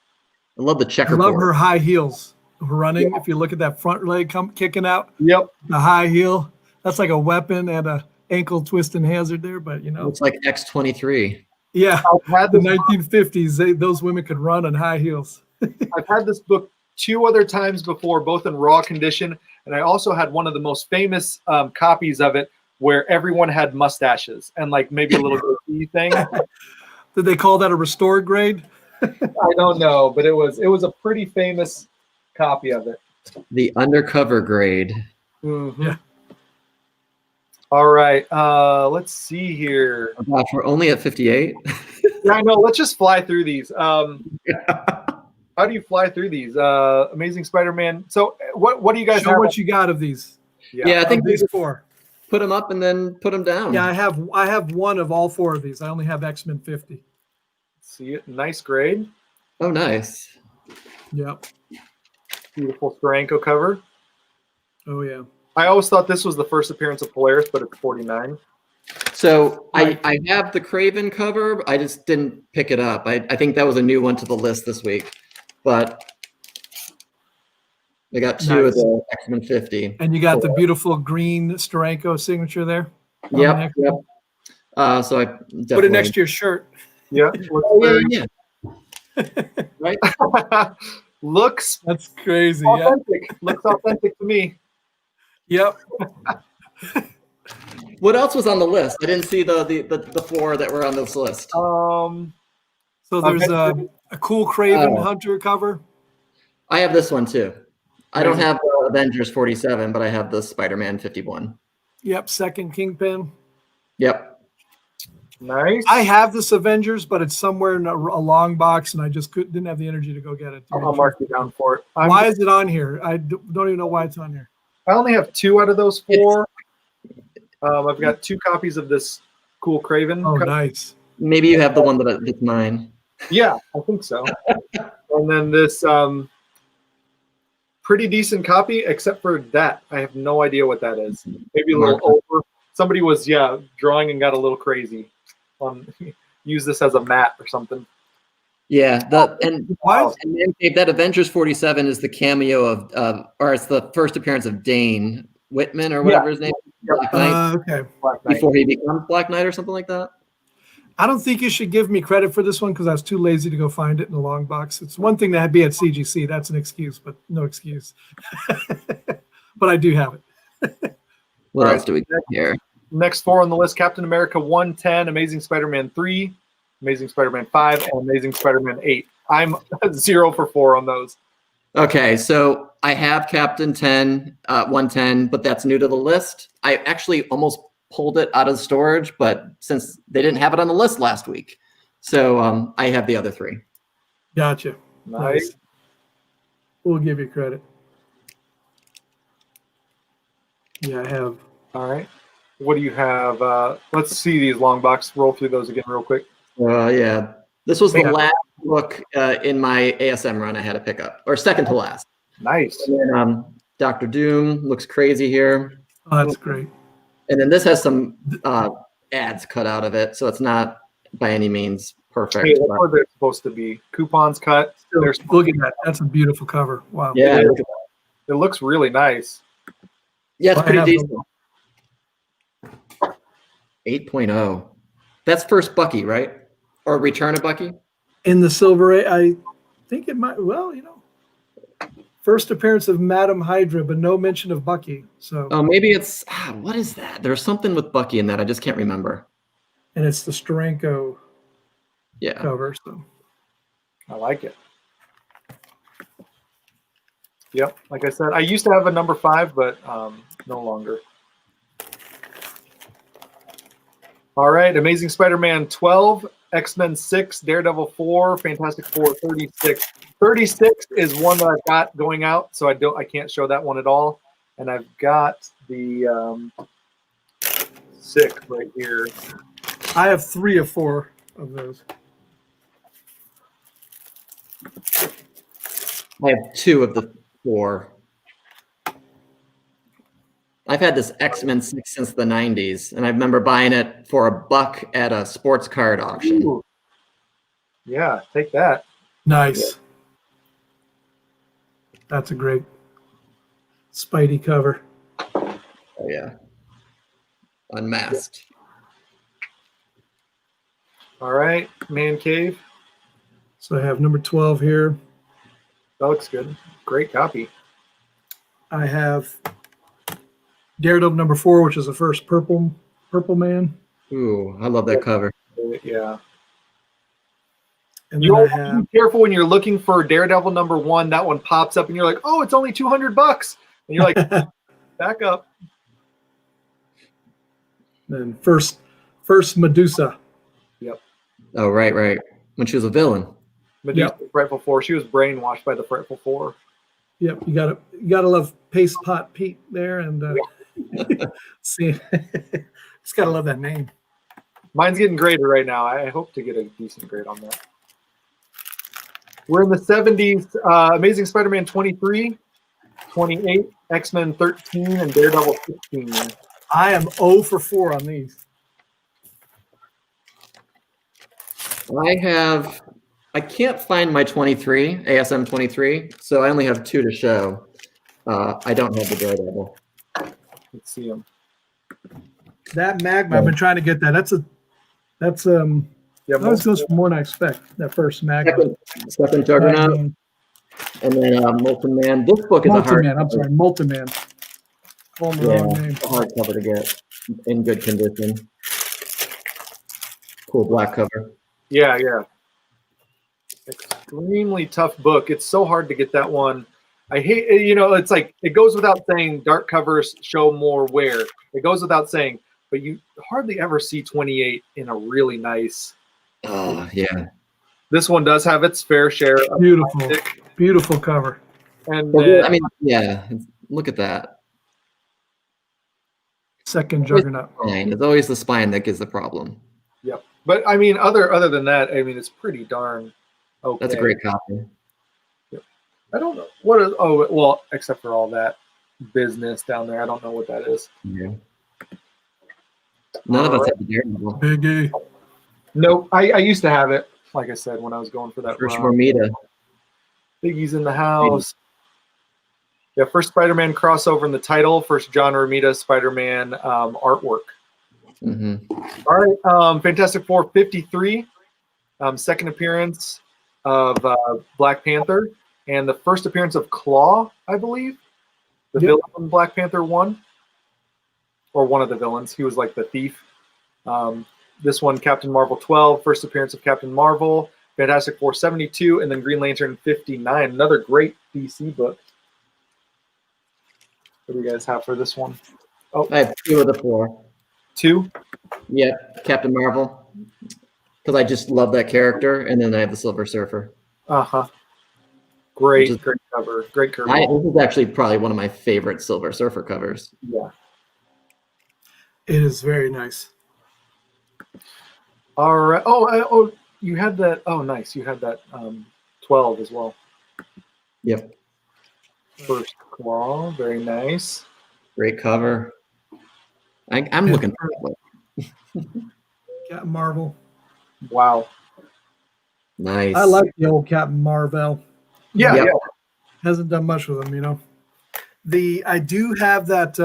Speaker 2: I love the checkerboard.
Speaker 3: I love her high heels running. Yeah. If you look at that front leg kicking out,
Speaker 1: yep,
Speaker 3: the high heel. That's like a weapon and a ankle twisting hazard there, but
Speaker 2: it's like X-23.
Speaker 3: Yeah, I've had the 1950s. Those women could run on high heels.
Speaker 1: I've had this book 2 other times before, both in raw condition, and I also had one of the most famous copies of it where everyone had mustaches and like maybe a little goatee thing.
Speaker 3: Did they call that a restored grade?
Speaker 1: I don't know, but it was a pretty famous copy of it.
Speaker 2: The undercover grade.
Speaker 1: Mm-hmm. Yeah. All right, let's see here.
Speaker 2: Oh gosh, we're only at 58.
Speaker 1: Yeah, I know. Let's just fly through these. How do you fly through these? Amazing Spider-Man. So, what do you guys
Speaker 3: show?
Speaker 1: Have?
Speaker 3: What you got of these?
Speaker 2: Yeah, I think
Speaker 3: these 4.
Speaker 2: Put them up and then put them down.
Speaker 3: Yeah, I have one of all 4 of these. I only have X-Men 50.
Speaker 1: See it? Nice grade.
Speaker 2: Oh, nice.
Speaker 3: Yep.
Speaker 1: Beautiful Steranko cover.
Speaker 3: Oh yeah.
Speaker 1: I always thought this was the first appearance of Polaris, but it's 49.
Speaker 2: So I have the Craven cover. I just didn't pick it up. I think that was a new one to the list this week. But I got 2 of the X-Men 50.
Speaker 3: And you got the beautiful green Steranko signature there.
Speaker 2: Yep. So I
Speaker 3: put it next to your shirt.
Speaker 1: Yeah.
Speaker 2: Yeah. Right.
Speaker 1: Looks.
Speaker 3: That's crazy.
Speaker 1: Authentic. Yeah. Looks authentic to me.
Speaker 3: Yep.
Speaker 2: What else was on the list? I didn't see the 4 that were on this list.
Speaker 3: So there's a cool Craven Hunter cover.
Speaker 2: I have this one too. I don't have Avengers 47, but I have the Spider-Man 51.
Speaker 3: Yep, second Kingpin.
Speaker 2: Yep.
Speaker 1: Nice.
Speaker 3: I have this Avengers, but it's somewhere in a long box, and I just didn't have the energy to go get it.
Speaker 1: I'll mark you down for it.
Speaker 3: Why is it on here? I don't even know why it's on here.
Speaker 1: I only have 2 out of those 4. I've got 2 copies of this cool Craven.
Speaker 3: Oh, nice.
Speaker 2: Maybe you have the one that's mine.
Speaker 1: Yeah, I think so. And then this pretty decent copy, except for that. I have no idea what that is. Maybe a little over somebody was drawing and got a little crazy. Use this as a mat or something.
Speaker 2: Yeah, and that Avengers 47 is the cameo of, or it's the first appearance of Dane Whitman or whatever his name is. Black Knight.
Speaker 3: Okay.
Speaker 1: Black Knight.
Speaker 2: Before he becomes Black Knight or something like that.
Speaker 3: I don't think you should give me credit for this one because I was too lazy to go find it in the long box. It's one thing to be at CGC. That's an excuse, but no excuse. But I do have it.
Speaker 2: What else do we got here?
Speaker 1: Next 4 on the list: Captain America 110, Amazing Spider-Man 3, Amazing Spider-Man 5, and Amazing Spider-Man 8. I'm 0 for 4 on those.
Speaker 2: Okay, so I have Captain 110, but that's new to the list. I actually almost pulled it out of the storage, but since they didn't have it on the list last week, so I have the other 3.
Speaker 3: Gotcha.
Speaker 1: Nice.
Speaker 3: We'll give you credit. Yeah, I have.
Speaker 1: All right. What do you have? Let's see these long box. Roll through those again real quick.
Speaker 2: Yeah, this was the last book in my ASM run I had to pick up, or second to last.
Speaker 1: Nice.
Speaker 2: And then, Dr. Doom looks crazy here.
Speaker 3: Oh, that's great. And
Speaker 2: then this has some ads cut out of it, so it's not by any means perfect.
Speaker 1: Hey, that's what they're supposed to be. Coupons cut.
Speaker 3: Look at that. That's a beautiful cover. Wow.
Speaker 2: Yeah.
Speaker 1: It looks really nice.
Speaker 2: Yeah, it's pretty decent. 8.0. That's first Bucky, right? Or Return of Bucky?
Speaker 3: In the Silver Age, I think it might, well, first appearance of Madam Hydra, but no mention of Bucky. So.
Speaker 2: Oh, maybe it's, what is that? There's something with Bucky in that. I just can't remember.
Speaker 3: And it's the Steranko cover. So.
Speaker 1: I like it. Yep, like I said, I used to have a number 5, but no longer. All right, Amazing Spider-Man 12, X-Men 6, Daredevil 4, Fantastic Four 36. 36 is one that I've got going out, so I can't show that one at all. And I've got the 6 right here.
Speaker 3: I have 3 or 4 of those.
Speaker 2: I have 2 of the 4. I've had this X-Men 6 since the 90s, and I remember buying it for $1 at a sports card auction.
Speaker 1: Ooh. Yeah, take that.
Speaker 3: Nice. Yeah. That's a great Spidey cover.
Speaker 2: Oh, yeah. Unmasked.
Speaker 1: All right, Man Cave.
Speaker 3: So I have number 12 here.
Speaker 1: That looks good. Great copy.
Speaker 3: I have Daredevil number 4, which is the first Purple Man.
Speaker 2: Ooh, I love that cover.
Speaker 1: Yeah.
Speaker 3: And
Speaker 1: you have be careful when you're looking for Daredevil number 1. That one pops up, and you're like, "Oh, it's only $200." And you're like, "Back up."
Speaker 3: Then first Medusa.
Speaker 1: Yep.
Speaker 2: Oh, right. When she was a villain.
Speaker 1: Medusa, Frightful Four. She was brainwashed by the Frightful Four.
Speaker 3: Yep, you gotta love Paste Pot Pete there, and see, just gotta love that name.
Speaker 1: Mine's getting graded right now. I hope to get a decent grade on that. We're in the 70s. Amazing Spider-Man 23, 28, X-Men 13, and Daredevil 16.
Speaker 3: I am 0 for 4 on these.
Speaker 2: I can't find my 23, ASM 23, so I only have 2 to show. I don't have the Daredevil.
Speaker 1: Let's see them.
Speaker 3: That Magma, I've been trying to get that. That goes for more than I expect. That first Magma.
Speaker 2: Second Juggernaut. And then Molten Man. This book is
Speaker 3: Molten Man. I'm sorry, Molten Man.
Speaker 2: Hard cover to get in good condition. Cool black cover.
Speaker 1: Yeah. Extremely tough book. It's so hard to get that one. I hate, it's like, it goes without saying dark covers show more wear. It goes without saying, but you hardly ever see 28 in a really nice.
Speaker 2: Oh, yeah.
Speaker 1: This one does have its fair share of
Speaker 3: beautiful cover.
Speaker 1: And
Speaker 2: look at that.
Speaker 3: Second Juggernaut.
Speaker 2: It's always the spine that gives the problem.
Speaker 1: Yep. But I mean, other than that, I mean, it's pretty darn okay.
Speaker 2: That's a great copy.
Speaker 1: Yep. I don't know what is. Oh well, except for all that business down there, I don't know what that is.
Speaker 2: Yeah. None of us have the Daredevil.
Speaker 3: Big A.
Speaker 1: Nope. I used to have it, like I said, when I was going for that
Speaker 2: First
Speaker 1: run.
Speaker 2: Romita.
Speaker 1: Biggie's in the house. Yeah, first Spider-Man crossover in the title. First John Romita Spider-Man artwork. All right. Fantastic Four 53. Second appearance of Black Panther. And the first appearance of Claw, I believe. The villain from Black Panther 1. Or one of the villains. He was like the thief. This one, Captain Marvel 12. First appearance of Captain Marvel. Fantastic Four 72. And then Green Lantern 59. Another great DC book. What do you guys have for this one? Oh,
Speaker 2: I have 2 of the 4.
Speaker 1: 2?
Speaker 2: Yeah, Captain Marvel. Because I just love that character. And then I have the Silver Surfer.
Speaker 1: Uh-huh. Great cover. Great cover.
Speaker 2: This is actually probably one of my favorite Silver Surfer covers.
Speaker 1: Yeah.
Speaker 3: It is very nice.
Speaker 1: All right. Oh, you had that. Oh, nice. You had that 12 as well.
Speaker 2: Yep.
Speaker 1: First Claw. Very nice.
Speaker 2: Great cover. I'm looking for it.
Speaker 3: Captain Marvel.
Speaker 1: Wow.
Speaker 2: Nice.
Speaker 3: I like the old Captain Marvel.
Speaker 1: Yeah,
Speaker 2: Yep.
Speaker 1: yeah.
Speaker 3: Hasn't done much with him, you know. I do have that.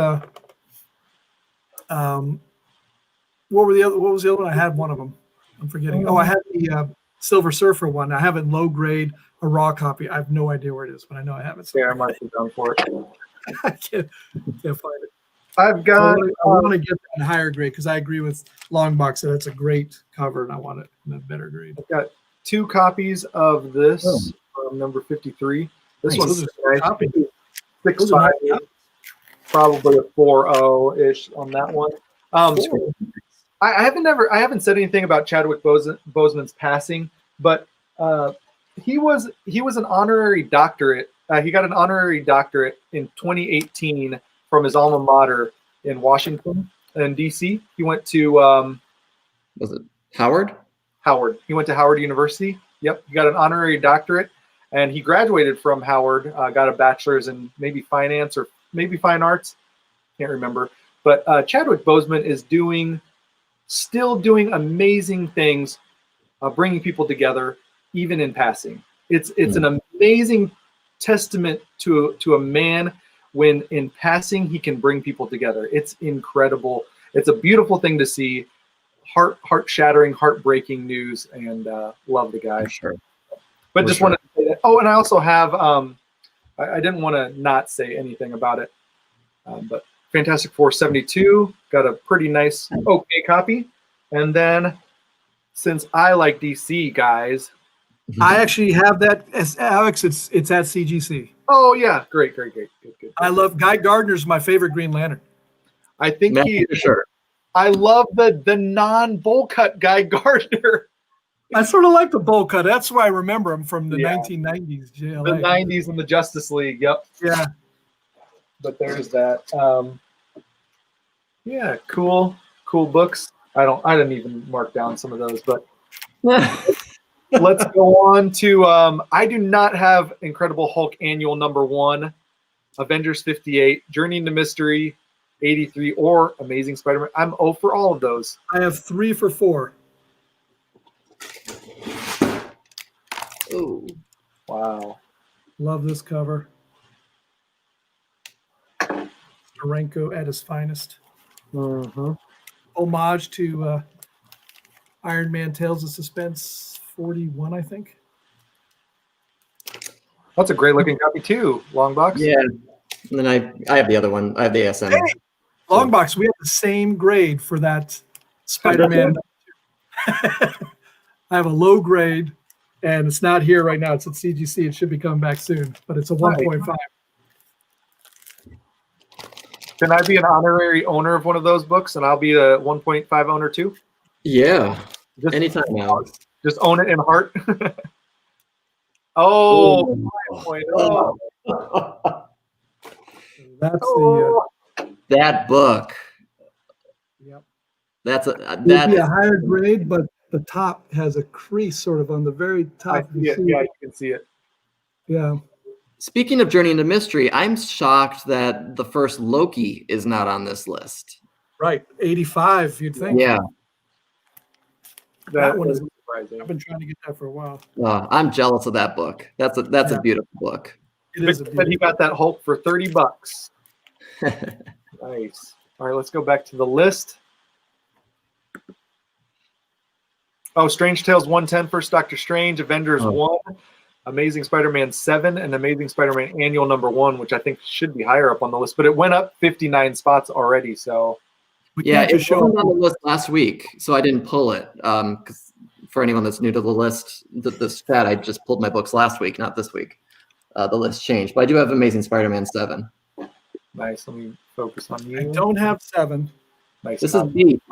Speaker 3: What was the other one? I had one of them. I'm forgetting. Oh, I had the Silver Surfer one. I have it in low grade, a raw copy. I have no idea where it is, but I know I have it.
Speaker 1: Yeah, I might be down for it.
Speaker 3: I can't find it.
Speaker 1: I've got.
Speaker 3: I want to get that in higher grade because I agree with LongBox that it's a great cover, and I want it in a better grade.
Speaker 1: I've got 2 copies of this from number 53. This one's nice. 6.5, probably a 4.0 ish on that one. I haven't said anything about Chadwick Boseman's passing, but he was an honorary doctorate. He got an honorary doctorate in 2018 from his alma mater in Washington and DC. He went to
Speaker 2: was it Howard?
Speaker 1: Howard. He went to Howard University. Yep, he got an honorary doctorate, and he graduated from Howard. Got a bachelor's in maybe finance or maybe fine arts. Can't remember. But Chadwick Boseman is still doing amazing things, bringing people together, even in passing. It's an amazing testament to a man when in passing he can bring people together. It's incredible. It's a beautiful thing to see. Heart-shattering, heartbreaking news, and love the guy.
Speaker 2: Sure.
Speaker 1: But just wanted to say that. Oh, and I also have. I didn't want to not say anything about it, but Fantastic Four 72 got a pretty nice, okay copy. And then, since I like DC, guys,
Speaker 3: I actually have that. As Alex, it's at CGC.
Speaker 1: Oh yeah, great. Good.
Speaker 3: I love Guy Gardner's my favorite Green Lantern.
Speaker 1: I think
Speaker 2: sure.
Speaker 1: I love the non-bowl cut Guy Gardner.
Speaker 3: I sort of like the bowl cut. That's why I remember him from the 1990s. JLA.
Speaker 1: The 90s and the Justice League. Yep.
Speaker 3: Yeah.
Speaker 1: But there's that. Yeah, cool books. I didn't even mark down some of those, but let's go on to I do not have Incredible Hulk Annual #1, Avengers 58, Journey into Mystery 83, or Amazing Spider-Man. I'm 0 for all of those.
Speaker 3: I have 3 for 4.
Speaker 2: Ooh.
Speaker 1: Wow.
Speaker 3: Love this cover. Steranko at his finest.
Speaker 1: Mm-hmm.
Speaker 3: Homage to Iron Man Tales of Suspense 41, I think.
Speaker 1: That's a great looking copy too, LongBox.
Speaker 2: Yeah. And then I have the other one. I have the ASM.
Speaker 3: Hey, LongBox, we have the same grade for that Spider-Man. I have a low grade, and it's not here right now. It's at CGC. It should be coming back soon, but it's a 1.5.
Speaker 1: Can I be an honorary owner of one of those books, and I'll be a 1.5 owner too?
Speaker 2: Yeah.
Speaker 1: Just,
Speaker 2: anytime now.
Speaker 1: Just own it in heart. Oh, 5.0.
Speaker 3: That's the.
Speaker 2: That book.
Speaker 3: Yep.
Speaker 2: That's
Speaker 3: It'd be a higher grade, but the top has a crease sort of on the very top.
Speaker 1: I see it. Yeah, you can see it.
Speaker 3: Yeah.
Speaker 2: Speaking of Journey into Mystery, I'm shocked that the first Loki is not on this list.
Speaker 3: Right, 85. You'd think.
Speaker 2: Yeah.
Speaker 3: That one is
Speaker 1: surprising.
Speaker 3: I've been trying to get that for a while.
Speaker 2: I'm jealous of that book. That's a beautiful book.
Speaker 3: It is a
Speaker 1: But he got that Hulk for $30. Nice. All right, let's go back to the list. Oh, Strange Tales 110, First Doctor Strange, Avengers 1, Amazing Spider-Man 7, and Amazing Spider-Man Annual #1, which I think should be higher up on the list, but it went up 59 spots already. So,
Speaker 2: yeah, it wasn't on the list last week, so I didn't pull it. Because for anyone that's new to the list, this chat, I just pulled my books last week, not this week. The list changed, but I do have Amazing Spider-Man 7.
Speaker 1: Nice. Let me focus on you.
Speaker 3: I don't have 7.
Speaker 1: Nice.
Speaker 2: This is deep.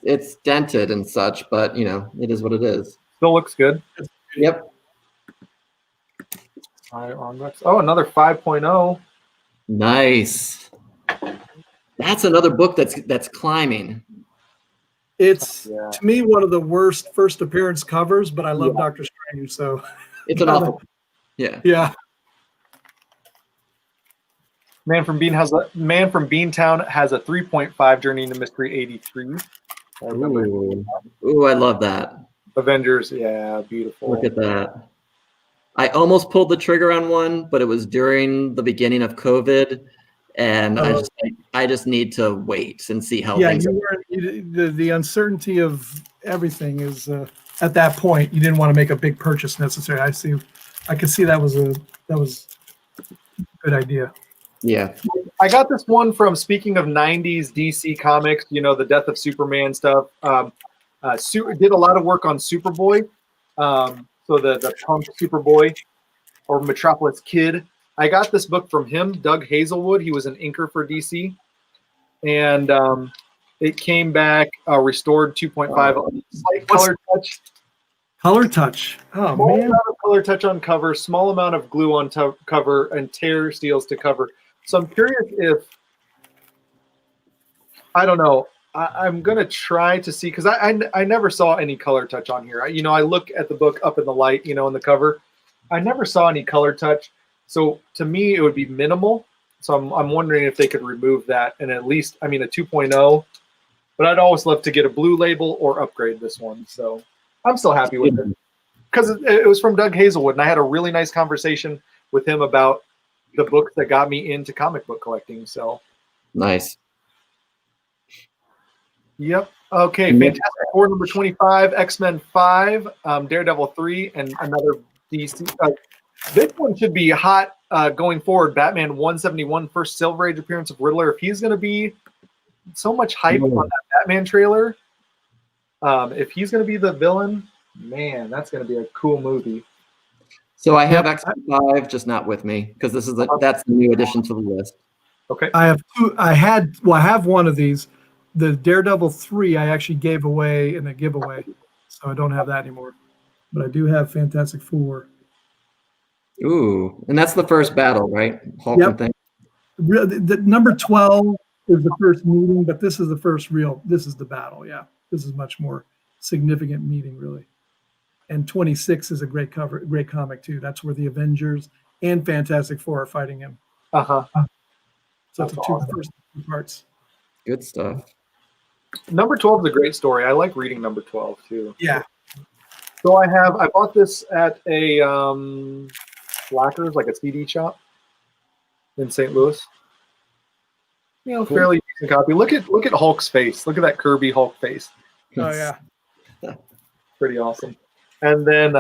Speaker 2: It's dented and such, but it is what it is.
Speaker 1: Still looks good.
Speaker 2: Yep.
Speaker 1: All right, on next. Oh, another 5.0.
Speaker 2: Nice. That's another book that's climbing.
Speaker 3: It's to me one of the worst first appearance covers, but I love Doctor Strange, so
Speaker 2: it's an awful. Yeah.
Speaker 3: Yeah.
Speaker 1: Man from Beantown has a 3.5 Journey into Mystery 83.
Speaker 2: Ooh, I love that.
Speaker 1: Avengers, yeah, beautiful.
Speaker 2: Look at that. I almost pulled the trigger on one, but it was during the beginning of COVID, and I just need to wait and see how things.
Speaker 3: The uncertainty of everything is at that point. You didn't want to make a big purchase necessarily. I could see that was a good idea.
Speaker 2: Yeah.
Speaker 1: I got this one from, speaking of 90s DC comics, the Death of Superman stuff. Did a lot of work on Superboy. So the punk Superboy or Metropolis Kid. I got this book from him, Doug Hazelwood. He was an inker for DC. And it came back restored 2.5. Slight color touch.
Speaker 3: Color touch. Oh,
Speaker 1: Small
Speaker 3: man.
Speaker 1: amount of color touch on cover, small amount of glue on cover, and tear seals to cover. So I'm curious if, I don't know, I'm going to try to see, because I never saw any color touch on here. I look at the book up in the light, in the cover. I never saw any color touch. So to me, it would be minimal. So I'm wondering if they could remove that and at least, a 2.0. But I'd always love to get a blue label or upgrade this one. So I'm still happy with it. Because it was from Doug Hazelwood, and I had a really nice conversation with him about the books that got me into comic book collecting. So
Speaker 2: nice.
Speaker 1: Yep. Okay. Fantastic Four number 25, X-Men 5, Daredevil 3, and another DC. This one should be hot going forward. Batman 171, first Silver Age appearance of Riddler. If he's going to be so much hype on that Batman trailer, if he's going to be the villain, man, that's going to be a cool movie.
Speaker 2: So I have X-Men 5, just not with me, because that's the new addition to the list.
Speaker 1: Okay.
Speaker 3: I have two. I have one of these. The Daredevil 3 I actually gave away in a giveaway, so I don't have that anymore. But I do have Fantastic Four.
Speaker 2: Ooh, and that's the first battle, right?
Speaker 3: Yep. The number 12 is the first meeting, but this is the first real. This is the battle. Yeah, this is much more significant meeting, really. And 26 is a great comic too. That's where the Avengers and Fantastic Four are fighting him. So it's the first two parts.
Speaker 2: Good stuff.
Speaker 1: Number 12 is a great story. I like reading number 12 too.
Speaker 3: Yeah.
Speaker 1: So I bought this at a Slackers, like a CD shop in St. Louis. Cool. Fairly decent copy. Look at Hulk's face. Look at that Kirby Hulk face.
Speaker 3: Oh yeah.
Speaker 1: Pretty awesome. And then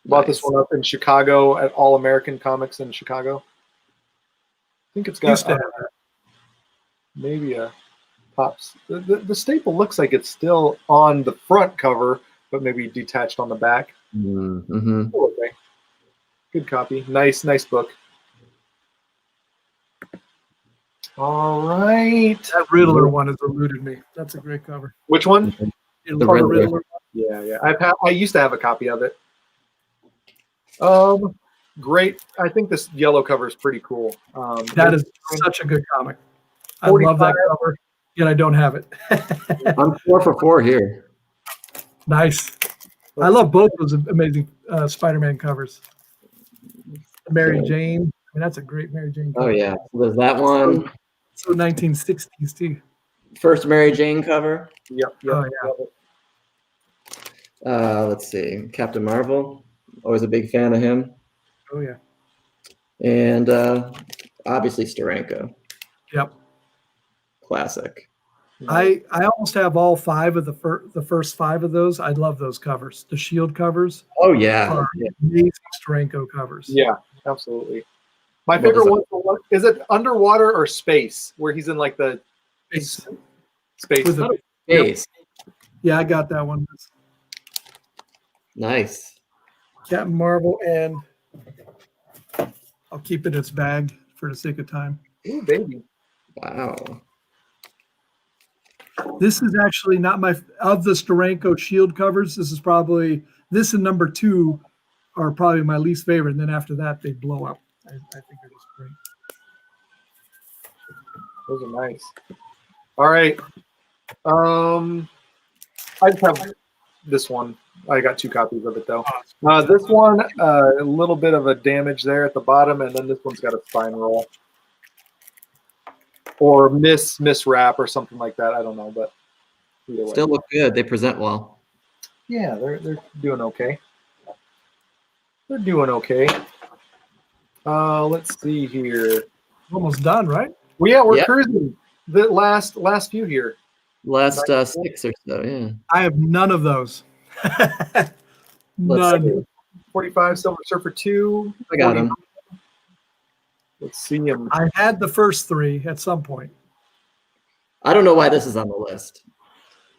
Speaker 1: bought this one up in Chicago at All American Comics in Chicago. I think it's got maybe a pops. The staple looks like it's still on the front cover, but maybe detached on the back.
Speaker 2: Mm-hmm.
Speaker 1: Oh, okay. Good copy. Nice book. All right.
Speaker 3: That Riddler one has eluded me. That's a great cover.
Speaker 1: Which one?
Speaker 2: The Riddler.
Speaker 1: Yeah. I used to have a copy of it. Great. I think this yellow cover is pretty cool.
Speaker 3: That is such a good comic. I love that cover, yet I don't have it.
Speaker 2: I'm 4 for 4 here.
Speaker 3: Nice. I love both those amazing Spider-Man covers. Mary Jane. That's a great Mary Jane cover.
Speaker 2: Oh yeah. There's that one.
Speaker 3: So 1960s too.
Speaker 2: first Mary Jane cover.
Speaker 1: Yep.
Speaker 3: Oh, yeah.
Speaker 2: Let's see, Captain Marvel. Always a big fan of him.
Speaker 3: Oh, yeah.
Speaker 2: And obviously Steranko.
Speaker 3: Yep.
Speaker 2: Classic.
Speaker 3: I almost have all 5 of the first 5 of those. I love those covers. The Shield covers.
Speaker 2: Oh yeah.
Speaker 3: Are amazing Steranko covers.
Speaker 1: Yeah, absolutely. My favorite one is it Underwater or Space, where he's in like the
Speaker 3: Space.
Speaker 1: Space.
Speaker 2: Space.
Speaker 3: Yeah, I got that one.
Speaker 2: Nice.
Speaker 3: Captain Marvel, and I'll keep it in its bag for the sake of time.
Speaker 1: Ooh, baby.
Speaker 2: Wow.
Speaker 3: This is actually not my of the Steranko Shield covers. This is probably this and number 2 are probably my least favorite. And then after that, they blow up. I think they're just great.
Speaker 1: Those are nice. All right. I just have this one. I got 2 copies of it though. This one, a little bit of a damage there at the bottom, and then this one's got a spine roll. Or miswrap or something like that. I don't know, but either way.
Speaker 2: Still look good. They present well.
Speaker 1: Yeah, they're doing okay. They're doing okay. Let's see here.
Speaker 3: Almost done, right?
Speaker 1: Well, yeah, we're cruising the last few here.
Speaker 2: Last 6 or so, yeah.
Speaker 3: I have none of those. None.
Speaker 1: 45 Silver Surfer 2.
Speaker 2: I got him.
Speaker 1: Let's see him.
Speaker 3: I had the first 3 at some point.
Speaker 2: I don't know why this is on the list.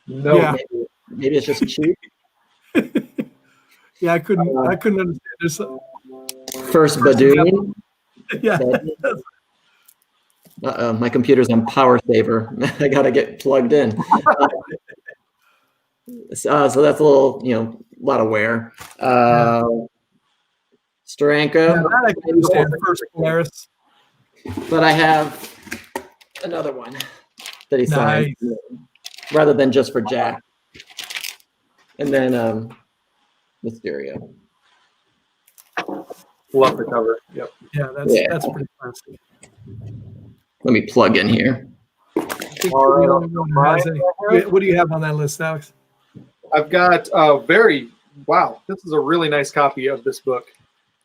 Speaker 1: No.
Speaker 3: Yeah.
Speaker 2: Maybe it's just cheap.
Speaker 3: Yeah, I couldn't understand this.
Speaker 2: First Badoon.
Speaker 3: Yeah.
Speaker 2: My computer's on power saver. I gotta get plugged in. So that's a little, a lot of wear. Steranko.
Speaker 3: Yeah, that I can understand. First Polaris.
Speaker 2: But I have another one that he signed rather than just for Jack. And then Mysterio.
Speaker 1: Love the cover. Yep.
Speaker 3: Yeah, that's pretty classic.
Speaker 2: Let me plug in here.
Speaker 1: All right.
Speaker 3: What do you have on that list, Alex?
Speaker 1: I've got wow, this is a really nice copy of this book.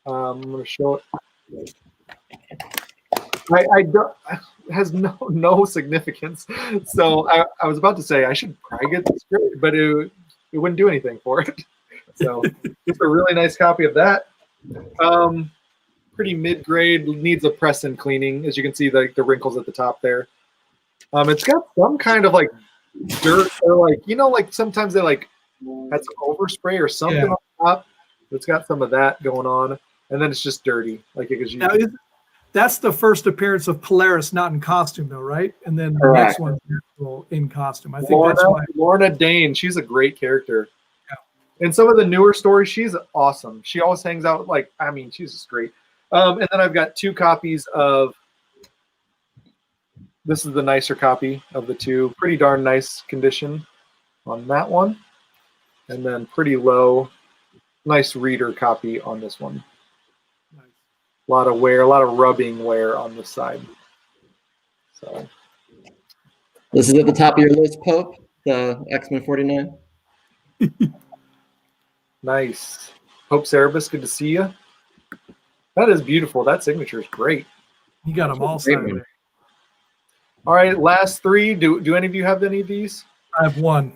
Speaker 1: I'm going to show it. I don't, it has no significance. So I was about to say I should probably get this script, but it wouldn't do anything for it. So just a really nice copy of that. Pretty mid-grade, needs a press and cleaning. As you can see, the wrinkles at the top there. It's got some kind of like dirt or like sometimes they like had some overspray or something on top. It's got some of that going on, and then it's just dirty.
Speaker 3: That's the first appearance of Polaris not in costume, though, right? And then the next one's in costume. I think that's why.
Speaker 1: Lorna Dane, she's a great character. Yeah. In some of the newer stories, she's awesome. She always hangs out she's just great. And then I've got 2 copies of. This is the nicer copy of the 2. Pretty darn nice condition on that one. And then pretty low, nice reader copy on this one. Nice. A lot of wear, a lot of rubbing wear on this side. So.
Speaker 2: This is at the top of your list, Pope, the X-Men 49.
Speaker 1: Nice. Pope Cerebus, good to see you. That is beautiful. That signature is great.
Speaker 3: You got them all signed.
Speaker 1: All right, last 3. Do any of you have any of these?
Speaker 3: I have 1.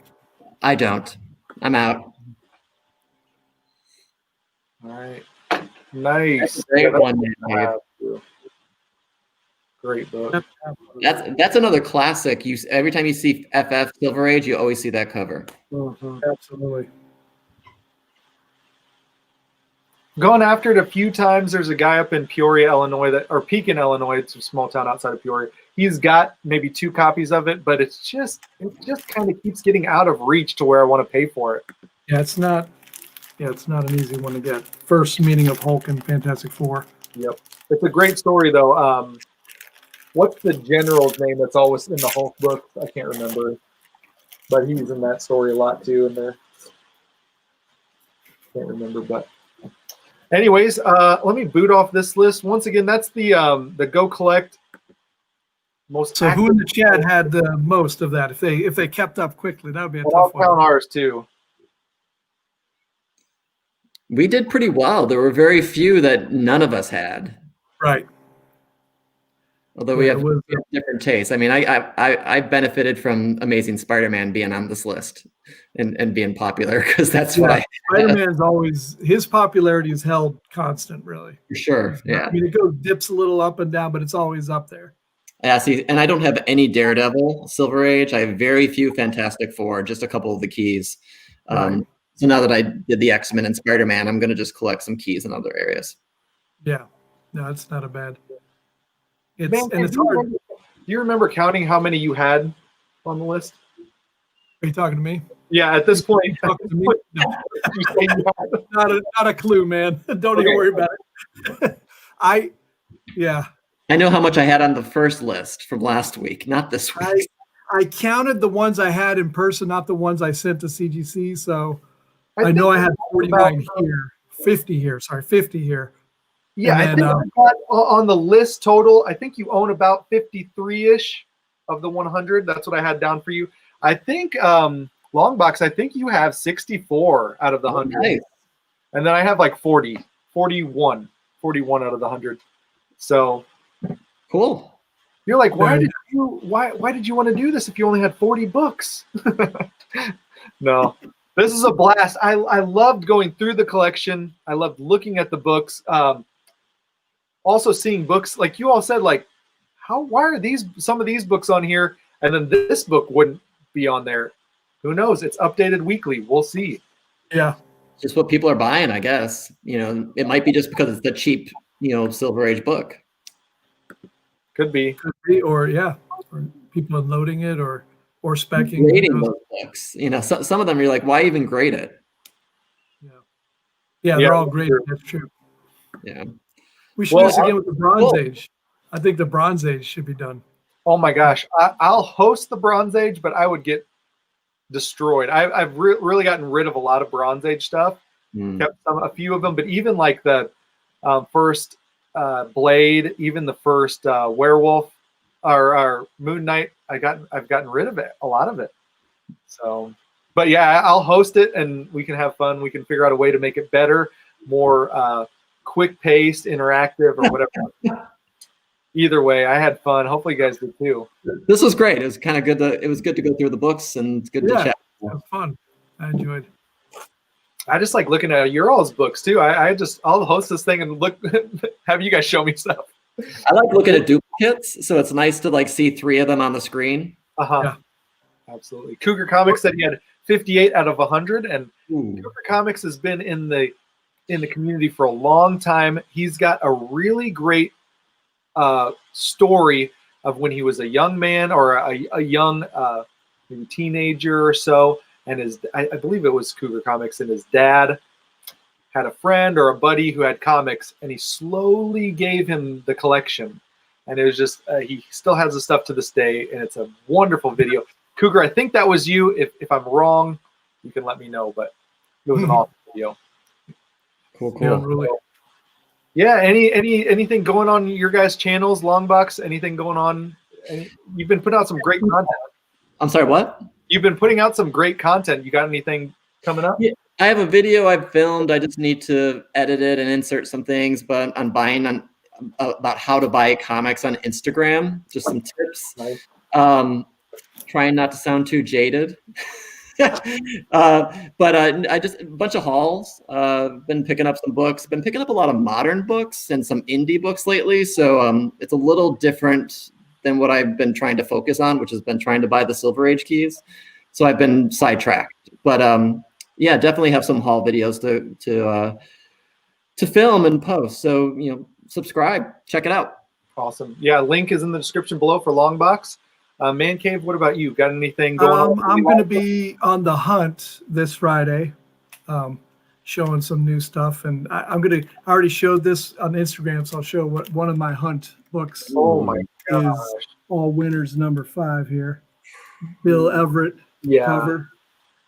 Speaker 2: I don't. I'm out.
Speaker 1: All right. Nice.
Speaker 2: Great one, man.
Speaker 1: Great book.
Speaker 2: That's another classic. Every time you see FF Silver Age, you always see that cover.
Speaker 1: Mm-hmm.
Speaker 3: Absolutely.
Speaker 1: Gone after it a few times. There's a guy up in Peoria, Illinois, or Pekin, Illinois. It's a small town outside of Peoria. He's got maybe 2 copies of it, but it just kind of keeps getting out of reach to where I want to pay for it.
Speaker 3: Yeah, it's not an easy one to get. First meeting of Hulk and Fantastic Four.
Speaker 1: Yep. It's a great story though. What's the general's name that's always in the Hulk book? I can't remember. But he's in that story a lot too in there. Can't remember, but anyways, let me boot off this list. Once again, that's the Go Collect most.
Speaker 3: So who in the chat had the most of that? If they kept up quickly, that would be a
Speaker 1: I'll
Speaker 3: tough one.
Speaker 1: count ours too.
Speaker 2: We did pretty well. There were very few that none of us had.
Speaker 3: Right.
Speaker 2: Although we have different tastes. I mean, I benefited from Amazing Spider-Man being on this list and being popular because that's what
Speaker 3: Spider-Man's always, his popularity is held constant, really.
Speaker 2: For sure. Yeah.
Speaker 3: I mean, it goes dips a little up and down, but it's always up there.
Speaker 2: Yeah, see, and I don't have any Daredevil Silver Age. I have very few Fantastic Four, just a couple of the keys.
Speaker 3: Right.
Speaker 2: So now that I did the X-Men and Spider-Man, I'm going to just collect some keys in other areas.
Speaker 3: Yeah. No, it's not a bad.
Speaker 1: It's hard. Do you remember counting how many you had on the list?
Speaker 3: Are you talking to me?
Speaker 1: Yeah, at this point.
Speaker 3: Talking to me? No. not a clue, man. Don't even worry about it. I
Speaker 2: know how much I had on the first list from last week, not this week.
Speaker 3: I counted the ones I had in person, not the ones I sent to CGC. So I know I had 49 here, 50 here. Sorry, 50 here.
Speaker 1: Yeah, I think on the list total, I think you own about 53-ish of the 100. That's what I had down for you. I think LongBox, I think you have 64 out of the 100. Nice. And then I have like 41 out of the 100. So
Speaker 2: cool.
Speaker 1: You're like, why did you want to do this if you only had 40 books? No. This is a blast. I loved going through the collection. I loved looking at the books. Also seeing books, like you all said, like, why are some of these books on here and then this book wouldn't be on there? Who knows? It's updated weekly. We'll see.
Speaker 3: Yeah.
Speaker 2: Just what people are buying, I guess. You know, it might be just because it's the cheap, Silver Age book.
Speaker 1: Could be,
Speaker 3: or people unloading it or speccing.
Speaker 2: Grading those books. Some of them you're like, why even grade it?
Speaker 3: Yeah, they're all graded. That's true.
Speaker 2: Yeah.
Speaker 3: We should do this again with the Bronze Age. I think the Bronze Age should be done.
Speaker 1: Oh my gosh, I'll host the Bronze Age, but I would get destroyed. I've really gotten rid of a lot of Bronze Age stuff. Kept a few of them, but even like the first Blade, even the first Werewolf or Moon Knight, I've gotten rid of it, a lot of it. So, but yeah, I'll host it and we can have fun. We can figure out a way to make it better, more quick-paced, interactive, or whatever. Either way, I had fun. Hopefully, you guys did too.
Speaker 2: This was great. It was kind of good. It was good to go through the books and good to chat.
Speaker 3: It was fun. I enjoyed.
Speaker 1: I just like looking at your all's books too. I'll host this thing and have you guys show me stuff.
Speaker 2: I like looking at duplicates, so it's nice to like see 3 of them on the screen.
Speaker 1: Yeah. Absolutely. Cougar Comics said he had 58 out of 100, and Cougar Comics has been in the community for a long time. He's got a really great story of when he was a young man or a young maybe teenager or so, and I believe it was Cougar Comics, and his dad had a friend or a buddy who had comics, and he slowly gave him the collection, and it was just he still has the stuff to this day, and it's a wonderful video. Cougar, I think that was you. If I'm wrong, you can let me know, but it was an awesome video.
Speaker 2: Cool.
Speaker 3: Yeah, really.
Speaker 1: Yeah, anything going on your guys' channels, LongBox? Anything going on? You've been putting out some great content.
Speaker 2: I'm sorry, what?
Speaker 1: You've been putting out some great content. You got anything coming up?
Speaker 2: Yeah, I have a video I've filmed. I just need to edit it and insert some things, but I'm buying about how to buy comics on Instagram. Just some tips.
Speaker 1: Nice.
Speaker 2: Trying not to sound too jaded. But I just a bunch of hauls. Been picking up some books. Been picking up a lot of modern books and some indie books lately. So it's a little different than what I've been trying to focus on, which has been trying to buy the Silver Age keys. So I've been sidetracked. But yeah, definitely have some haul videos to film and post. So subscribe, check it out.
Speaker 1: Awesome. Yeah, link is in the description below for LongBox. Man Cave, what about you? Got anything going on?
Speaker 3: I'm going to be on the hunt this Friday, showing some new stuff, and I already showed this on Instagram, so I'll show what one of my hunt books.
Speaker 1: Oh my gosh!
Speaker 3: Is All Winners #5 here. Bill Everett cover,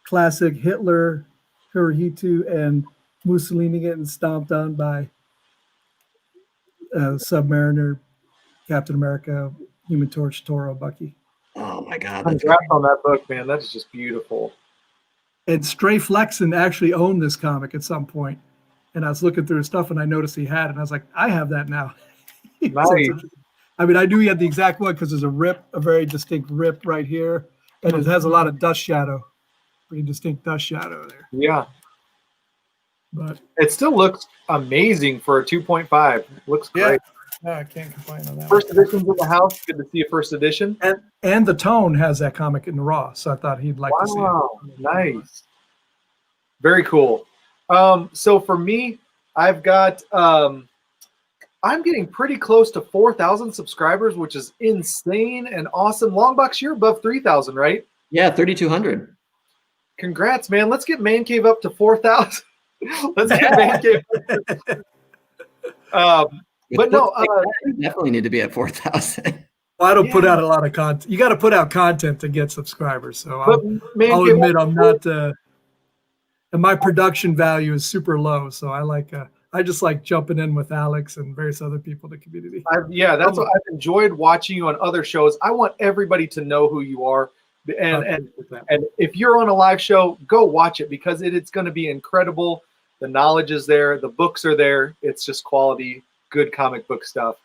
Speaker 3: classic Hitler, Hirohito, and Mussolini getting stomped on by Submariner, Captain America, Human Torch, Toro, Bucky.
Speaker 2: Oh my God.
Speaker 1: Congrats on that book, man. That is just beautiful.
Speaker 3: And Stray Flexen actually owned this comic at some point. And I was looking through his stuff and I noticed he had it. And I was like, I have that now.
Speaker 1: Nice.
Speaker 3: I mean, I knew he had the exact one because there's a very distinct rip right here. And it has a lot of dust shadow. Pretty distinct dust shadow there.
Speaker 1: Yeah.
Speaker 3: But
Speaker 1: it still looks amazing for a 2.5. Looks great.
Speaker 3: No, I can't complain on that.
Speaker 1: First edition's in the house. Good to see a first edition.
Speaker 3: And the Tone has that comic in the Raw, so I thought he'd like to see it.
Speaker 1: Wow, nice. Very cool. So for me, I've got I'm getting pretty close to 4,000 subscribers, which is insane and awesome. Longbox, you're above 3,000, right?
Speaker 2: Yeah, 3,200.
Speaker 1: Congrats, man. Let's get Man Cave up to 4,000. Let's get Man Cave. But no,
Speaker 2: you definitely need to be at 4,000.
Speaker 3: Well, I don't put out a lot of content. You got to put out content to get subscribers. So I'll admit I'm not, and my production value is super low. So I just like jumping in with Alex and various other people in the community.
Speaker 1: That's what I've enjoyed watching you on other shows. I want everybody to know who you are. And if you're on a live show, go watch it because it's going to be incredible. The knowledge is there. The books are there. It's just quality, good comic book stuff.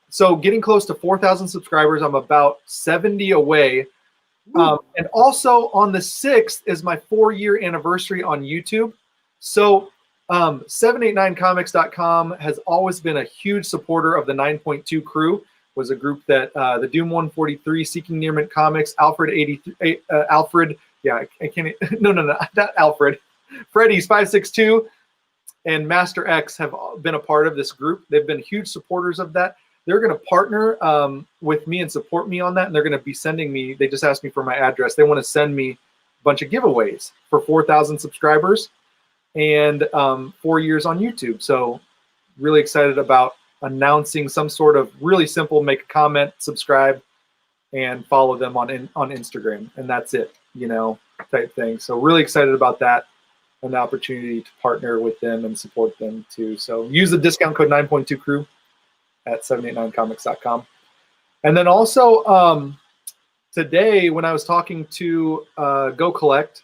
Speaker 1: So getting close to 4,000 subscribers. I'm about 70 away. And also on the 6th is my 4-year anniversary on YouTube. So 789comics.com has always been a huge supporter of the 9.2 crew. Was a group that the Doom 143, Seeking Nearmint Comics, Alfred 83, Alfred, yeah, I can't, no, not Alfred, Freddy's 562, and Master X have been a part of this group. They've been huge supporters of that. They're going to partner with me and support me on that, and they're going to be sending me, they just asked me for my address. They want to send me a bunch of giveaways for 4,000 subscribers and 4 years on YouTube. So really excited about announcing some sort of really simple, make a comment, subscribe, and follow them on Instagram. And that's it, type thing. So really excited about that and the opportunity to partner with them and support them too. So use the discount code 9.2 crew at 789comics.com. And then also today when I was talking to Go Collect,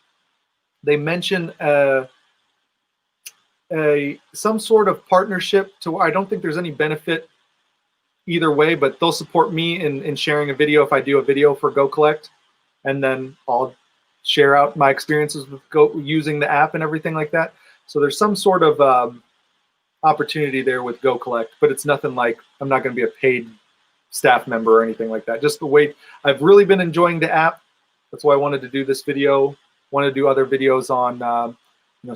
Speaker 1: they mentioned some sort of partnership to where I don't think there's any benefit either way, but they'll support me in sharing a video if I do a video for Go Collect, and then I'll share out my experiences with using the app and everything like that. So there's some sort of opportunity there with Go Collect, but it's nothing like I'm not going to be a paid staff member or anything like that. Just the way I've really been enjoying the app. That's why I wanted to do this video. Want to do other videos on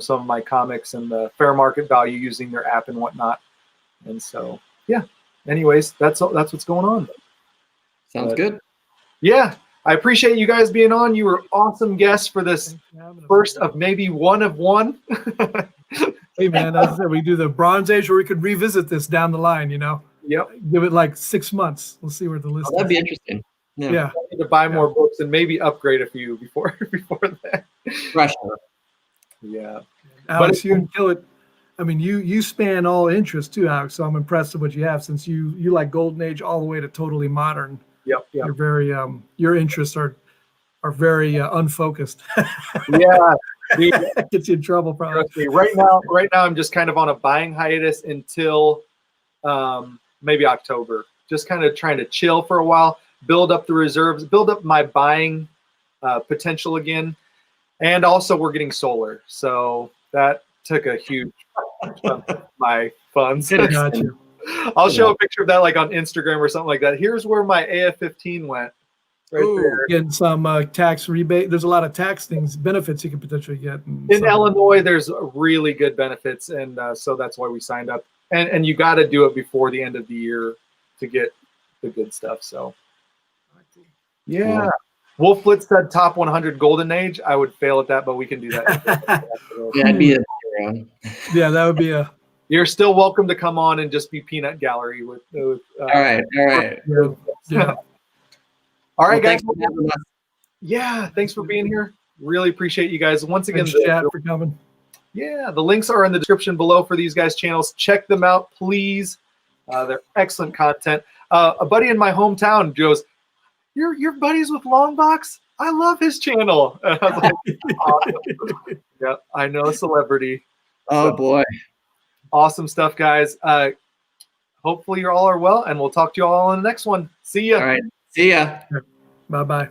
Speaker 1: some of my comics and the fair market value using their app and whatnot. And so, yeah. Anyways, that's what's going on.
Speaker 2: Sounds good.
Speaker 1: Yeah. I appreciate you guys being on. You were awesome guests for this first of maybe one of one.
Speaker 3: Hey, man, as I said, we do the Bronze Age where we could revisit this down the line,
Speaker 1: Yep.
Speaker 3: Give it like 6 months. We'll see where the list is.
Speaker 2: That'd be interesting.
Speaker 3: Yeah.
Speaker 1: I need to buy more books and maybe upgrade a few before that.
Speaker 2: Fresh.
Speaker 1: Yeah.
Speaker 3: Alex, you can kill it. I mean, you span all interests too, Alex. So I'm impressed with what you have since you like Golden Age all the way to totally modern.
Speaker 1: Yep.
Speaker 3: You're very your interests are very unfocused.
Speaker 1: Yeah.
Speaker 3: Gets you in trouble probably.
Speaker 1: Right now I'm just kind of on a buying hiatus until maybe October. Just kind of trying to chill for a while, build up the reserves, build up my buying potential again. And also we're getting solar. So that took a huge chunk of my funds.
Speaker 3: Gotcha.
Speaker 1: I'll show a picture of that like on Instagram or something like that. Here's where my AF-15 went. Right there.
Speaker 3: Getting some tax rebate. There's a lot of tax benefits you can potentially get.
Speaker 1: In Illinois, there's really good benefits. And so that's why we signed up. And you got to do it before the end of the year to get the good stuff. So, yeah. Cool. Wolf Blitz said top 100 Golden Age. I would fail at that, but we can do that.
Speaker 2: Yeah, I'd be a zero.
Speaker 3: Yeah, that would be a.
Speaker 1: You're still welcome to come on and just be peanut gallery with.
Speaker 2: All right.
Speaker 3: Yeah.
Speaker 1: All right, guys.
Speaker 2: Thanks
Speaker 1: yeah, thanks for being here. Really appreciate you guys. Once again,
Speaker 3: thanks, chat, for coming.
Speaker 1: Yeah, the links are in the description below for these guys' channels. Check them out, please. They're excellent content. A buddy in my hometown goes, "You're buddies with LongBox? I love his channel." And I was like, awesome. Yeah, I know a celebrity.
Speaker 2: Oh boy.
Speaker 1: Awesome stuff, guys. Hopefully you all are well, and we'll talk to you all on the next one. See ya.
Speaker 2: All right. See ya.
Speaker 3: Bye-bye.